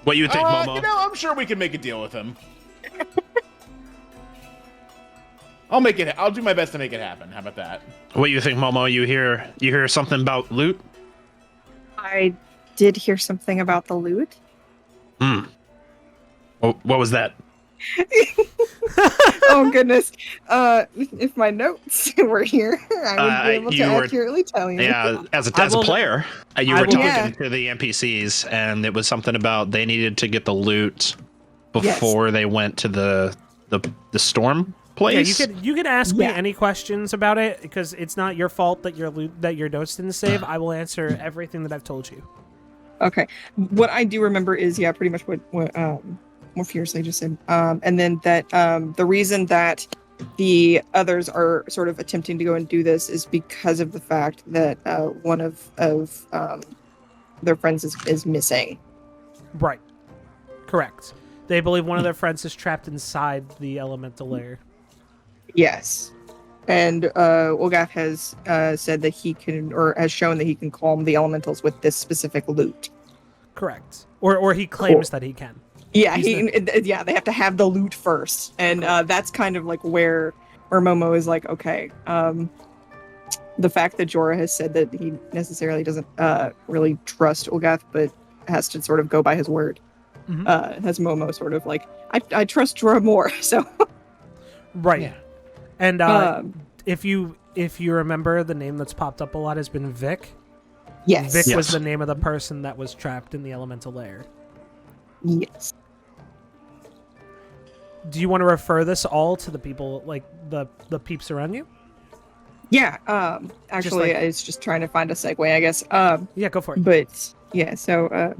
What you think, Momo? I'm sure we can make a deal with him. I'll do my best to make it happen. How about that? What you think, Momo? You hear something about loot? I did hear something about the loot. What was that? Oh goodness! If my notes were here, I would be able to accurately tell you. Yeah, as a player, you were talking to the NPCs, and it was something about they needed to get the loot before they went to the storm place. Yeah, you can ask me any questions about it because it's not your fault that your notes didn't save. I will answer everything that I've told you. Okay, what I do remember is pretty much what more fiercely just said, and then that the reason that the others are sort of attempting to go and do this is because of the fact that one of their friends is missing. Right. Correct. They believe one of their friends is trapped inside the elemental lair. Yes. And Olgath has said that he can, or has shown that he can calm the elementals with this specific loot. Correct. Or he claims that he can. Yeah, they have to have the loot first, and that's kind of like where Momoe is like, okay, the fact that Jorah has said that he necessarily doesn't really trust Olgath, but has to sort of go by his word, has Momoe sort of like, I trust Jorah more, so. Right. Yeah. And if you remember, the name that's popped up a lot has been Vic. Yes. Vic was the name of the person that was trapped in the elemental lair. Yes. Do you want to refer this all to the people, like the peeps around you? Yeah, actually, I was just trying to find a segue, I guess. Yeah, go for it. But, yeah, so,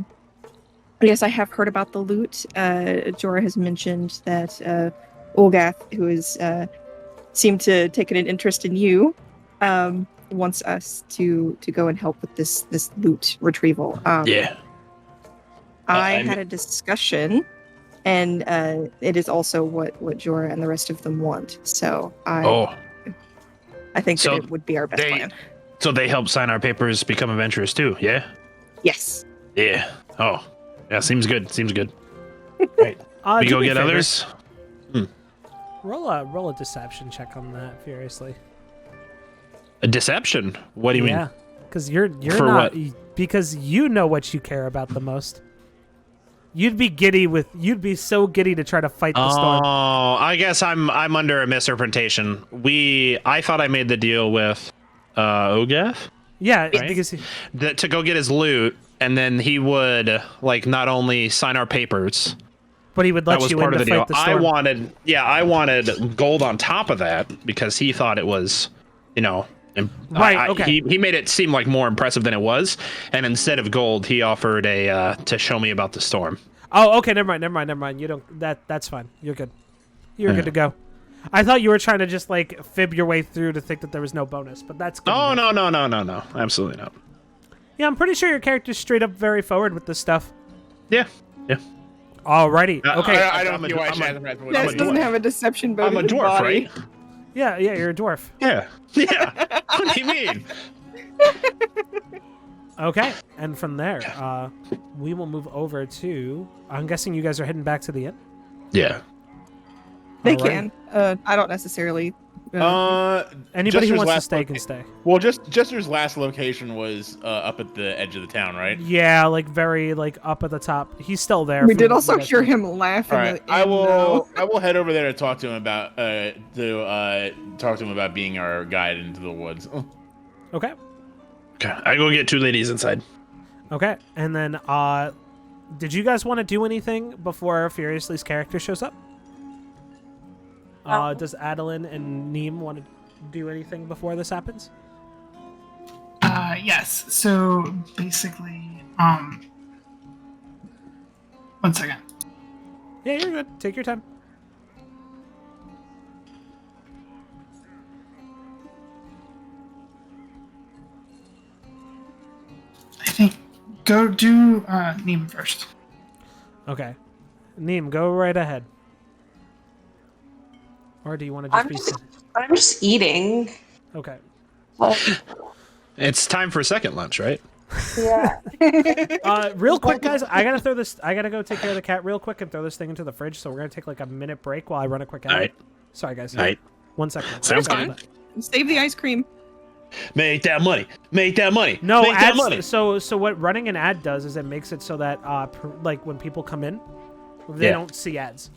yes, I have heard about the loot. Jorah has mentioned that Olgath, who is seemed to take an interest in you, wants us to go and help with this loot retrieval. Yeah. I had a discussion, and it is also what Jorah and the rest of them want. So I think that it would be our best plan. So they help sign our papers, become adventurers too, yeah? Yes. Yeah. Oh. Yeah, seems good. Right. We go get others? Roll a deception check on that, Furiously. A deception? What do you mean? Yeah, because you're For not what? because you know what you care about the most. You'd be so giddy to try to fight the storm. Oh, I guess I'm under a misrepresentation. I thought I made the deal with Olgath? Yeah, Right? because To go get his loot, and then he would like not only sign our papers, but he would that let was you part in of to the deal. fight the storm. I wanted gold on top of that because he thought it was, Right, okay. He made it seem like more impressive than it was, and instead of gold, he offered to show me about the storm. Oh, okay, never mind. You don't. That's fine. You're good. You're good to go. I thought you were trying to just like fib your way through to think that there was no bonus, but that's good. Oh no, absolutely not. Yeah, I'm pretty sure your character's straight up very forward with this stuff. Yeah. Alrighty. Okay. I don't see why Shazafraz would. This doesn't have a deception I'm a bonus. dwarf, right? Yeah, you're a dwarf. Yeah. What do you mean? Okay, and from there, we will move over to. I'm guessing you guys are heading back to the inn. Yeah. They Alright. can. I don't necessarily. Anybody who Jester's wants to last stay can stay. Well, Jester's last location was up at the edge of the town, right? Yeah, like very like up at the top. He's still there. We for did what also you guys hear think. him laugh. All in right, the I inn, though. will head over there to talk to him about being our guide into the woods. Okay. Okay. I go get two ladies inside. Okay, and then did you guys want to do anything before Furiously's character shows up? Does Addilyn and Niahm want to do anything before this happens? Yes. So basically, 1 second. Yeah, you're good. Take your time. I think go do Niahm first. Okay. Niahm, go right ahead. Or do you want to just be... I'm just eating. Okay. It's time for a second lunch, right? Yeah. Real quick, guys, I gotta go take care of the cat real quick and throw this thing into the fridge, so we're gonna take like a minute break while I run a quick ad. Alright. Sorry, guys. Alright. 1 second. Sounds Sorry good. about that. Save the ice cream. Make that money. No, Make that ads, money. so what running an ad does is it makes it so that like when people come in, they Yeah. don't see ads.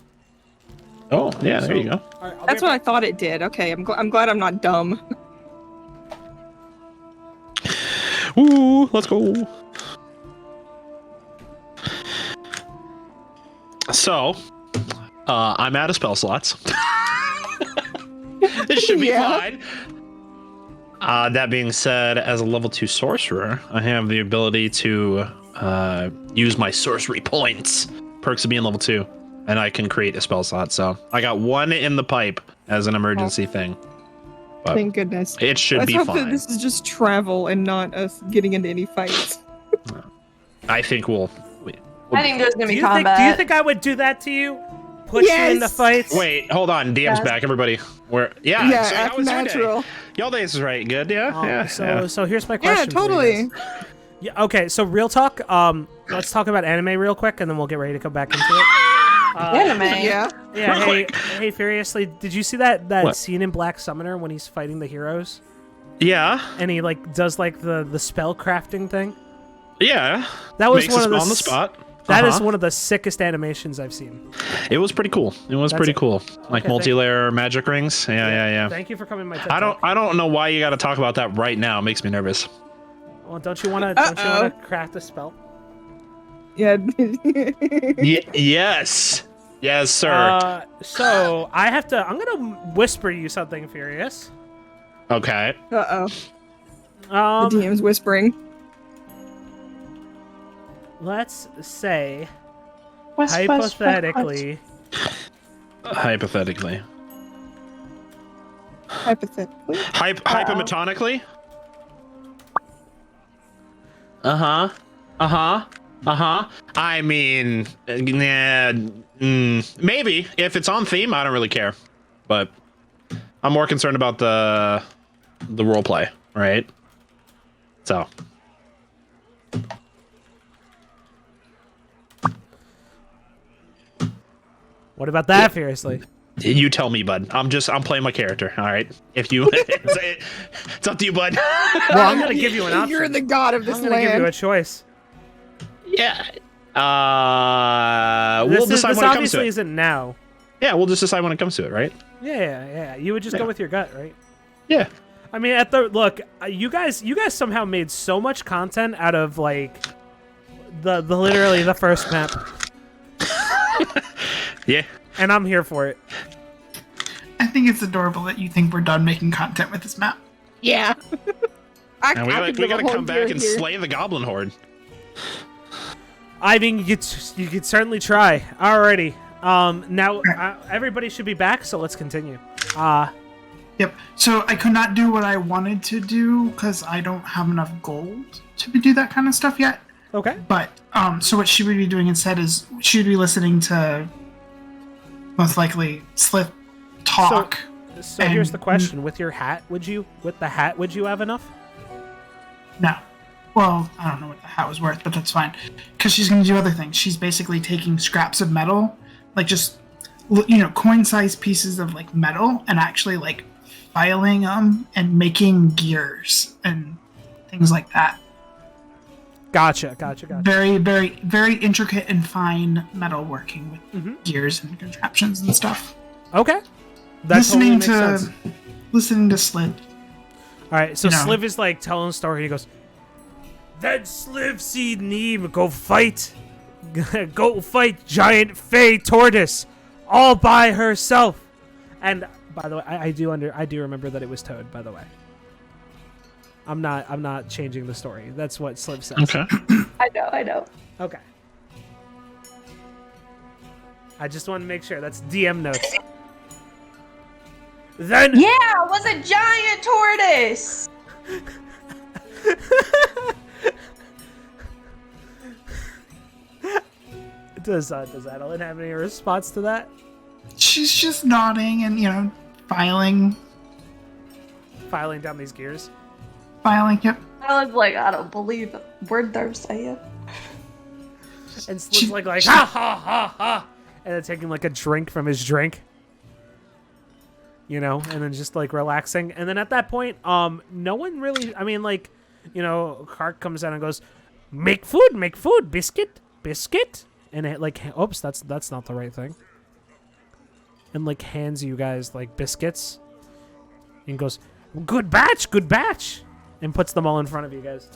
Oh, yeah, there you go. All right, That's what I thought it did. Okay, I'm glad I'm not dumb. Ooh, let's go. So, I'm out of spell slots. This should be Yeah. fine. That being said, as a level 2 sorcerer, I have the ability to use my sorcery points, perks of being level 2, and I can create a spell slot. So I got one in the pipe as an emergency thing. But Thank goodness. it should Let's be hope that fine. this is just travel and not us getting into any fights. I think we'll. I think there's gonna Do be you combat. think I would do that to you? Put you in the Yes! fights? Wait, hold on. DM's back, everybody. Where? Yeah, Yeah, so how act was your day? natural. Y'all days is right. Good, yeah. So here's my Yeah, question. for you totally. guys. Yeah. Okay. So real talk. Let's talk about anime real quick, and then we'll get ready to come back into it. Anime. Yeah. Yeah. Hey, Furiously, did you see that What? scene in Black Summoner when he's fighting the heroes, Yeah. and he like does like the spell crafting thing? Yeah. That was Makes one a of the spell on the spot. That is Uh-huh. one of the sickest animations I've seen. It was pretty cool. It was That's pretty it. cool. Like Okay, multi-layer magic rings. Yeah. Thank you for coming to my TED I Talk. don't know why you got to talk about that right now. It makes me nervous. Well, don't you want to craft a spell? Yeah. Yes. Yes, sir. So I'm gonna whisper you something, Furious. Okay. Uh-oh. The Um, DM's whispering. let's say What's hypothetically, Hypothetically. Hypothetically. Hypomatonically? I mean, maybe. If it's on theme, I don't really care. But I'm more concerned about the role play, right? So. what about that, Furiously? You tell me, bud. I'm playing my character. All right. If you, it's up to you, bud. Well, I'm gonna give you an option. You're the god of this I'm gonna give you a land. choice. Yeah. We'll decide this when it comes to obviously it. isn't now. Yeah, we'll just decide when it comes to it, right? Yeah. You would just go with your gut, right? Yeah. I mean, you guys somehow made so much content out of like the literally the first map, Yeah. and I'm here for it. I think it's adorable that you think we're done making content with this map. Yeah. And we gotta come back and slay the goblin horde. I mean, you could certainly try. Alrighty. Now everybody should be back, so let's continue. Yep. So I could not do what I wanted to do because I don't have enough gold to do that kind of stuff yet. Okay. But so what she would be doing instead is she would be listening to most likely Slith talk. So here's the question: with the hat, would you have enough? No. Well, I don't know what the hat was worth, but that's fine. Because she's going to do other things. She's basically taking scraps of metal, like just, coin-sized pieces of, like, metal, and actually, like, filing them and making gears and things like that. Gotcha. Very, very, very intricate and fine metal working with gears and contraptions and stuff. Okay. That totally makes sense. Listening to Slith. All right, so Sliv is like telling a story. He goes, "Then Sliv see Niahm go fight giant Fey tortoise all by herself." And by the way, I do remember that it was Toad. By the way, I'm not changing the story. That's what Sliv says. Okay. I know. Okay. I just want to make sure that's DM notes. Then Yeah, it was a giant tortoise. does Addilyn have any response to that? She's just nodding and, filing, Down these gears. yep. I was like, I don't believe a word they're saying. And Sliv's like ha ha ha ha, and then taking like a drink from his drink. And then just like relaxing. And then at that point, no one really, Kark comes out and goes, make food, biscuit. And it like, oops, that's not the right thing. And like hands you guys like biscuits and goes, good batch. And puts them all in front of you guys.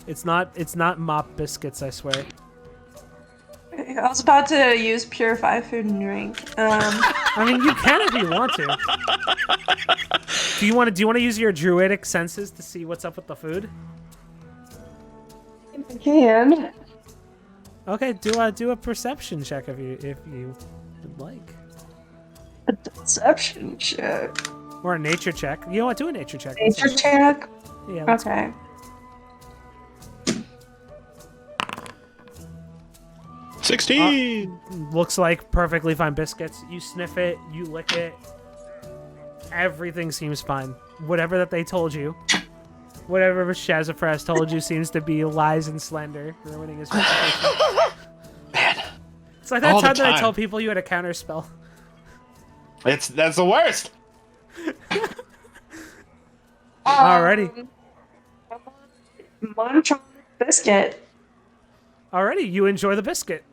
It's not mop biscuits, I swear. I was about to use purify food and drink. I mean, you can if you want to. Do you want to use your druidic senses to see what's up with the food? I can. Okay, do a perception check if you would like, A deception check. or a nature check. You know what? Do a nature check. Nature check? Yeah. That's Okay. fine. 16. Looks like perfectly fine biscuits. You sniff it, you lick it. Everything seems fine. Whatever that they told you, whatever Shazafraz told you seems to be lies and slander, ruining his reputation. Man. It's like that All the time that I time. told people you had a counter spell. That's the worst. Alrighty. Munch on the biscuit. Alrighty, you enjoy the biscuit.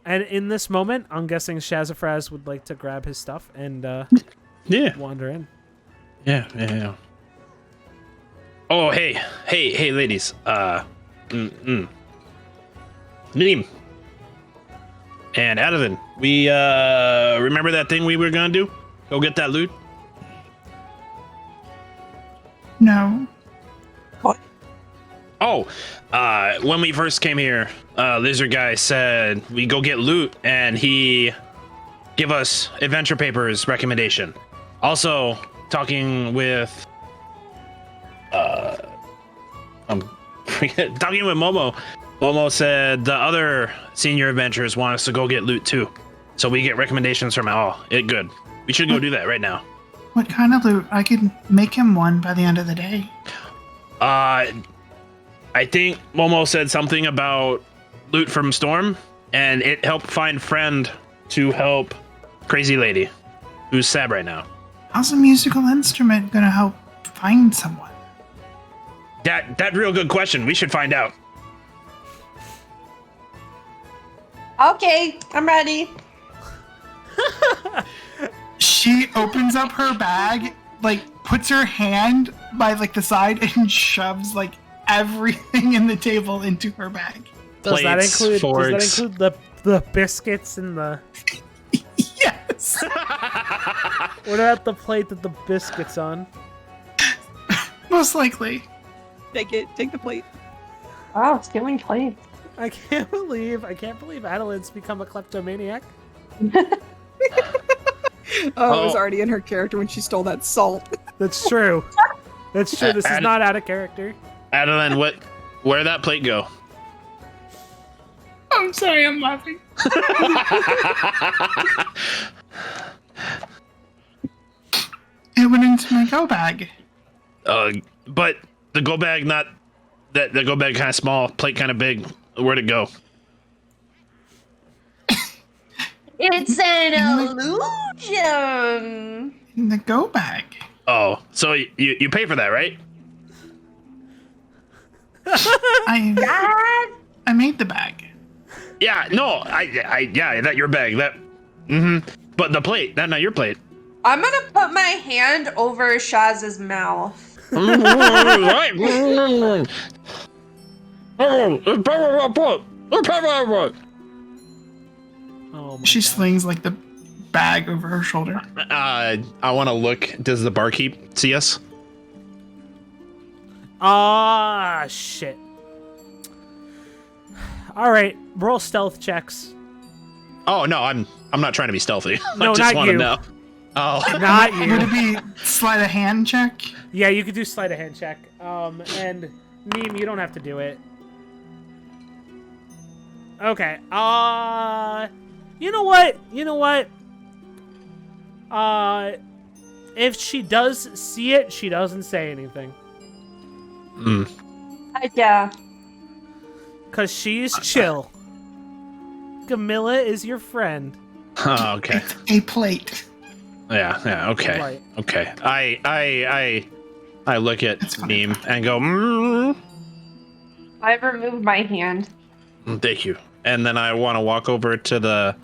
And in this moment, I'm guessing Shazafraz would like to grab his stuff and Yeah. wander in. Yeah. Oh, hey, ladies. Niahm and Addilyn, we remember that thing we were gonna do? Go get that loot. No. Oh, when we first came here, Lizard Guy said we go get loot, and he give us adventure papers recommendation. Also, talking with talking with Momoe. Momoe said the other senior adventurers want us to go get loot too, so we get recommendations from all. It good. We should go do that right now. What kind of loot? I could make him one by the end of the day. I think Momo said something about loot from Storm, and it helped find friend to help Crazy Lady, who's sad right now. How's a musical instrument gonna help find someone? That real good question. We should find out. Okay, I'm ready. She opens up her bag, like puts her hand by like the side and shoves like everything in the table into her bag. Does that Plates, include forks. the biscuits and the Yes. what about the plate that the biscuits on? Most likely. Take it. Take the plate. Wow, it's giving plates. I can't believe Addilyn's become a kleptomaniac. Oh, it was already in her character when she stole that salt. That's true. That's true. This is not out of character. Addilyn, where'd that plate go? I'm sorry, I'm laughing. It went into my go bag. But the go bag the go bag kind of small, plate kind of big. Where'd it go? It's an illusion. In the go bag. Oh, so you pay for that, right? I made the bag. Yeah, no, yeah, that your bag. That But the plate, that not your plate. I'm gonna put my hand over Shaz's mouth. Oh my She God. slings like the bag over her shoulder. I want to look. Does the barkeep see us? Ah, shit. All right, roll stealth checks. Oh no, I'm not trying to be stealthy. No, I just not want to you. know. Oh, Not Would you. it be sleight of hand check? Yeah, you could do sleight of hand check. And Niahm, you don't have to do it. Okay. You know what? If she does see it, she doesn't say anything. Yeah. Cause she's chill. Camilla is your friend. Oh, okay. It's a plate. Yeah. Okay. Right. Okay. I look at That's fine. Niahm and go, I've removed my hand. thank you. And then I want to walk over to the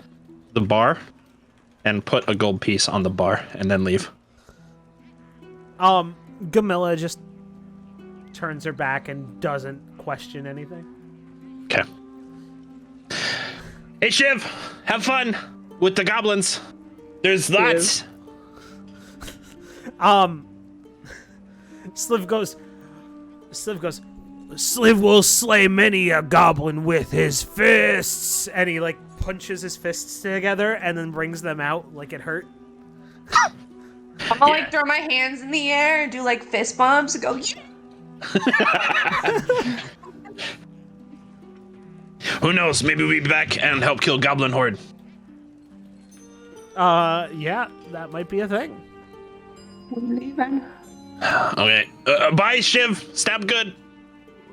bar and put a gold piece on the bar and then leave. Gamilla just turns her back and doesn't question anything. Okay. Hey Shiv, have fun with the goblins. There's lots. Sliv goes, Sliv will slay many a goblin with his fists. And he like punches his fists together and then brings them out like it hurt. I'm gonna like throw my hands in the air and do like fist bumps and go, yeah. Who knows? Maybe we'll be back and help kill Goblin Horde. Yeah, that might be a thing. We're leaving. Okay. Bye, Shiv. Stab good.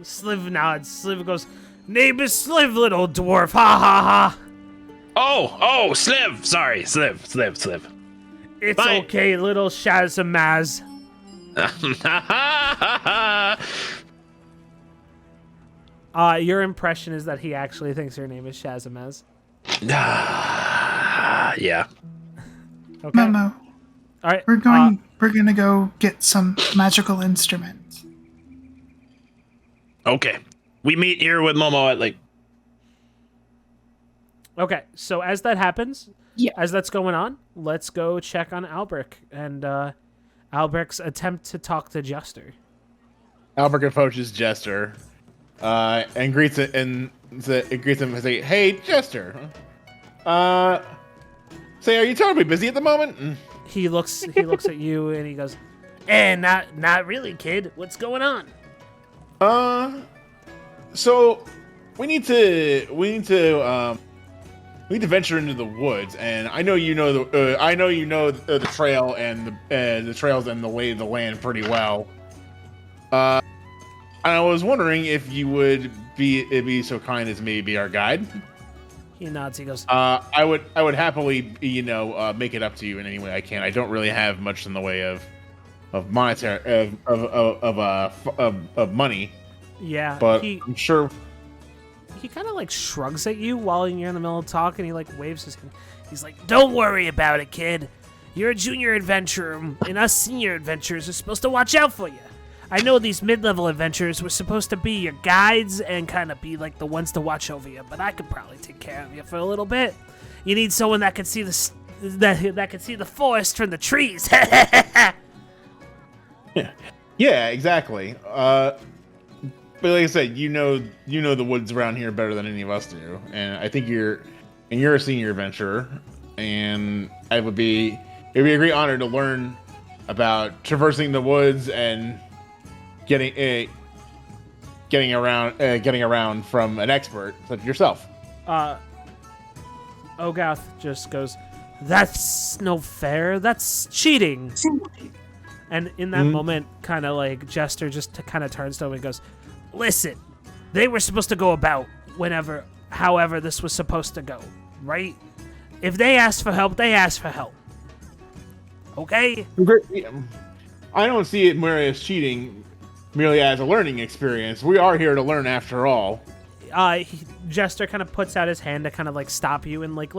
Sliv nods. Sliv goes, name is Sliv, little dwarf. Ha ha ha. Oh, Sliv. Sorry, Sliv. It's Bye. okay, little Shazamaz. Your impression is that he actually thinks your name is Shazamaz. Yeah. Okay. Momo, All right. we're gonna go get some magical instruments. Okay. We meet here with Momo at Okay. So as that happens, Yeah. as that's going on, let's go check on Albrecht and Albrecht's attempt to talk to Jester. Albrecht approaches Jester, and greets him and say, "Hey, Jester. Say, are you terribly busy at the moment?" He looks at you and he goes, not really, kid. What's going on? So we need to venture into the woods, and I know you know the trail and the trails and the lay of the land pretty well. And I was wondering if you would be so kind as maybe be our guide. He nods. He goes, I would happily make it up to you in any way I can. I don't really have much in the way of monetary of money. yeah. But I'm sure. He kind of like shrugs at you while you're in the middle of talk, and he like waves his hand. He's like, "Don't worry about it, kid. You're a junior adventurer, and us senior adventurers are supposed to watch out for you. I know these mid-level adventurers were supposed to be your guides and kind of be like the ones to watch over you, but I could probably take care of you for a little bit. You need someone that can see that can see the forest from the trees." Yeah, exactly. But like I said, you know the woods around here better than any of us do, and I think you're a senior adventurer, and it'd be a great honor to learn about traversing the woods and getting around from an expert such as yourself. Ogath just goes, "That's no fair. That's cheating." And in that moment, kind of like Jester just kind of turns to him and goes, "Listen, they were supposed to go about however this was supposed to go, right? If they asked for help, they asked for help. Okay?" I don't see it merely as cheating, merely as a learning experience. We are here to learn after all. Jester kind of puts out his hand to kind of like stop you and like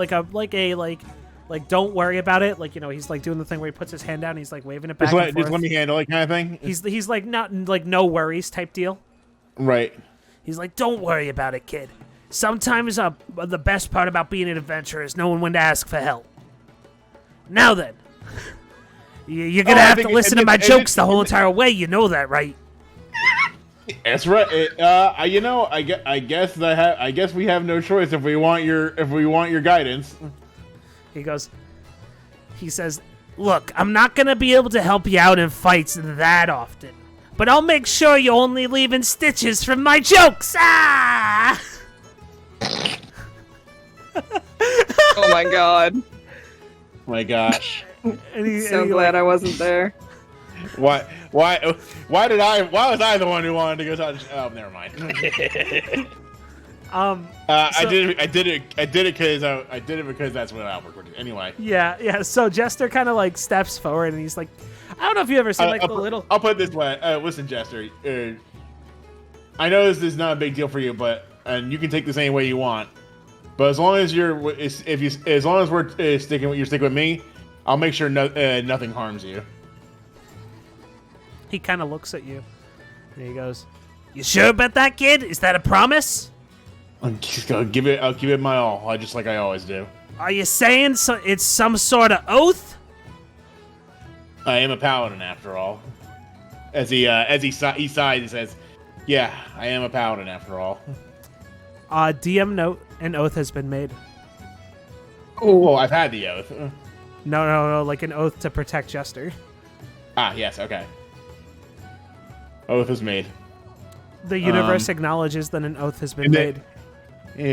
don't worry about it. Like, he's like doing the thing where he puts his hand down and he's like waving it back and forth. Just let me handle it kind of thing. He's like not like no worries type deal. Right. He's like, "Don't worry about it, kid. Sometimes the best part about being an adventurer is knowing when to ask for help. Now then, you're gonna have to listen to my jokes the whole entire way. You know that, right?" That's right. I guess we have no choice if we want your guidance. He says, "Look, I'm not gonna be able to help you out in fights that often, but I'll make sure you only leave in stitches from my jokes." Ah! Oh my god. My gosh. So glad I wasn't there. Why was I the one who wanted to go talk to... Oh, never mind. I did it because that's what Albert would do. Anyway. Yeah. So Jester kind of like steps forward and he's like, "I don't know if you ever seen like the little..." I'll put it this way. Listen, Jester. I know this is not a big deal for you, and you can take this any way you want. But as long as you're sticking with me, I'll make sure nothing harms you. He kind of looks at you and he goes, "You sure about that, kid? Is that a promise?" I'll give it my all, just like I always do. "Are you saying it's some sort of oath?" I am a paladin, after all. As he sighs and says, "Yeah, I am a paladin, after all." DM note: an oath has been made. Oh, I've had the oath. No, like an oath to protect Jester. Ah, yes, okay. Oath is made. The universe acknowledges that an oath has been made.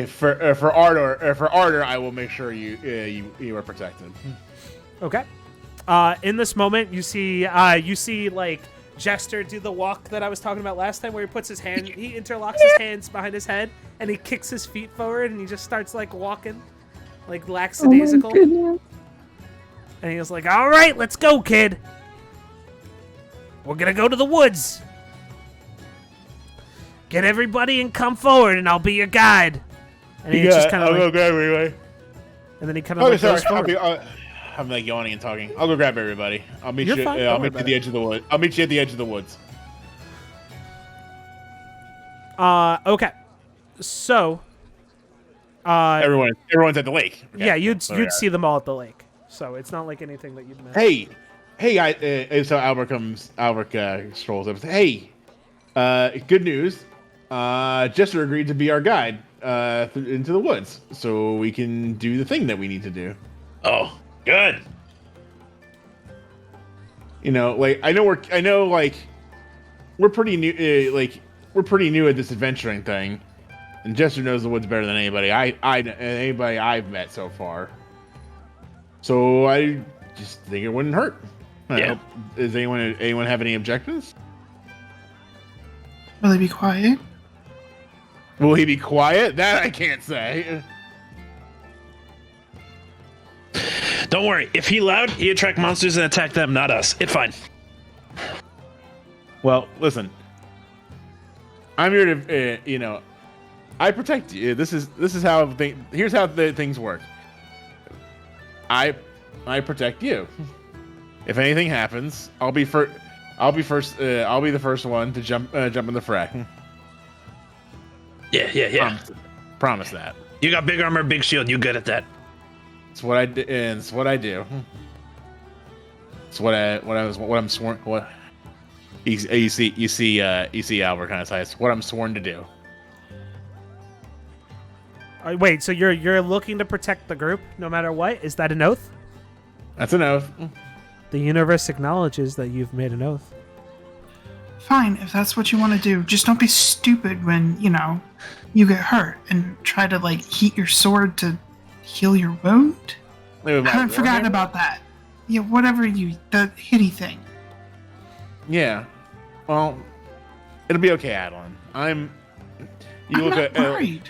For Ardor, I will make sure you are protected. Okay. In this moment, you see like Jester do the walk that I was talking about last time, where he puts his hand, he interlocks his hands behind his head, and he kicks his feet forward, and he just starts like walking, like lackadaisical. And he was like, "All right, let's go, kid. We're gonna go to the woods. Get everybody and come forward, and I'll be your guide." And he just kind of I'll go grab everybody. And then he kind of goes forward. I'm like yawning and talking. I'll go grab everybody. I'll meet You're you. fine. I'll meet you at the edge of the woods. I'll meet you at the edge of the woods. Okay. So. Everyone's at the lake. Okay. Yeah, you'd see them all at the lake. So it's not like anything that you'd miss. Hey, so Albrecht strolls up. Hey, good news. Jester agreed to be our guide into the woods, so we can do the thing that we need to do. Oh, good. You know, like we're pretty new. We're pretty new at this adventuring thing, and Jester knows the woods better than anybody anybody I've met so far. So I just think it wouldn't hurt. Yeah. Does anyone have any objections? Will he be quiet? Will he be quiet? That I can't say. Don't worry. If he loud, he attract monsters and attack them, not us. It's fine. Well, listen. I'm here to, I protect you. This is how here's how the things work. I protect you. If anything happens, I'll be first. I'll be the first one to jump in the fray. Yeah. Promise that. You got big armor, big shield. You good at that? It's what I do. It's what I do. It's what I'm sworn. What you see Albert kind of says. What I'm sworn to do. Wait, so you're looking to protect the group no matter what? Is that an oath? That's an oath. The universe acknowledges that you've made an oath. Fine, if that's what you want to do. Just don't be stupid when, you get hurt and try to, heat your sword to heal your wound. I haven't forgotten about that. Yeah, the hitty thing. Yeah. Well, it'll be okay, Addilyn. I'm not worried.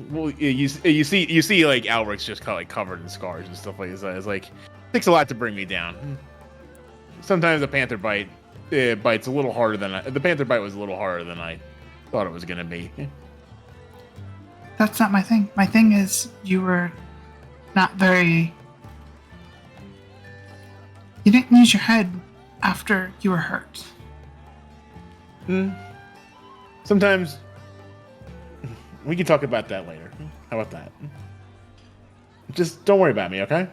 Well, you see, Albrecht's just covered in scars and stuff like that. It's like, it takes a lot to bring me down. Sometimes a panther bite bites a little harder than the panther bite was a little harder than I thought it was gonna be. That's not my thing. My thing is you were not very. You didn't use your head after you were hurt. Sometimes we can talk about that later. How about that? Just don't worry about me, okay?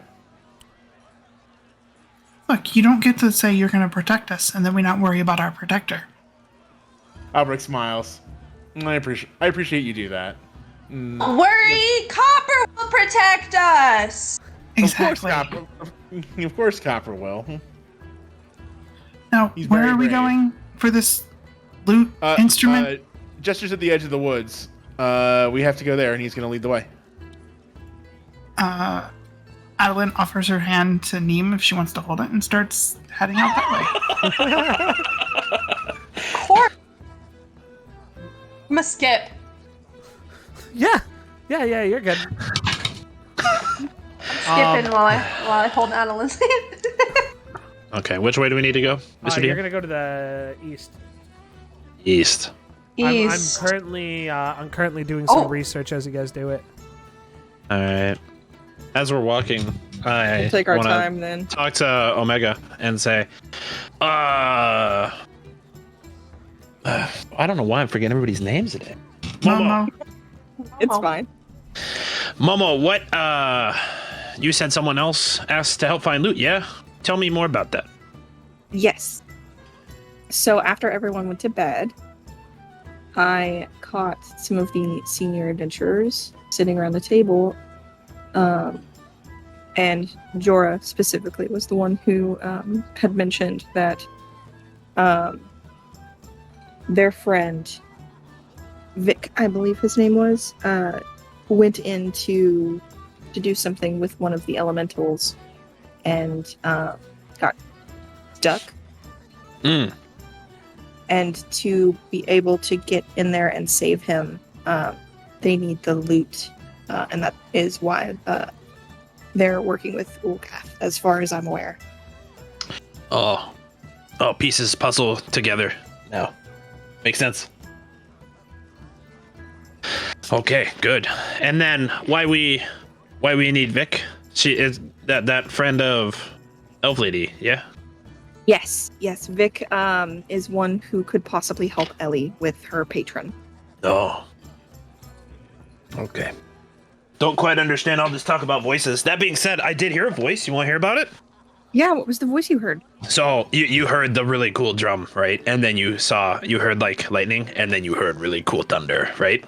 Look, you don't get to say you're going to protect us and then we not worry about our protector. Albrecht smiles. I appreciate you do that. Worry, Copper will protect us. Exactly. Of course, Copper will. Now, He's where very are we brave. going for this loot instrument? Jester's at the edge of the woods. We have to go there, and he's going to lead the way. Addilyn offers her hand to Niahm if she wants to hold it and starts heading out that way. I'm gonna skip. Yeah, you're good. Skipping while I hold Addilyn's hand. Okay, which way do we need to go, Mr. You're D? gonna go to the east. East. East. I'm currently doing some research as you guys do it. All right. As we're walking, We'll take our wanna time then. talk to Omega and say, I don't know why I'm forgetting everybody's names today. Momo. It's fine. Momo, what? You said someone else asked to help find loot, yeah? Tell me more about that. Yes. So after everyone went to bed, I caught some of the senior adventurers sitting around the table, and Jorah specifically was the one who had mentioned that their friend Vic, I believe his name was, went in to do something with one of the elementals and got stuck. And to be able to get in there and save him, they need the loot, and that is why they're working with Ulgath, as far as I'm aware. Oh, pieces puzzle together. No, makes sense. Okay, good. And then why we need Vic? She is that friend of Elf Lady, yeah? Yes, Vic is one who could possibly help Ellie with her patron. Oh. Okay. Don't quite understand all this talk about voices. That being said, I did hear a voice. You want to hear about it? Yeah, what was the voice you heard? So you heard the really cool drum, right? And then you heard like lightning, and then you heard really cool thunder, right?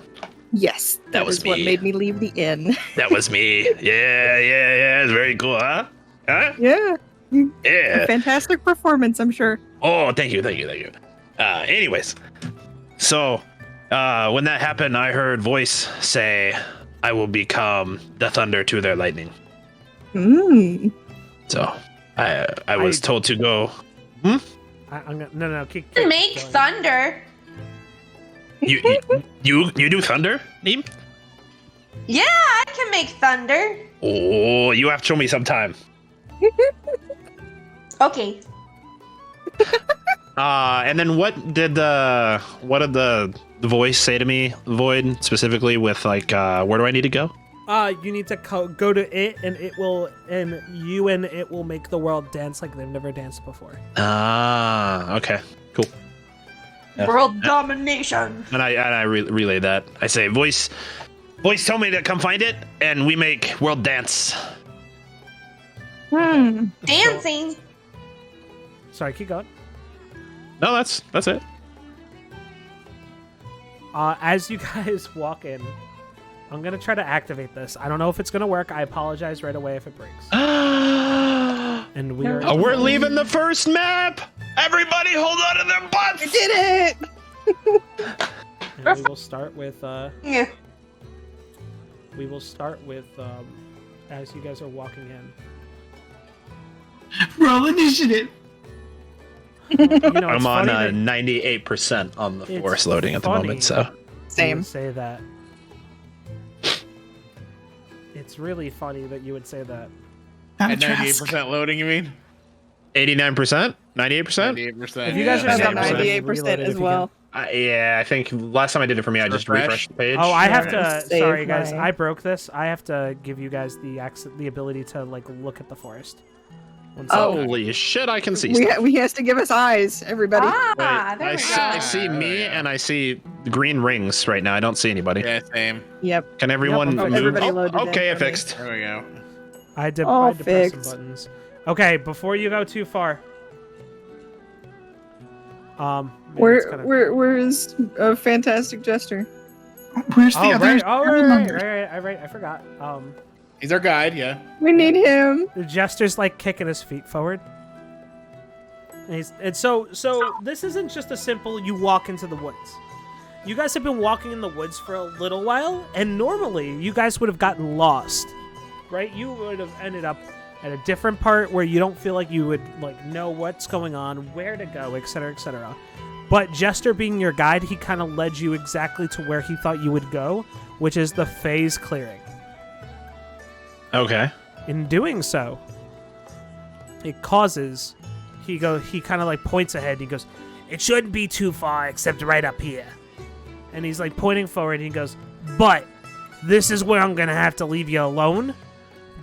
Yes, that was what made me leave the inn. That was me. Yeah. It's very cool, huh? Huh? Yeah. Yeah. A fantastic performance, I'm sure. Oh, thank you. Anyways, so when that happened, I heard voice say, "I will become the thunder to their lightning." So I was told to go. I'm gonna, no. Keep Make going. thunder. You do thunder, Niahm? Yeah, I can make thunder. Oh, you have to show me sometime. Okay. And then what did the voice say to me, Void, specifically with like where do I need to go? You need to go to it, and it will make the world dance like they've never danced before. Okay, cool. Yeah. World domination. And I relay that. I say, voice told me to come find it, and we make world dance. Dancing. Sorry, keep going. No, that's it. As you guys walk in, I'm gonna try to activate this. I don't know if it's gonna work. I apologize right away if it breaks. And we're leaving the first map. Everybody, hold on to their butts. We did it. And we will start with. Yeah. We will start with as you guys are walking in. Roll initiative. I'm on 98% on the force loading at the moment, so. Same. Say that. It's really funny that you would say that. At 98% loading, you mean? 89%? 98%? 98%. If you guys are about saying 98% as well. Yeah, I think last time I did it for me, I just refreshed the page. Oh, I have to. Save Sorry, guys. my- I broke this. I have to give you guys the ability to like look at the forest. Holy shit! I can see stuff. He has to give us eyes, everybody. Ah, there we go. I see me, and I see green rings right now. I don't see anybody. Yeah, same. Yep. Can everyone Yep, move? everybody loaded in Okay, I for me. fixed. There we go. I had to All press some fixed. buttons. Okay, before you go too far. Where is a fantastic jester? Where's the Oh, other? right. Salamanders? Right. I forgot. He's our guide, yeah. We need him. The jester's like kicking his feet forward. And so this isn't just a simple you walk into the woods. You guys have been walking in the woods for a little while, and normally you guys would have gotten lost, right? You would have ended up at a different part where you don't feel like you would like know what's going on, where to go, etc., etc. But Jester being your guide, he kind of led you exactly to where he thought you would go, which is the phase clearing. Okay. In doing so, it causes he kind of like points ahead and he goes, "It shouldn't be too far except right up here." And he's like pointing forward and he goes, "But this is where I'm gonna have to leave you alone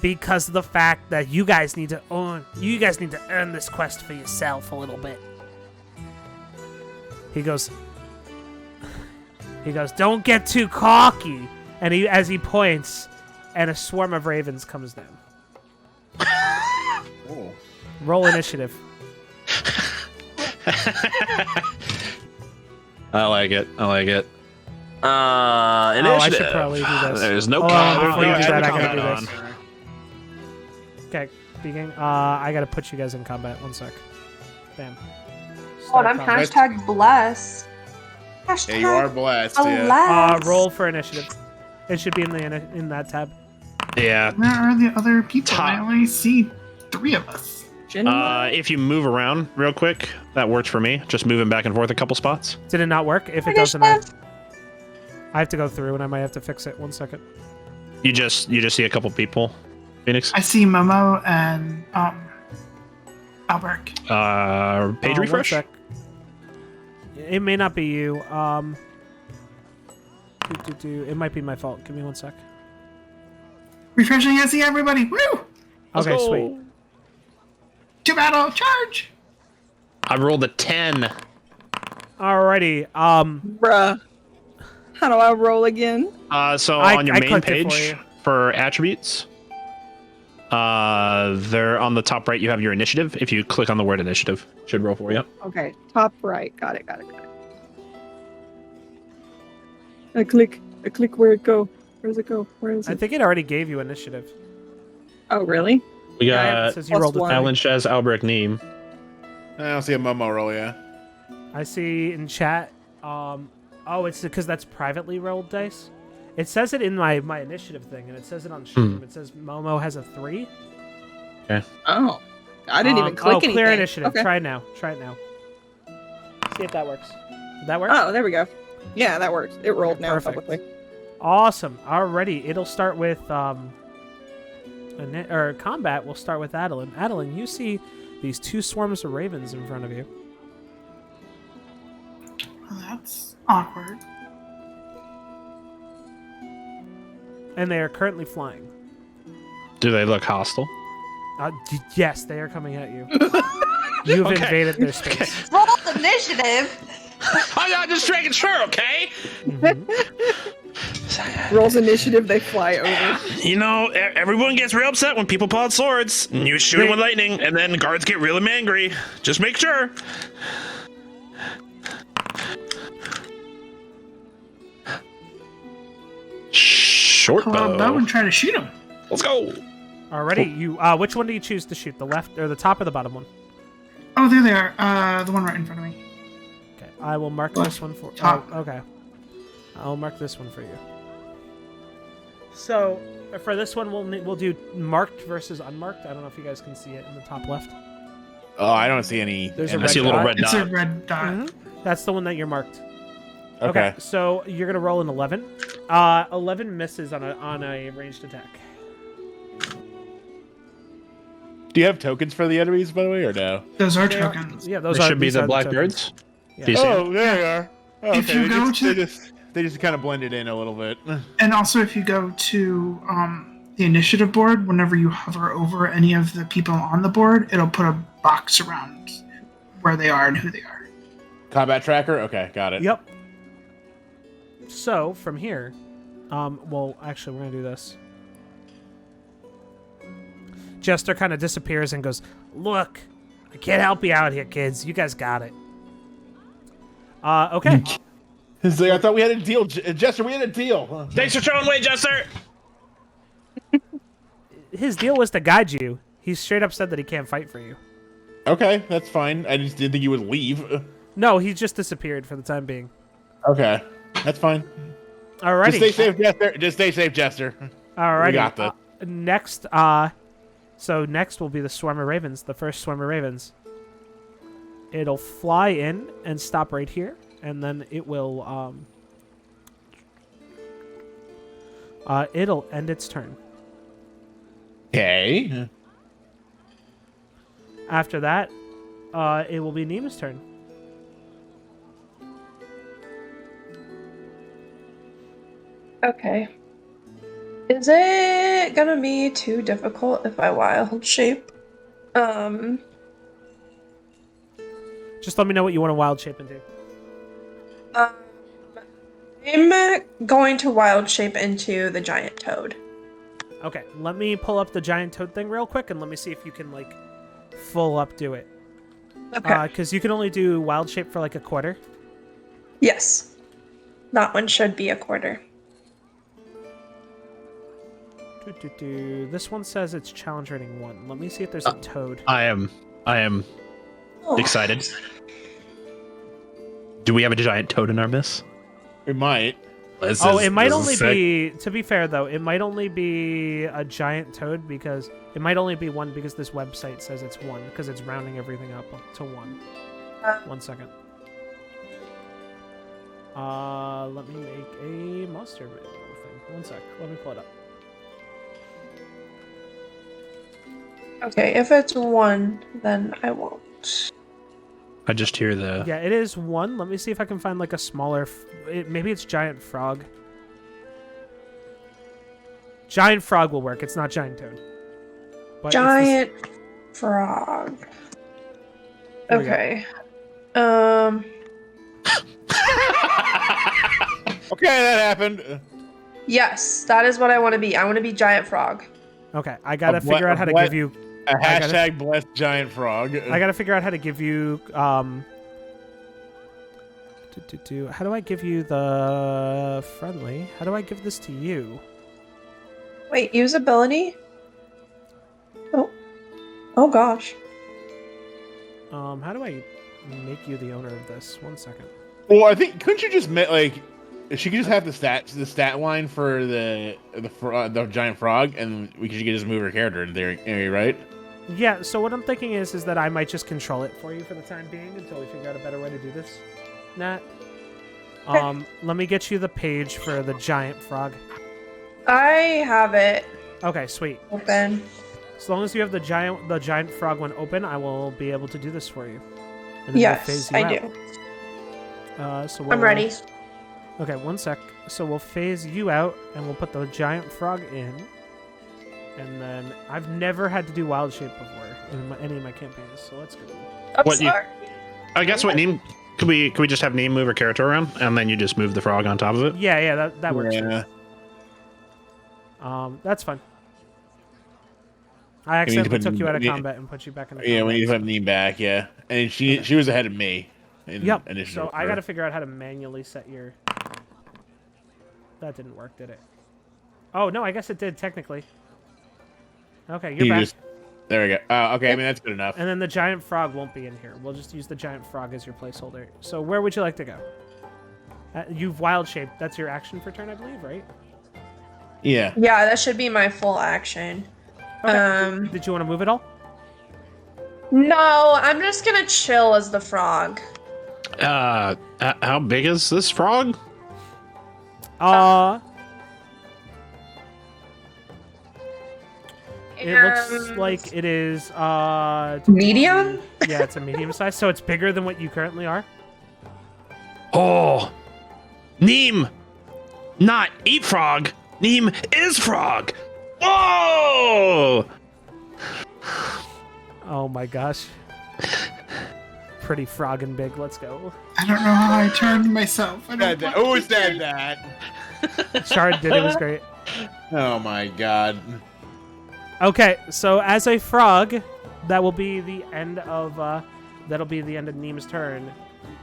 because of the fact that you guys need to earn this quest for yourself a little bit." He goes, "Don't get too cocky." And as he points, and a swarm of ravens comes down. Cool. Roll initiative. I like it. Oh, I should probably do this. There's no Hold on, before you do that, I combat gotta do on. this. Okay, begin. I gotta put you guys in combat. 1 sec. Bam. Oh, and I'm Start combat. hashtag blessed. Yeah, you are blessed. Yeah. Alas. Roll for initiative. It should be in that tab. Yeah. Where are the other people? Top. I only see 3 of us. If you move around real quick, that works for me. Just moving back and forth a couple spots. Did it not work? If it doesn't, I have to go through and I might have to fix it. 1 second. You just see a couple people, Phoenix. I see Momoe and Albrecht. Page refresh. 1 sec. It may not be you. It might be my fault. Give me 1 sec. Refreshing, I see everybody. Woo! Let's Okay, go. sweet. To battle, charge! I rolled a 10. Alrighty. Bruh. How do I roll again? So I on your main clicked it for page you. for attributes, there on the top right you have your initiative. If you click on the word initiative, it should roll for you. Okay, top right. Got it. I click where it go. Where does it go? Where is it? I think it already gave you initiative. Oh, really? We Yeah, it got says you rolled a +1. three. Addilyn, Shaz, Albrecht, Niahm. I don't see a Momo roll, yeah. I see in chat. It's because that's privately rolled dice. It says it in my initiative thing, and it says it on stream. It says Momo has a 3. Oh. I didn't even click anything. Clear initiative. Okay. Try it now. See if that works. Did that work? Oh, there we go. Yeah, that works. It rolled now Perfect. publicly. Awesome. Alrighty, it'll start with combat. We'll start with Addilyn. Addilyn, you see these 2 swarms of ravens in front of you. Well, that's awkward. And they are currently flying. Do they look hostile? Yes, they are coming at you. You've Okay. invaded their space. Roll initiative. I'm not just making sure, okay? Rolls initiative, they fly over. You know, everyone gets real upset when people pull out swords and you shoot them with lightning, and then guards get really angry. Just make sure. Short Pull out a bow bow. and try to shoot him. Let's go. Alrighty, you. Which one do you choose to shoot? The left or the top or the bottom one? Oh, there they are. The one right in front of me. Okay, I will mark this one for. Top. Oh, okay, I'll mark this one for you. So for this one, we'll do marked versus unmarked. I don't know if you guys can see it in the top left. Oh, I don't see any. There's a I see a little dot. red It's a dot. red dot. Mhm. That's the one that you're marked. Okay. So you're gonna roll an 11. 11 misses on a ranged attack. Do you have tokens for the enemies, by the way, or no? Those are They are- tokens. Yeah, those They are. should be these the are blackbirds. tokens. Yeah. Do you see them? Oh, there they are. Oh, If you go to- they just kind of blended in a little bit. And also, if you go to the initiative board, whenever you hover over any of the people on the board, it'll put a box around where they are and who they are. Combat tracker. Okay, got it. Yep. So from here, well, actually, we're gonna do this. Jester kind of disappears and goes, "Look, I can't help you out here, kids. You guys got it." Okay. It's like, I thought we had a deal, Jester. We had a deal. Thanks for showing way, Jester. His deal was to guide you. He straight up said that he can't fight for you. Okay, that's fine. I just didn't think you would leave. No, he just disappeared for the time being. Okay, that's fine. Alrighty. Just stay safe, Jester. Just stay safe, Jester. Alrighty. We got this. Next, so next will be the swarm of ravens. The first swarm of ravens. It'll fly in and stop right here, and then it will it'll end its turn. Okay. After that, it will be Niamh's turn. Okay. Is it gonna be too difficult if I wild shape? Just let me know what you want to wild shape into. I'm going to wild shape into the giant toad. Okay, let me pull up the giant toad thing real quick, and let me see if you can like full up do it. Okay. Because you can only do wild shape for like a quarter. Yes. That one should be a quarter. This one says it's challenge rating 1. Let me see if there's a toad. I am Oh. excited. Do we have a giant toad in our midst? We might. It might only be, to be fair though, it might only be a giant toad because it might only be one because this website says it's one because it's rounding everything up to one. 1 second. Let me make a monster thing. 1 sec. Let me pull it up. Okay, if it's one, then I won't. I just hear the... Yeah, it is one. Let me see if I can find like a smaller... maybe it's giant frog. Giant frog will work. It's not giant toad. But giant frog. Okay. Okay, that happened. Yes, that is what I want to be. I want to be giant frog. Okay, I gotta figure out how to give you... A hashtag blessed giant frog. I gotta figure out how to give you, how do I give you the friendly? How do I give this to you? Wait, usability? Oh gosh. How do I make you the owner of this? 1 second. Well, I think couldn't you just she could just have the stat line for the giant frog, and we could just move her character in there, right? Yeah. So what I'm thinking is that I might just control it for you for the time being until we figure out a better way to do this. Nat. Let me get you the page for the giant frog. I have it. Okay, sweet. Open. As long as you have the giant frog one open, I will be able to do this for you. And then Yes, phase you I out. do. I'm ready. Okay, 1 sec. So we'll phase you out, and we'll put the giant frog in. And then I've never had to do wild shape before in any of my campaigns, so let's go. I guess what Niahm... Could we just have Niahm move her character around, and then you just move the frog on top of it? Yeah, that works. Yeah. That's fine. I accidentally took you out of combat and put you back in the combat. Yeah, we need to put Niahm back, yeah. And she was ahead of me. Yep. So I gotta figure out how to manually set your... That didn't work, did it? Oh, no, I guess it did, technically. Okay, you're back. There we go. Okay, I mean, that's good enough. And then the giant frog won't be in here. We'll just use the giant frog as your placeholder. So where would you like to go? You've wild shaped. That's your action for turn, I believe, right? Yeah. Yeah, that should be my full action. Okay. Did you want to move it all? No, I'm just gonna chill as the frog. How big is this frog? It looks like it is medium? Yeah, it's a medium size, so it's bigger than what you currently are. Oh, Niahm, not eat frog. Niahm is frog. Whoa! Oh my gosh. Pretty frog and big. Let's go. I don't know how I turned myself. Who said that? Shard did. It was great. Oh my god. Okay, so as a frog, that will be the end of Niamh's turn.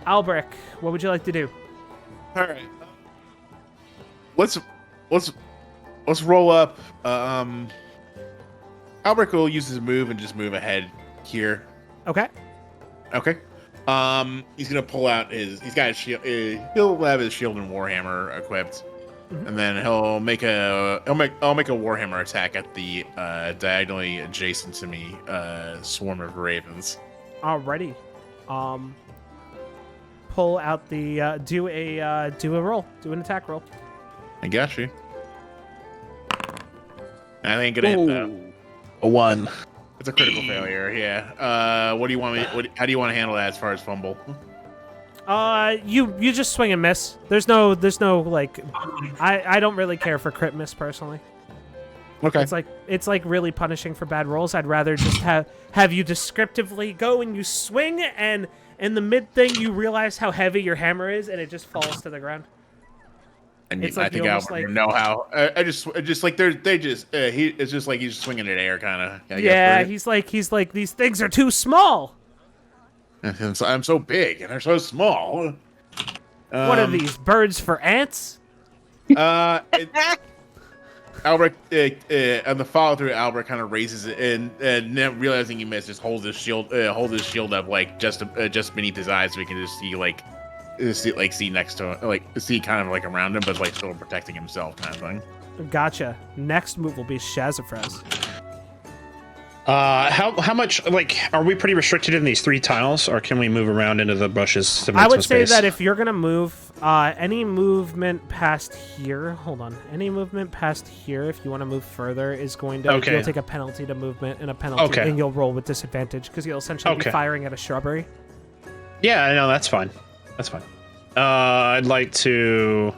Albrecht, what would you like to do? All right. Let's roll up. Albrecht will use his move and just move ahead here. Okay. Okay. He's gonna pull out he's got his shield. He'll have his shield and warhammer equipped, and then I'll make a warhammer attack at the diagonally adjacent to me swarm of ravens. Alrighty. Pull out the do a roll. Do an attack roll. I got you. I ain't gonna hit that. A 1. It's a critical failure. Yeah. What do you want me? How do you want to handle that as far as fumble? You just swing and miss. There's no like, I don't really care for crit miss personally. Okay. It's like really punishing for bad rolls. I'd rather just have you descriptively go and you swing, and in the mid thing you realize how heavy your hammer is, and it just falls to the ground. And it's I think I know how. It's just like it's just like he's swinging in air, kind of. Yeah, he's like these things are too small. I'm so big and they're so small. What are these birds for ants? Albrecht, on the follow through, Albrecht kind of raises it and realizing he missed, just holds his shield up like just beneath his eyes, so we can just see like see next to like see kind of like around him, but like still protecting himself, kind of thing. Gotcha. Next move will be Shazafraz. How much, like, are we pretty restricted in these 3 tiles, or can we move around into the bushes to make I would some space? say that if you're gonna move, any movement past here, hold on, any movement past here, if you want to move further, is going to, Okay. you'll take a penalty to movement and a penalty, and you'll roll with disadvantage, because you'll essentially be firing at a shrubbery. Yeah, I know, that's fine. That's fine. I'd like to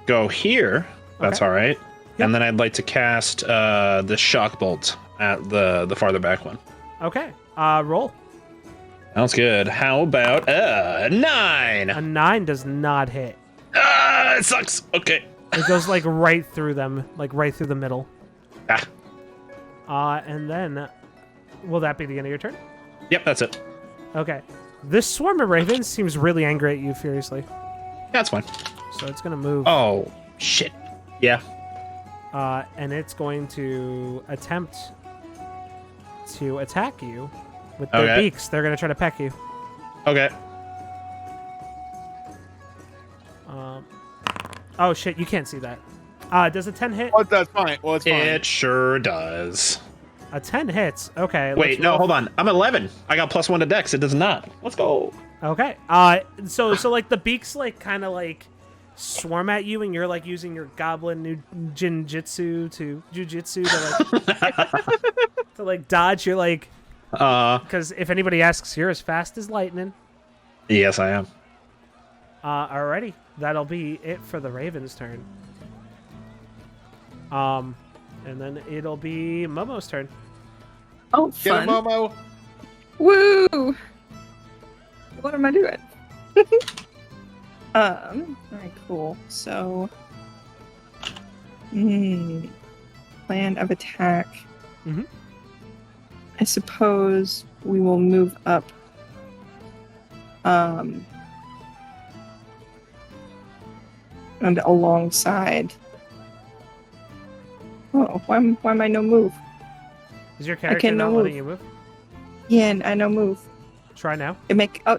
go here. That's all right. Yep. And then I'd like to cast the shock bolt at the farther back one. Okay. Roll. Sounds good. How about 9? A 9 does not hit. It sucks. Okay. It goes like right through them, like right through the middle. Ah. And then, will that be the end of your turn? Yep, that's it. Okay. This swarm of ravens seems really angry at you, Furiously. That's fine. So it's gonna move. Oh, shit. Yeah. And it's going to attempt to attack you with their beaks. They're going to try to peck you. Okay. Oh, shit. You can't see that. Does a 10 hit? Well, that's fine. Well, it's fine. It sure does. A 10 hits. Okay. Wait, no, hold on. I'm 11. I got +1 to Dex. It does not. Let's go. Okay. So like the beaks like kind of like swarm at you, and you're like using your goblin jujitsu to like dodge. You're like, because if anybody asks, you're as fast as lightning. Yes, I am. Alrighty, that'll be it for the Ravens' turn. And then it'll be Momo's turn. Oh, Get fun. a Momo. Woo! What am I doing? Alright, cool. So, plan of attack. Mhm. I suppose we will move up. And alongside. Oh, why am I no move? Is your character not letting you move? Yeah, I no move. Try now. It make no.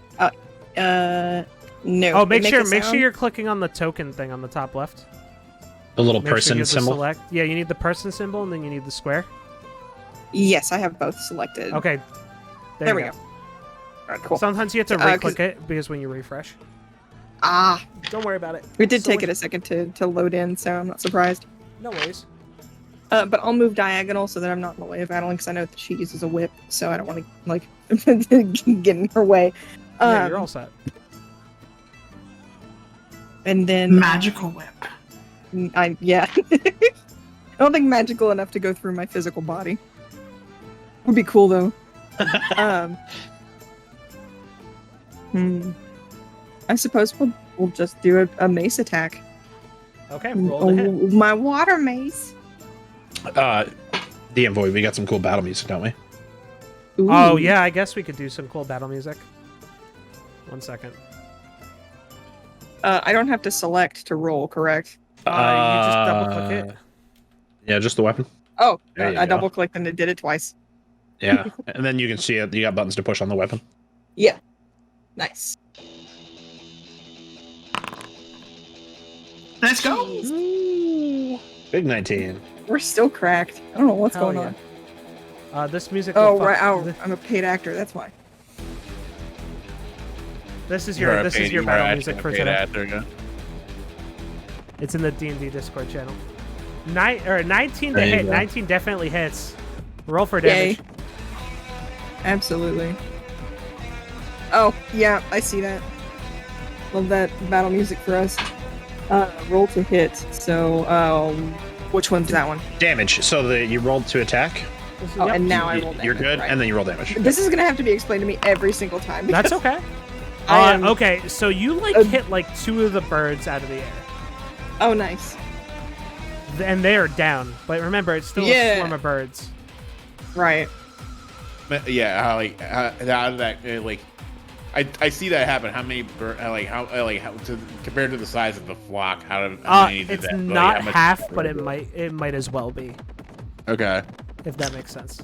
Oh, make sure sound? you're clicking on the token thing on the top left. The little Make sure person you have the symbol. select. Yeah, you need the person symbol, and then you need the square. Yes, I have both selected. Okay. There we go. Alright, cool. Sometimes you have to re-click it because when you refresh. Ah, Don't worry about it. it did take it a second to load in, so I'm not surprised. No worries. But I'll move diagonal so that I'm not in the way of Addilyn, because I know that she uses a whip, so I don't want to like get in her way. Yeah, you're all set. And then Magical whip. I don't think magical enough to go through my physical body. Would be cool though. I suppose we'll just do a mace attack. Okay, roll the hit. My water mace. DM Void, we got some cool battle music, don't we? Ooh. Oh yeah, I guess we could do some cool battle music. 1 second. I don't have to select to roll, correct? You just double click it. Yeah, just the weapon. Oh, There you I go. double clicked and it did it twice. Yeah, and then you can see it. You got buttons to push on the weapon. Yeah. Nice. Let's go. Big 19. We're still cracked. I don't know what's Hell going yeah. on. This music. Oh, will fuck- right. Oh, I'm a paid actor. That's why. This is your battle music for today. There you go. It's in the D&D Discord channel. 19 to There you hit. go. 19 definitely hits. Roll for damage. Yay. Absolutely. Oh, yeah, I see that. Love that battle music for us. Roll to hit. So, which one's that one? Damage. So you rolled to attack. Oh, Yep. and now I roll damage. You're good, right. and then you roll damage. This is gonna have to be explained to me every single time. That's because okay. I am- Okay, so you hit like 2 of the birds out of the air, Oh, nice. and they are down. But remember, it's still a Yeah. swarm of birds. Right. Yeah, how did that I see that happen. How many compared to the size of the flock? How many did It's that? not how much- half, but it might as well be, Okay. if that makes sense.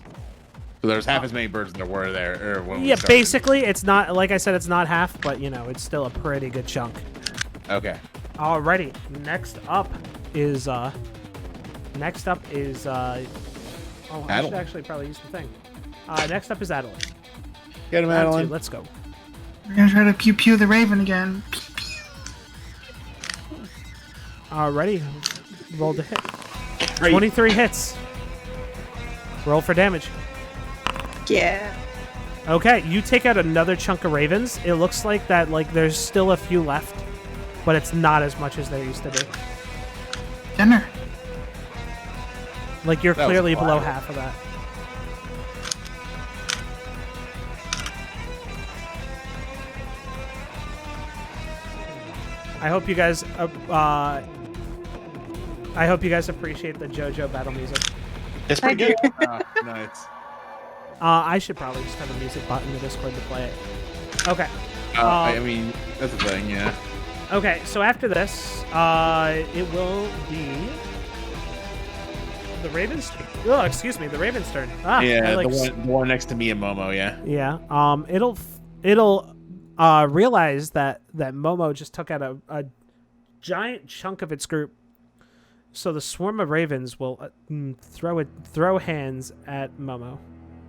So there's half as many birds as there were there. Or when we Yeah, started. basically, it's not, like I said, it's not half, but, you know, it's still a pretty good chunk. Okay. Alrighty, next up is, oh, I should Addilyn. actually probably use the thing. Next up is Addilyn. Get him, Round two, Addilyn. let's go. We're gonna try to pew pew the raven again. Alrighty, roll to hit. 23 hits. Roll for damage. Yeah. Okay, you take out another chunk of ravens. It looks like that, like, there's still a few left, but it's not as much as there used to be. Dinner. Like, you're That was clearly below wild. half of that. I hope you guys, appreciate the JoJo battle music. It's pretty good. Nice. I should probably just have a music bot in the Discord to play it. Okay. I mean, that's the thing, yeah. Okay, so after this, it will be the Ravens. Oh, excuse me, the Ravens' turn. Ah, Yeah, I like the one next to me and Momo, yeah. Yeah. It'll realize that Momo just took out a giant chunk of its group. So the swarm of ravens will throw hands at Momo.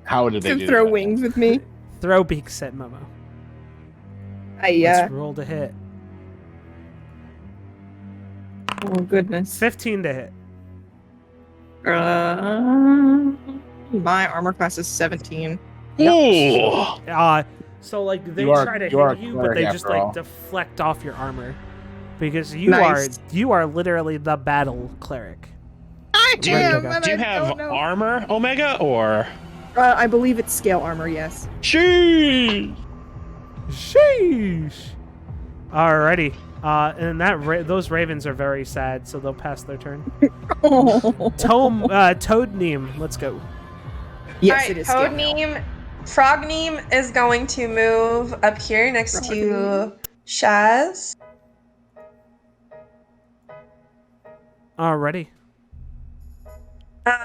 How did they To do throw that? wings with me. Throw beaks at Momo. Let's roll to hit. Oh goodness. 15 to hit. My armor class is 17. Ooh. So like they You are- try to you are hit you, but they cleric just after like all. deflect off your armor. Because you Nice. are literally the battle cleric. I Ready to am, go. and Do you I have don't know. armor, Omega, or? I believe it's scale armor, yes. Sheesh. Sheesh. Alrighty. And those ravens are very sad, so they'll pass their turn. Oh. Toad Niahm, let's go. Yes, Alright, it is Toad scale. Niahm. Frog Niahm is going to move up here next Frog to Niahm. Shaz. Alrighty. And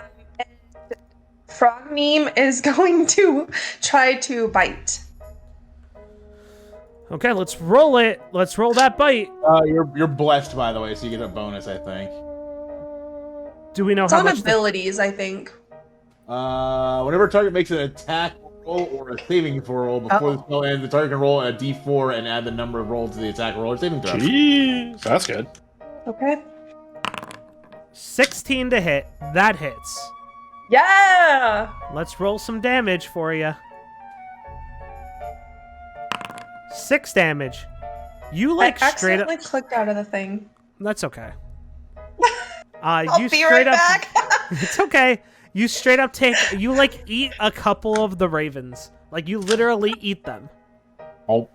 Frog Niahm is going to try to bite. Okay, let's roll it. Let's roll that bite. You're blessed, by the way, so you get a bonus, I think. Do we know It's how on much? abilities, I think. Whenever a target makes an attack roll or a saving throw roll before the spell ends, the target can roll a d4 and add the number of rolls to the attack roll or saving throw. Jeez. That's good. Okay. 16 to hit. That hits. Yeah! Let's roll some damage for you. 6 damage. You like I straight up. accidentally clicked out of the thing. That's okay. I'll You be straight right up. back. It's okay. You straight up take. You like eat a couple of the ravens. Like you literally eat them. Oh,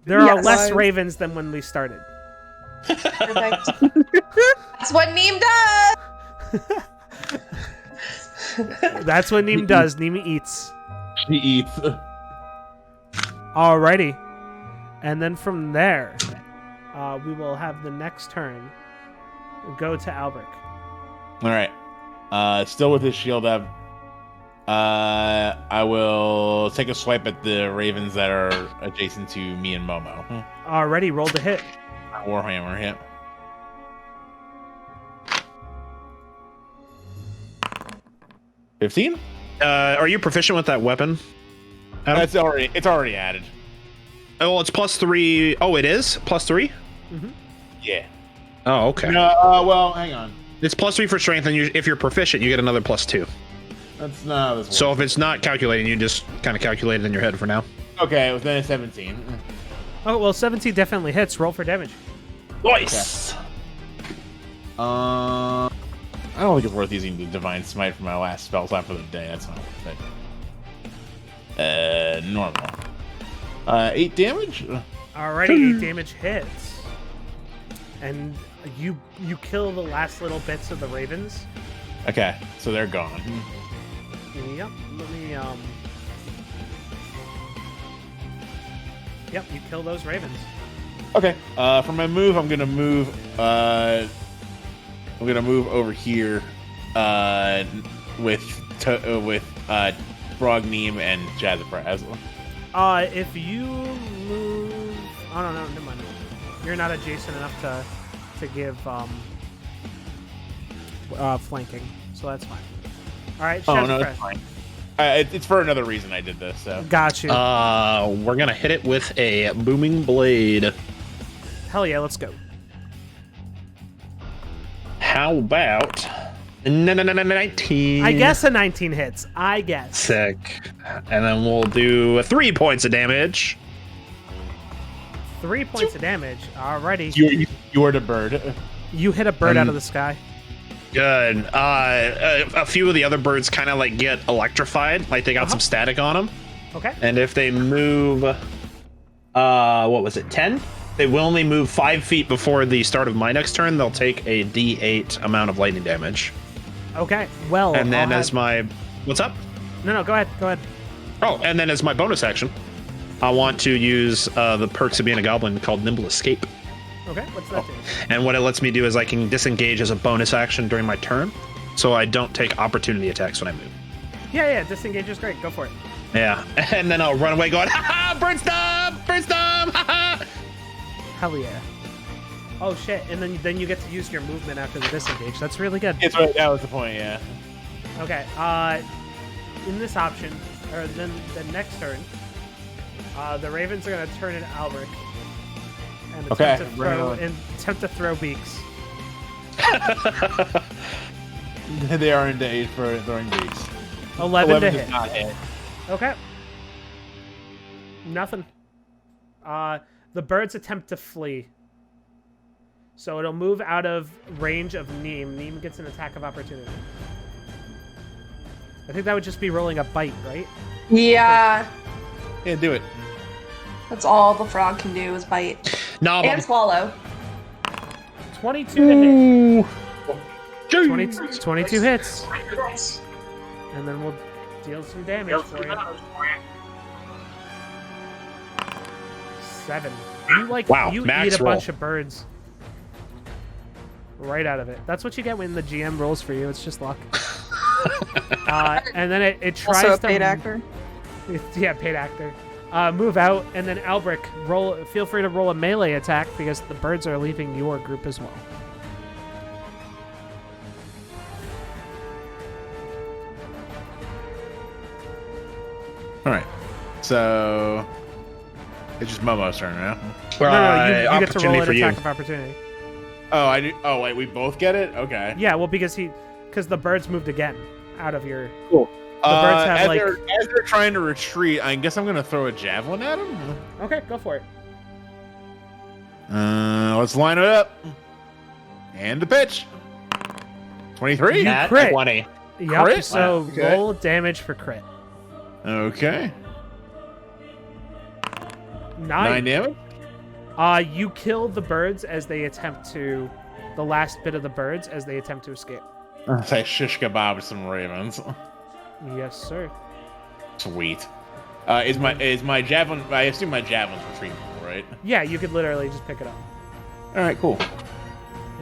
There are Yes. less ravens than when we started. Perfect. That's what Niahm does! That's what Niahm does. Niahm eats. she eats. Alrighty. And then from there, we will have the next turn go to Albrecht. All right. Still with his shield up. I will take a swipe at the ravens that are adjacent to me and Momo. Already rolled a hit. Warhammer hit. $15? Are you proficient with that weapon? Adam? It's already added. Oh, well, it's +3. Oh, it is +3. Yeah. Oh, okay. No, well, hang on. It's +3 for strength, and if you're proficient, you get another +2. That's not how this works. So if it's not calculating, you just kind of calculate it in your head for now. Okay, within a 17. Oh, well, 17 definitely hits. Roll for damage. Nice. I don't think it's worth using the Divine Smite for my last spell slot for the day. That's not worth it. Normal. 8 damage? Alrighty, 8 damage hits. And you kill the last little bits of the ravens. Okay, so they're gone. Yep. Let me Yep, you kill those ravens. Okay. For my move, I'm gonna move. I'm gonna move over here. With Frog, Niahm, and Shazafraz. If you move, oh no, never mind. You're not adjacent enough to give flanking, so that's fine. All right, Oh no, Shazafraz. it's fine. It's for another reason I did this. So Got you. We're gonna hit it with a booming blade. Hell yeah, let's go. How about 19? I guess a 19 hits. I guess. Sick. And then we'll do 3 points of damage. 3 points of damage. Alrighty. you are the bird. You hit a bird out of the sky. Good. A few of the other birds kind of like get electrified, like they got some static on them. Okay. And if they move, what was it, 10? They will only move 5 feet before the start of my next turn. They'll take a D8 amount of lightning damage. Okay. Well. And then as my, what's up? No, go ahead. Go ahead. Oh, and then as my bonus action, I want to use the perks of being a goblin called Nimble Escape. Okay. What's that do? And what it lets me do is I can disengage as a bonus action during my turn, so I don't take opportunity attacks when I move. Yeah. Disengage is great. Go for it. Yeah, and then I'll run away going, ha ha, bird stomp, ha ha. Hell yeah. Oh shit! And then you get to use your movement after the disengage. That's really good. It's right. That was the point. Yeah. Okay. In this option, or then the next turn, the Ravens are gonna turn into Albrecht and attempt to throw beaks. They are in days for throwing beaks. 11 to does hit. not hit. Okay. Nothing. The birds attempt to flee. So it'll move out of range of Niahm. Niahm gets an attack of opportunity. I think that would just be rolling a bite, right? Yeah. Yeah, do it. That's all the frog can do is bite. No, And swallow. 22 to hit. 22 hits. And then we'll deal some damage for you. 7. You max eat a roll. bunch of birds. Right out of it. That's what you get when the GM rolls for you. It's just luck. And then it tries Also a to... paid actor. Yeah, paid actor. Move out, and then Albrecht, feel free to roll a melee attack because the birds are leaving your group as well. All right. So it's just Momo's turn now. No, you get to roll an for you. attack of opportunity. Oh, I do. Oh, wait, we both get it. Okay. Yeah, well, because the birds moved again out of your. Cool. The birds have as they're trying to retreat, I guess I'm gonna throw a javelin at them. Okay, go for it. Let's line it up. And the pitch. 23. Nat crit. 20. Yep. Crit? So Wow, okay. roll damage for crit. Okay. 9 9. damage. You kill the birds as they attempt to, the last bit of the birds as they attempt to escape. Say shish kebab some ravens. Yes, sir. Sweet. Is my javelin? I assume my javelin's retrievable, right? Yeah, you could literally just pick it up, All right, cool.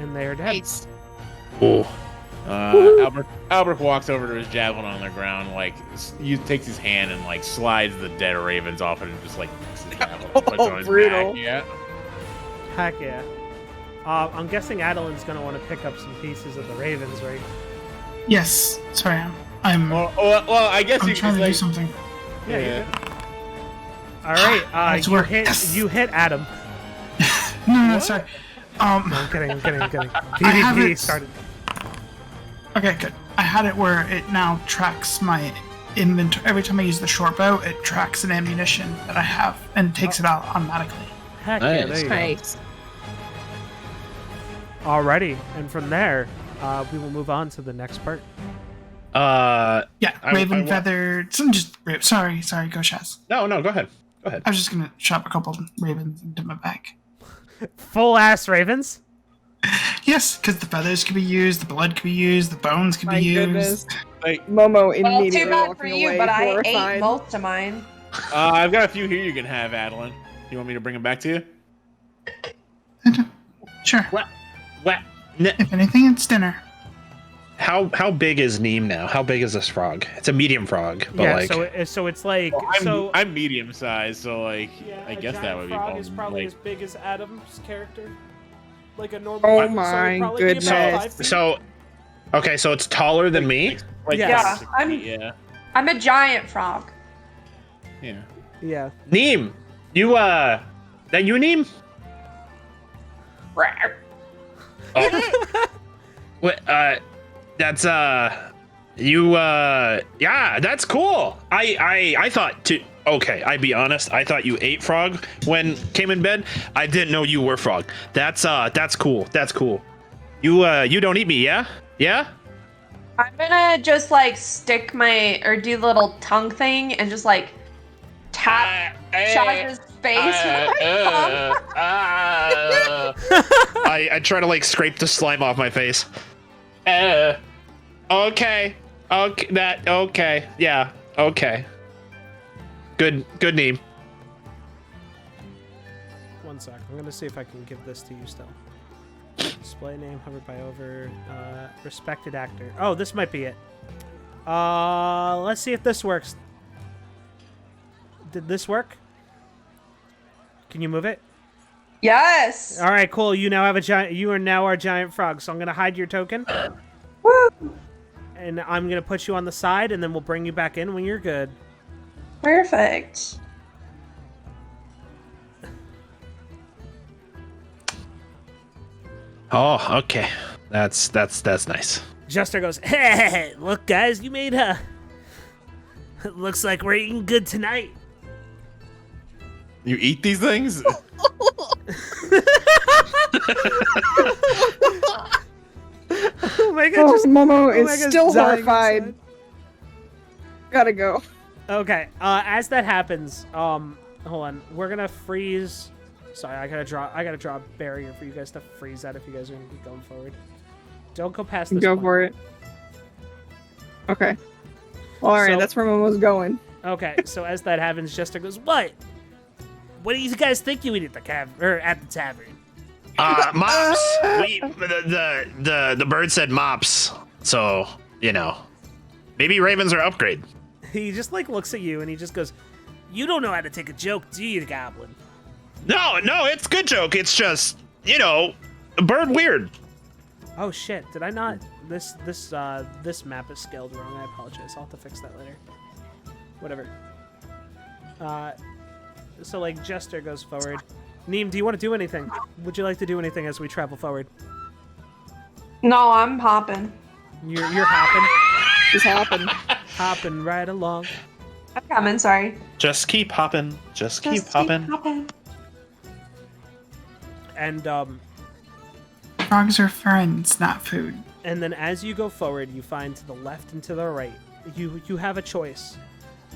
and they're dead. Nice. Oh. Albert walks over to his javelin on the ground, like takes his hand and like slides the dead ravens off and just like puts his javelin, puts it on his brutal. back. Yeah. Heck yeah. I'm guessing Addilyn's gonna want to pick up some pieces of the ravens, right? Yes. Sorry, I'm Well, I guess I'm you trying could to do say. something. Yeah. Yeah. You did. All right. Nice work. Yes. You hit Adam. No, sorry. No, I'm kidding. I'm kidding. I have PvP it- started. Okay, good. I had it where it now tracks my inventory. Every time I use the short bow, it tracks an ammunition that I have and takes it out automatically. Heck yeah, Nice. there you Nice. go. Alrighty, and from there, we will move on to the next part. Yeah, I raven wa- feathered. Some just sorry, go Shaz. No, go ahead. Go ahead. I was just gonna chop a couple ravens into my bag. Full ass ravens. Yes, because the feathers could be used, the blood could be used, the bones could My be goodness. used. Momo Well, immediately too bad walking for you, away, but I horrified. ate most of mine. I've got a few here you can have, Addilyn. You want me to bring them back to you? Sure. What? If anything, it's dinner. how big is Niahm now? How big is this frog? It's a medium frog, but yeah, like so it's like I'm medium sized, so like I guess that would be frog is probably like, as big as Adam's character, like a normal. Oh so it'd my probably be about goodness. 5 feet. so. Okay, so it's taller than me. like Yeah. 6 I'm- feet, yeah. I'm a giant frog. Yeah. Yeah. Niahm, you that you Niahm? Oh. What? That's you. Yeah, that's cool. I thought to. Okay, I'd be honest. I thought you ate frog when came in bed. I didn't know you were frog. That's cool. That's cool. You don't eat me, yeah? Yeah? I'm gonna just like stick my or do the little tongue thing and just like tap Shaz's face with my tongue. I try to like scrape the slime off my face. Okay. Okay. Yeah. Okay. Good Niahm. One sec. I'm gonna see if I can give this to you still. Display name, hovered by over, respected actor. Oh, this might be it. Let's see if this works. Did this work? Can you move it? Yes. All right, cool. You now have a giant. You are now our giant frog. So I'm gonna hide your token, Woo. and I'm gonna put you on the side, and then we'll bring you back in when you're good. Perfect. Oh, okay. That's nice. Jester goes, hey, look, guys, you made it looks like we're eating good tonight. You eat these things? Oh my god, Oh, Momo oh my is God, still dying horrified. inside. Gotta go. Okay, as that happens, hold on, we're gonna freeze. Sorry, I gotta draw a barrier for you guys to freeze at if you guys are gonna keep going forward. Don't go past this Go point. for it. Okay. Alright, So- that's where Momo's going. Okay, so as that happens, Jester goes, what? What do you guys think you eat at the at the tavern? Mops. The bird said mops. So, maybe ravens are upgrade. He just like looks at you and he just goes, you don't know how to take a joke, do you, Goblin? No, it's a good joke. It's just, a bird weird. Oh shit, did I not? This map is scaled wrong. I apologize. I'll have to fix that later. Whatever. So like Jester goes forward. Niahm, do you want to do anything? Would you like to do anything as we travel forward? No, I'm hopping. You're hopping, Just happened. hopping right along. I'm coming. Sorry. Just keep hopping. Just keep hopping. hopping. And Frogs are friends, not food. and then as you go forward, you find to the left and to the right. You have a choice.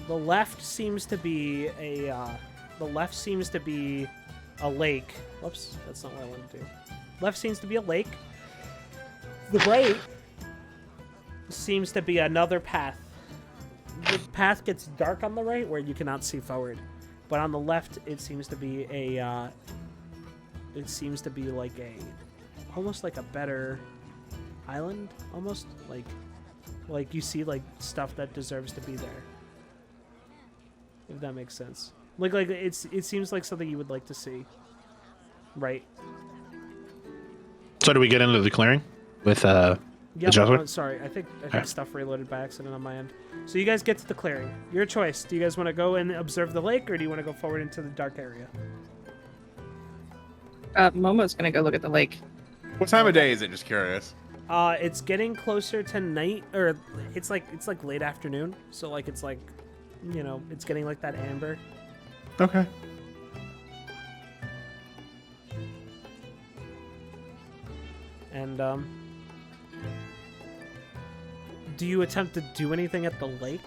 The left seems to be a lake. Whoops, that's not what I wanted to do. Left seems to be a lake. The right seems to be another path. The path gets dark on the right where you cannot see forward, but on the left it seems to be almost like a better island, almost like you see like stuff that deserves to be there. If that makes sense. Like it seems like something you would like to see. Right. So do we get into the clearing with Yeah, Jester? sorry. I think Okay. stuff reloaded by accident on my end. So you guys get to the clearing. Your choice. Do you guys want to go and observe the lake, or do you want to go forward into the dark area? Momo's gonna go look at the lake. What time of day is it? Just curious. It's getting closer to night, or it's like late afternoon. So like it's like, it's getting like that amber. Okay. And do you attempt to do anything at the lake?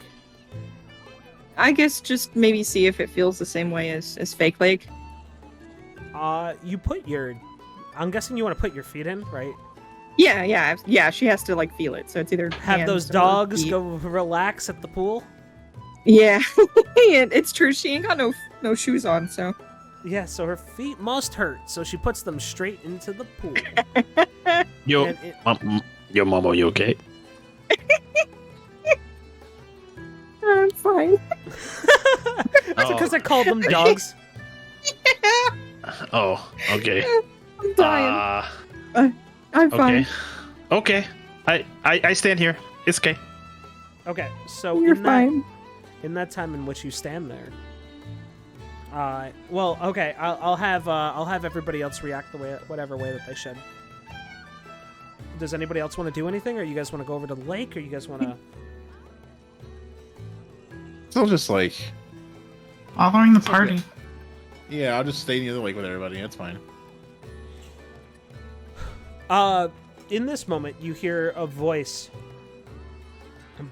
I guess just maybe see if it feels the same way as Fake Lake. You put your. I'm guessing you want to put your feet in, right? Yeah. She has to like feel it, so it's either Have hands those or dogs feet. go relax at the pool. Yeah, it's true. She ain't got no shoes on, so. Yeah, so her feet must hurt, so she puts them straight into the pool. Yo, And it- Momo, you okay? fine. That's because I called them dogs. Oh, okay. I'm dying. I'm fine. Okay. I stand here. It's okay. Okay, so You're fine. In that time in which you stand there, well, okay, I'll have everybody else react whatever way that they should. Does anybody else want to do anything, or you guys want to go over to the lake, or you guys want to? Still just like, Following the party. yeah, I'll just stay near the lake with everybody. That's fine. In this moment, you hear a voice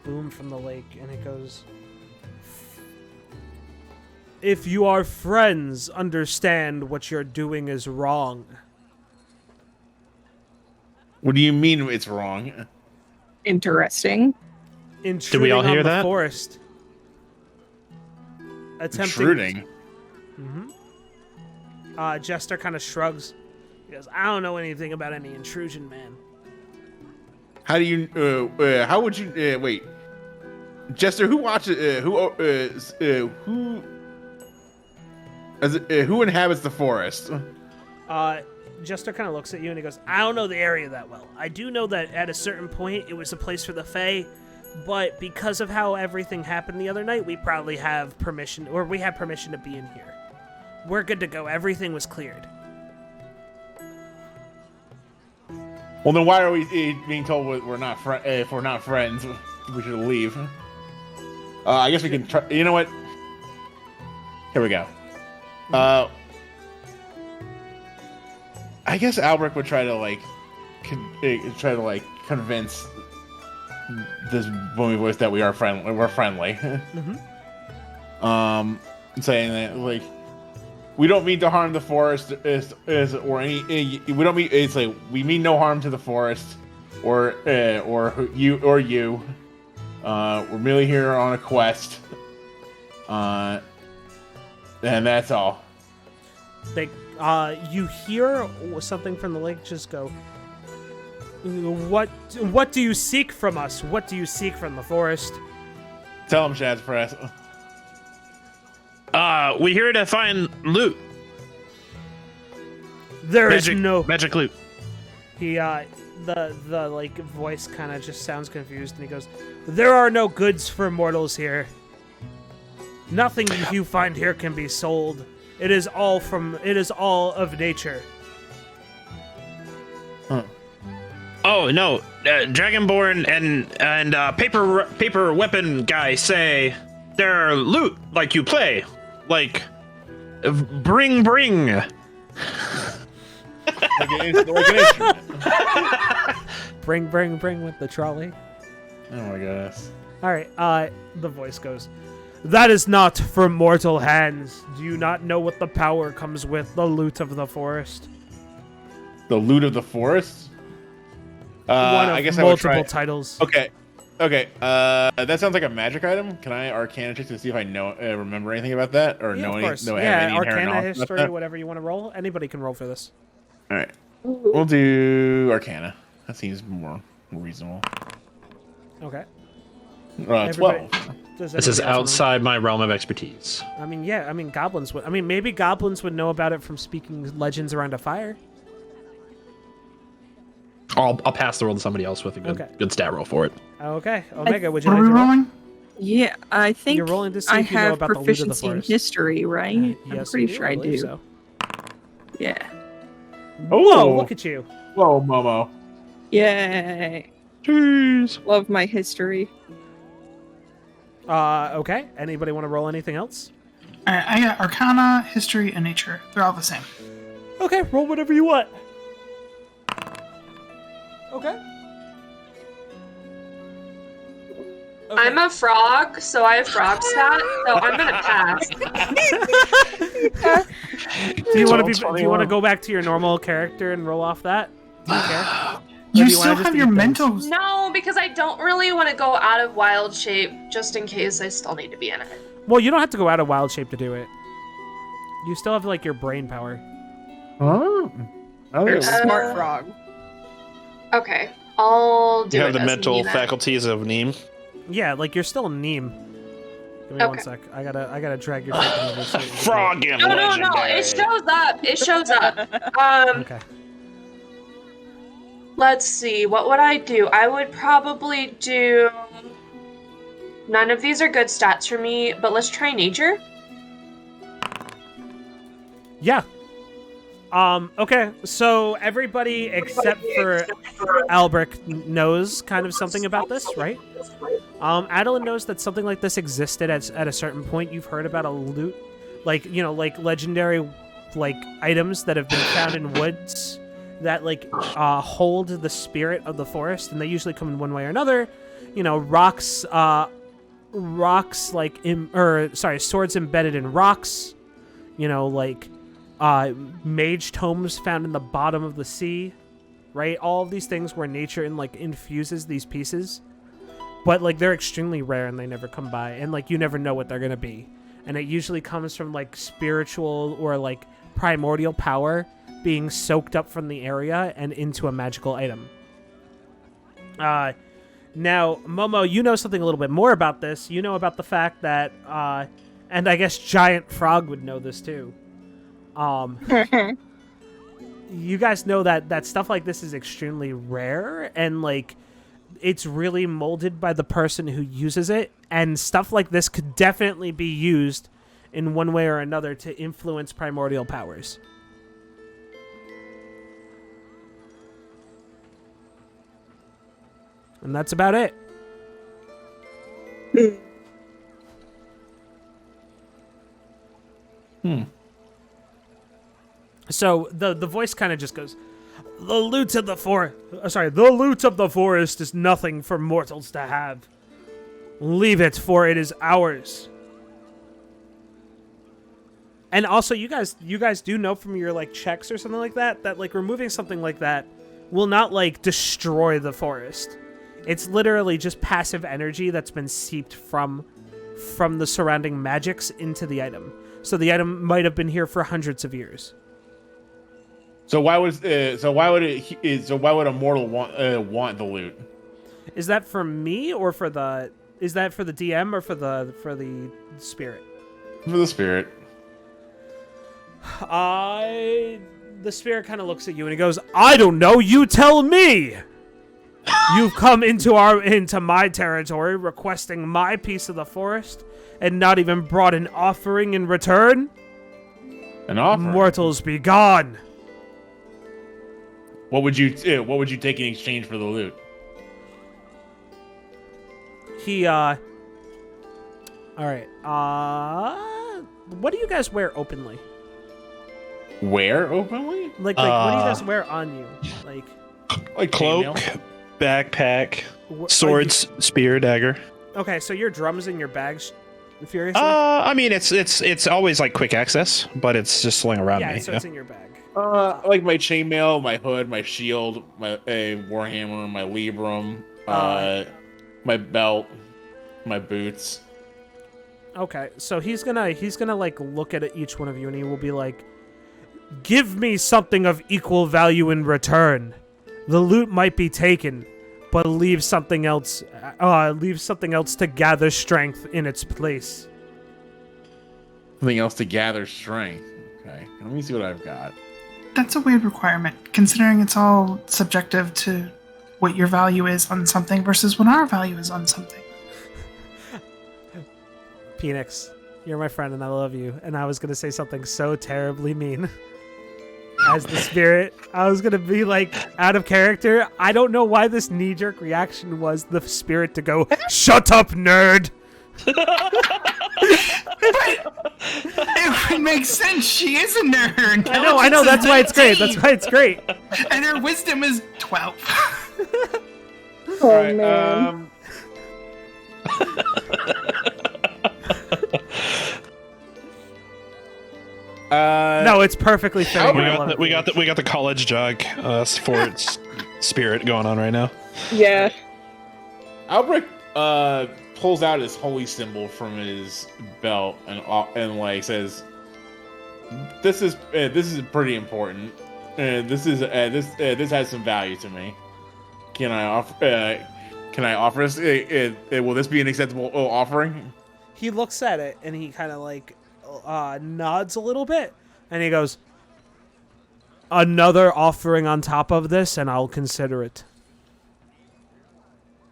boom from the lake, and it goes, "If you are friends, understand what you're doing is wrong." What do you mean it's wrong? Interesting. Intruding we all hear on the that? forest. Intruding. Jester kind of shrugs. He goes, "I don't know anything about any intrusion, man." How do you? How would you? Wait, Jester. Who watches? Who inhabits the forest? Jester kind of looks at you and he goes, "I don't know the area that well. I do know that at a certain point it was a place for the Fae, but because of how everything happened the other night, we probably have permission, or we have permission to be in here. We're good to go. Everything was cleared." Well, then why are we being told we're not if we're not friends, we should leave? I guess we can try. You know what? Here we go. I guess Albrecht would try to convince this boomy voice that we are friendly. We're friendly. Saying that like we don't mean to harm the forest or any. We don't mean it's like we mean no harm to the forest or you. We're merely here on a quest. And that's all. You hear something from the lake just go, What do you seek from us? What do you seek from the forest?" Tell him, Shazafraz. We're here to find loot. There is no magic loot. He the like voice kind of just sounds confused, and he goes, "There are no goods for mortals here. Nothing you find here can be sold. It is all of nature." Huh. Oh no, Dragonborn and paper weapon guy say they're loot like you play, like bring. Like an instrument. Bring with the trolley. Oh my goodness. All right. The voice goes, "That is not from mortal hands. Do you not know what the power comes with the loot of the forest?" The loot of the forest? One of I guess multiple I would try... titles. Okay. That sounds like a magic item. Can I Arcana check to see if I remember anything about that, or Yeah, know of any? course. Have Yeah, any inherent Arcana, knowledge about history, that? whatever you want to roll. Anybody can roll for this. All right, we'll do Arcana. That seems more reasonable. Okay. 12. This is everybody else outside my realm of expertise. know? I mean, yeah. I mean, goblins would. I mean, maybe goblins would know about it from speaking legends around a fire. I'll pass the roll to somebody else with a good stat roll for it. Okay, Omega, would you What like are we to roll? rolling? Yeah, I think You're rolling to see I if you know have about the loot of the proficiency in forest. history, right? I'm Yes, pretty you sure I believe do. So. Yeah. Whoa! Look at you. Whoa, Momo. Yay. Jeez. Love my history. Okay. Anybody want to roll anything else? All right, I got Arcana, History, and Nature. They're all the same. Okay, roll whatever you want. Okay. I'm a frog, so I have frog stat, so I'm gonna pass. Do you want to go back to your normal character and roll off that? Do you care? You do you wanna still just have eat your things? mental. No, because I don't really want to go out of wild shape, just in case I still need to be in it. Well, you don't have to go out of wild shape to do it. You still have like your brain power. Oh. You're a Okay. smart frog. Okay, I'll do You it have the as mental me then. faculties of Niahm. Yeah, like you're still a Niahm. Give me 1 sec. I gotta drag your token over. So Frog and No, legendary. it shows up. It shows up. Okay. Let's see. What would I do? I would probably do. None of these are good stats for me, but let's try nature. Yeah. Okay, so everybody except for Albrecht knows kind of something about this, right? Addilyn knows that something like this existed at a certain point. You've heard about a loot, like legendary, items that have been found in woods that hold the spirit of the forest, and they usually come in one way or another. Swords embedded in rocks. Mage tomes found in the bottom of the sea, right? All of these things where nature infuses these pieces, but they're extremely rare and they never come by, and you never know what they're gonna be, and it usually comes from spiritual or primordial power being soaked up from the area and into a magical item. Now, Momo, you know something a little bit more about this. You know about the fact that, and I guess Giant Frog would know this too. You guys know that stuff like this is extremely rare, and it's really molded by the person who uses it, and stuff like this could definitely be used in one way or another to influence primordial powers. And that's about it. So the voice kind of just goes, the loot of the forest is nothing for mortals to have. Leave it, for it is ours. And also, you guys do know from your checks or something like that removing something like that will not destroy the forest. It's literally just passive energy that's been seeped from the surrounding magics into the item. So the item might have been here for hundreds of years. So why would a mortal want the loot? Is that for me or for the? Is that for the DM or for the spirit? For the spirit. The spirit kind of looks at you and he goes, "I don't know. You tell me. You've come into my territory requesting my piece of the forest, and not even brought an offering in return. An offering? Mortals be gone." What would you take in exchange for the loot? Alright. What do you guys wear openly? Wear openly? What do you guys wear on you? Like Cloak, backpack, swords, spear, dagger. Okay, so your drums in your bags, Furiously? I mean, it's always quick access, but it's just slung around me. Yeah, so it's in your bag. Like my chainmail, my hood, my shield, my warhammer, my librum, my belt, my boots. Okay, so he's gonna look at each one of you and he will be like, "Give me something of equal value in return. The loot might be taken, but leave something else to gather strength in its place." Something else to gather strength. Okay, let me see what I've got. That's a weird requirement, considering it's all subjective to what your value is on something versus what our value is on something. Phoenix, you're my friend and I love you, and I was going to say something so terribly mean. As the spirit, I was going to be out of character. I don't know why this knee-jerk reaction was the spirit to go, "Shut up, nerd!" It would make sense. She is a nerd. I know. That's why it's great. And her wisdom is 12. Oh, All right, man. No, it's perfectly fitting. We got the college jog sports spirit going on right now. Yeah. Albrecht pulls out his holy symbol from his belt and says, "This is pretty important. This has some value to me. Can I offer this? Will this be an acceptable offering?" he looks at it and he kind of like nods a little bit, and he goes, "Another offering on top of this, and I'll consider it."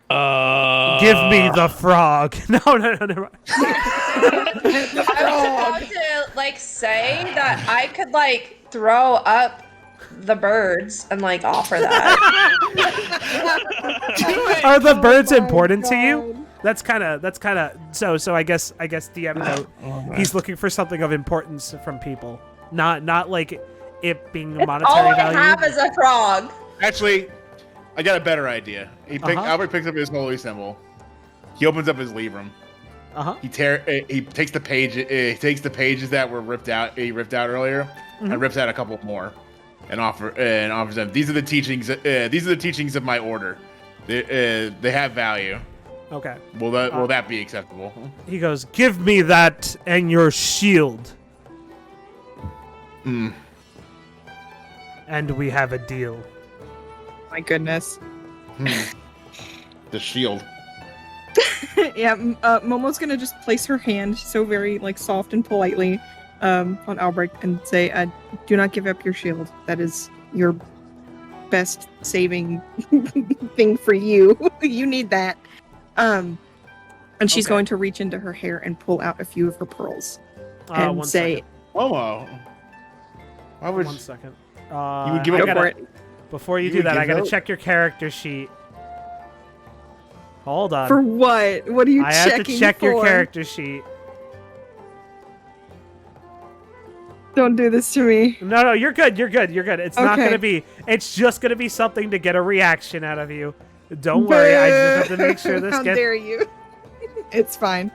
Give me the frog. No, never mind. I was about to like say that I could like throw up the birds and like offer that. Are the birds important to you? That's kind of so I guess DM note. He's looking for something of importance from people, not like it being a monetary All I value. have is a frog. Actually, I got a better idea. Albert picks up his holy symbol. He opens up his Libram. He takes the page. He takes the pages that were ripped out. He ripped out earlier, and rips out a couple more, and offers them. These are the teachings. These are the teachings of my order. They have value. Okay. Will that be acceptable? He goes, "Give me that and your shield." And we have a deal. My goodness. The shield. Yeah, Momo's gonna just place her hand so very like soft and politely on Albrecht and say, "Do not give up your shield. That is your best saving thing for you. You need that." And she's going to reach into her hair and pull out a few of her pearls and say, "Momo, why would 1 second? you would give it for it." Before you do that, I gotta check your character sheet. Hold on. For what? What are you I checking have to check for? your character sheet. Don't do this to me. No, you're good. It's not gonna be. It's just gonna be something to get a reaction out of you. Don't worry. I just have to make sure this How gets. dare you? It's fine.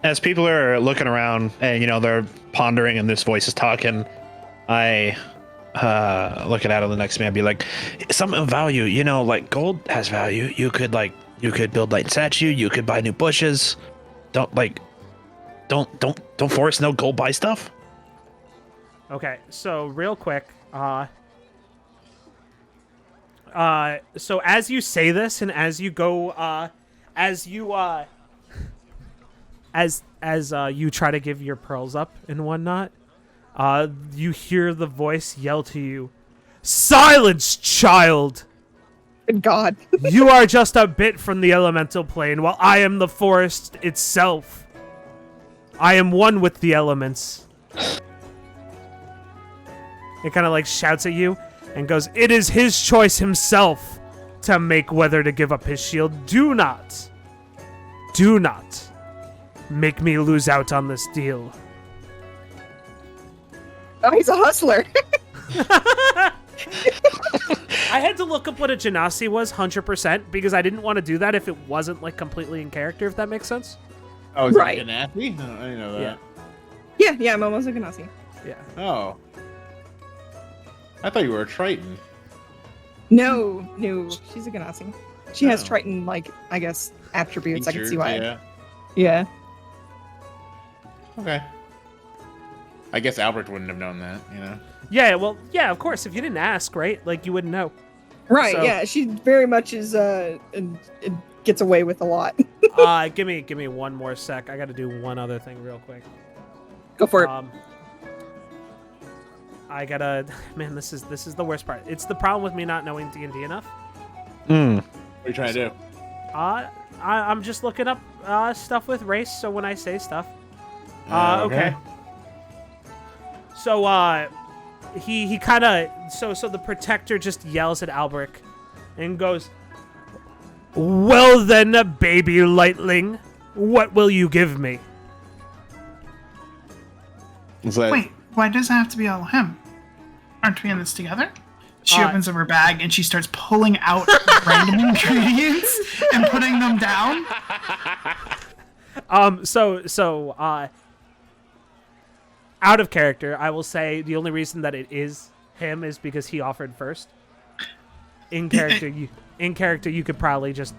As people are looking around and they're pondering and this voice is talking, I look at Addilyn next to me and be like, something of value, like gold has value. You could build like statue, you could buy new bushes. Don't force no gold buy stuff. Okay, so real quick, so as you say this and as you go, as you try to give your pearls up and whatnot, you hear the voice yell to you, "Silence, child! Good God." You are just a bit from the elemental plane, while I am the forest itself. I am one with the elements." It kind of like shouts at you and goes, "It is his choice himself to make whether to give up his shield. Do not make me lose out on this deal." Oh, he's a hustler. I had to look up what a genasi was 100% because I didn't want to do that if it wasn't like completely in character, if that makes sense. Oh, is Right. it Ganassi? No, I didn't know that. Yeah, Momo's a Ganassi. Yeah. Oh. I thought you were a Triton. No, she's a Ganassi. She has Oh. Triton, like, I guess, attributes. I can see Features, why. Yeah. Yeah. Okay. I guess Albert wouldn't have known that, Yeah, well, yeah, of course. If you didn't ask, right? Like, you wouldn't know. Right, So- yeah. She very much is, it gets away with a lot. Give me one more sec. I got to do one other thing real quick. Go for it. I gotta. Man, this is the worst part. It's the problem with me not knowing D&D enough. What are you trying to do? I'm just looking up stuff with race. So when I say stuff, Okay. So he kind of so the protector just yells at Albrecht and goes, "Well then, baby lightling, what will you give me?" Wait, why does it have to be all him? Aren't we in this together? She opens up her bag and she starts pulling out random ingredients and putting them down. So out of character, I will say the only reason that it is him is because he offered first. In character, you could probably just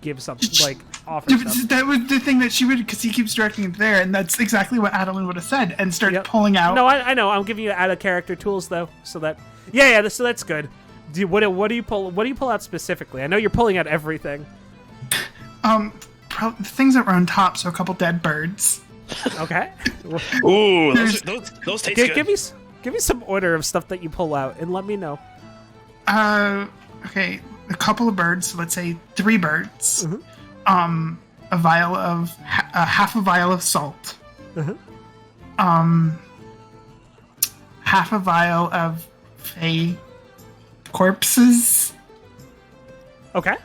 give something like offer stuff. That was the thing that she would, because he keeps directing it there, and that's exactly what Addilyn would have said, and start pulling out. No, I know. I'm giving you out of character tools though, so that so that's good. What do you pull? What do you pull out specifically? I know you're pulling out everything. Things that were on top, so a couple dead birds. Okay. Ooh, those taste good. Give me some order of stuff that you pull out, and let me know. Okay, a couple of birds. So let's say 3 birds. Mm-hmm. A vial of half a vial of salt. Mm-hmm. Half a vial of fey corpses. Okay.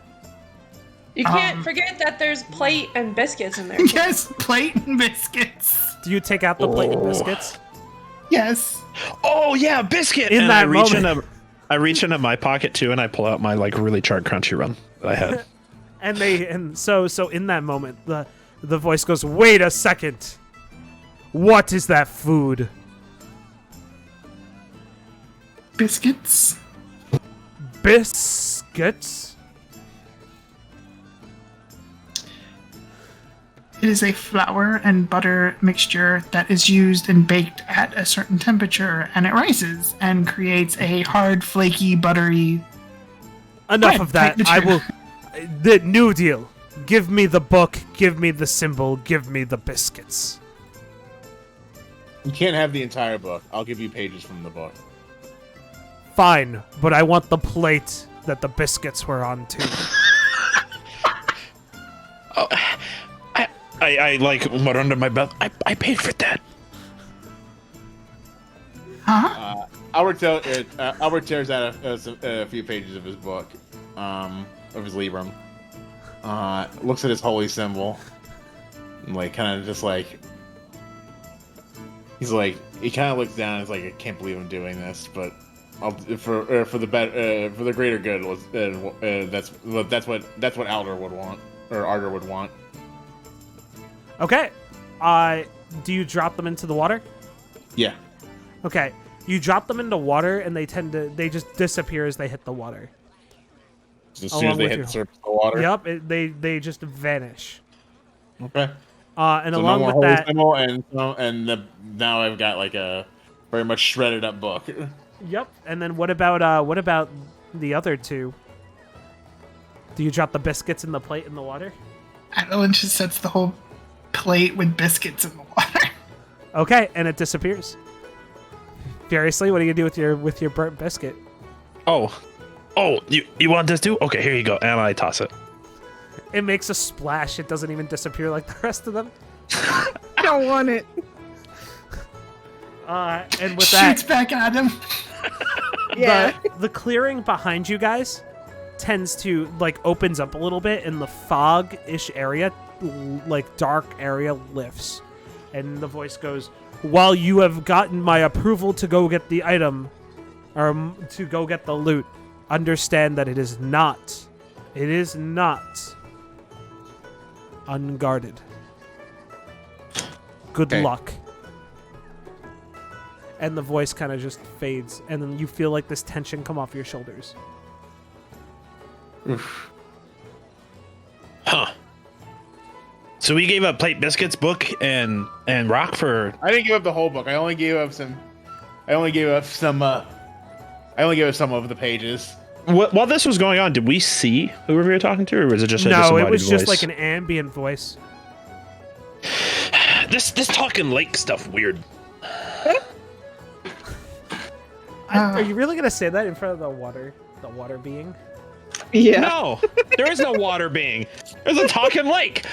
You can't forget that there's plate and biscuits in there. Yes, plate and biscuits. Do you take out the plate and biscuits? Yes. Oh yeah, biscuit. In and that I reach into my pocket too, and I pull out my like really charred crunchy run that I had. And so in that moment, the voice goes, "Wait a second. What is that food?" Biscuits. Biscuits? It is a flour and butter mixture that is used and baked at a certain temperature, and it rises and creates a hard, flaky, buttery. Enough bread of that. type I mixture. will. The New Deal. Give me the book. Give me the symbol. Give me the biscuits. You can't have the entire book. I'll give you pages from the book. Fine, but I want the plate that the biscuits were on too. I like what under my belt. I paid for that. Huh? Albert tears out a few pages of his book, of his Librum. Looks at his holy symbol, and like kind of just like he kind of looks down and is like, I can't believe I'm doing this, but for the greater good. That's what Alder would want, or Arder would want. Okay. Do you drop them into the water? Yeah. Okay. You drop them into water, and they just disappear as they hit the water. As soon as they hit the surface of the water. Yep. They just vanish. Okay. And So along no more with holy that, symbol, now I've got like a very much shredded up book. yep. And then what about the other two? Do you drop the biscuits in the plate in the water? Addilyn just sets the whole plate with biscuits in the water. Okay, and it disappears. Furiously, what are you gonna do with your burnt biscuit? Oh, you want this too? Okay, here you go. And I toss it. It makes a splash. It doesn't even disappear like the rest of them. I don't want it. And with Shoots that, back at him. Yeah. the clearing behind you guys tends to like opens up a little bit, and the fog-ish area, like dark area, lifts, and the voice goes, "While you have gotten my approval to go get the item, or to go get the loot, understand that it is not unguarded. Good luck." And the voice kind of just fades, and then you feel like this tension come off your shoulders. Oof. Huh. So we gave up plate, biscuits, book, and rock for. I didn't give up the whole book. I only gave up some. I only gave up some of the pages. While this was going on, did we see whoever we were talking to, or was it just a No, it disembodied was just voice? like an ambient voice. This talking lake stuff weird. Are you really gonna say that in front of the water being? Yeah. No, there is no water being. There's a talking lake.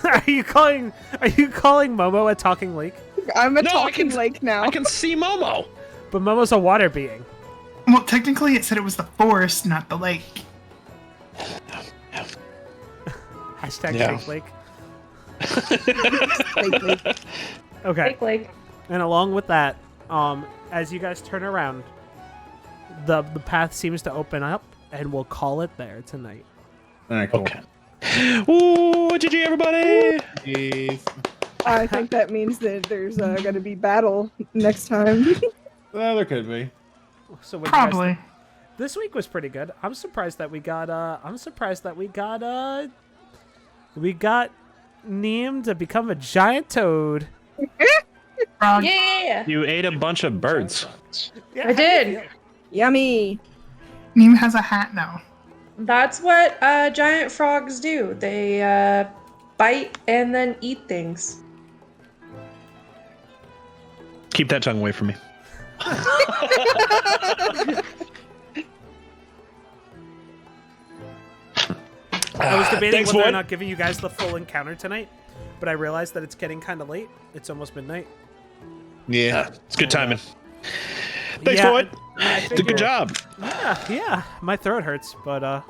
Are you calling Momo a talking lake? I'm a No, talking lake now. I can see Momo. But Momo's a water being. Well, technically, it said it was the forest, not the lake. Hashtag Yeah. fake lake. Fake lake. Okay. Fake lake. And along with that, as you guys turn around, the path seems to open up, and we'll call it there tonight. All right, cool. Okay. Ooh, GG everybody! Jeez. I think that means that there's going to be battle next time. Well, there could be. So what do you guys Probably. think? This week was pretty good. I'm surprised that we got Niahm to become a giant toad. Frog. Yeah, You ate a bunch of birds. I did. Yummy. Niahm has a hat now. That's what giant frogs do. They bite and then eat things. Keep that tongue away from me. I was debating Thanks, whether or Void. not giving you guys the full encounter tonight, but I realized that it's getting kind of late. It's almost midnight. Yeah. It's good timing. Thanks, Yeah, Void. I Did a good job. Yeah. My throat hurts, but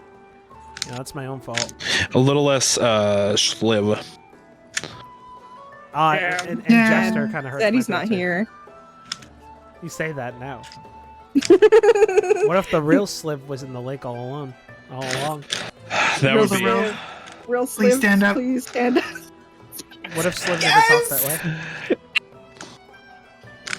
that's my own fault. A little less schliv. And Yeah. Jester kind of hurts. That my he's throat not too. here. You say that now. What if the real Sliv was in the lake all along? That would be. Real Please Sliv, stand up. Please stand up. What if Sliv never talked that way?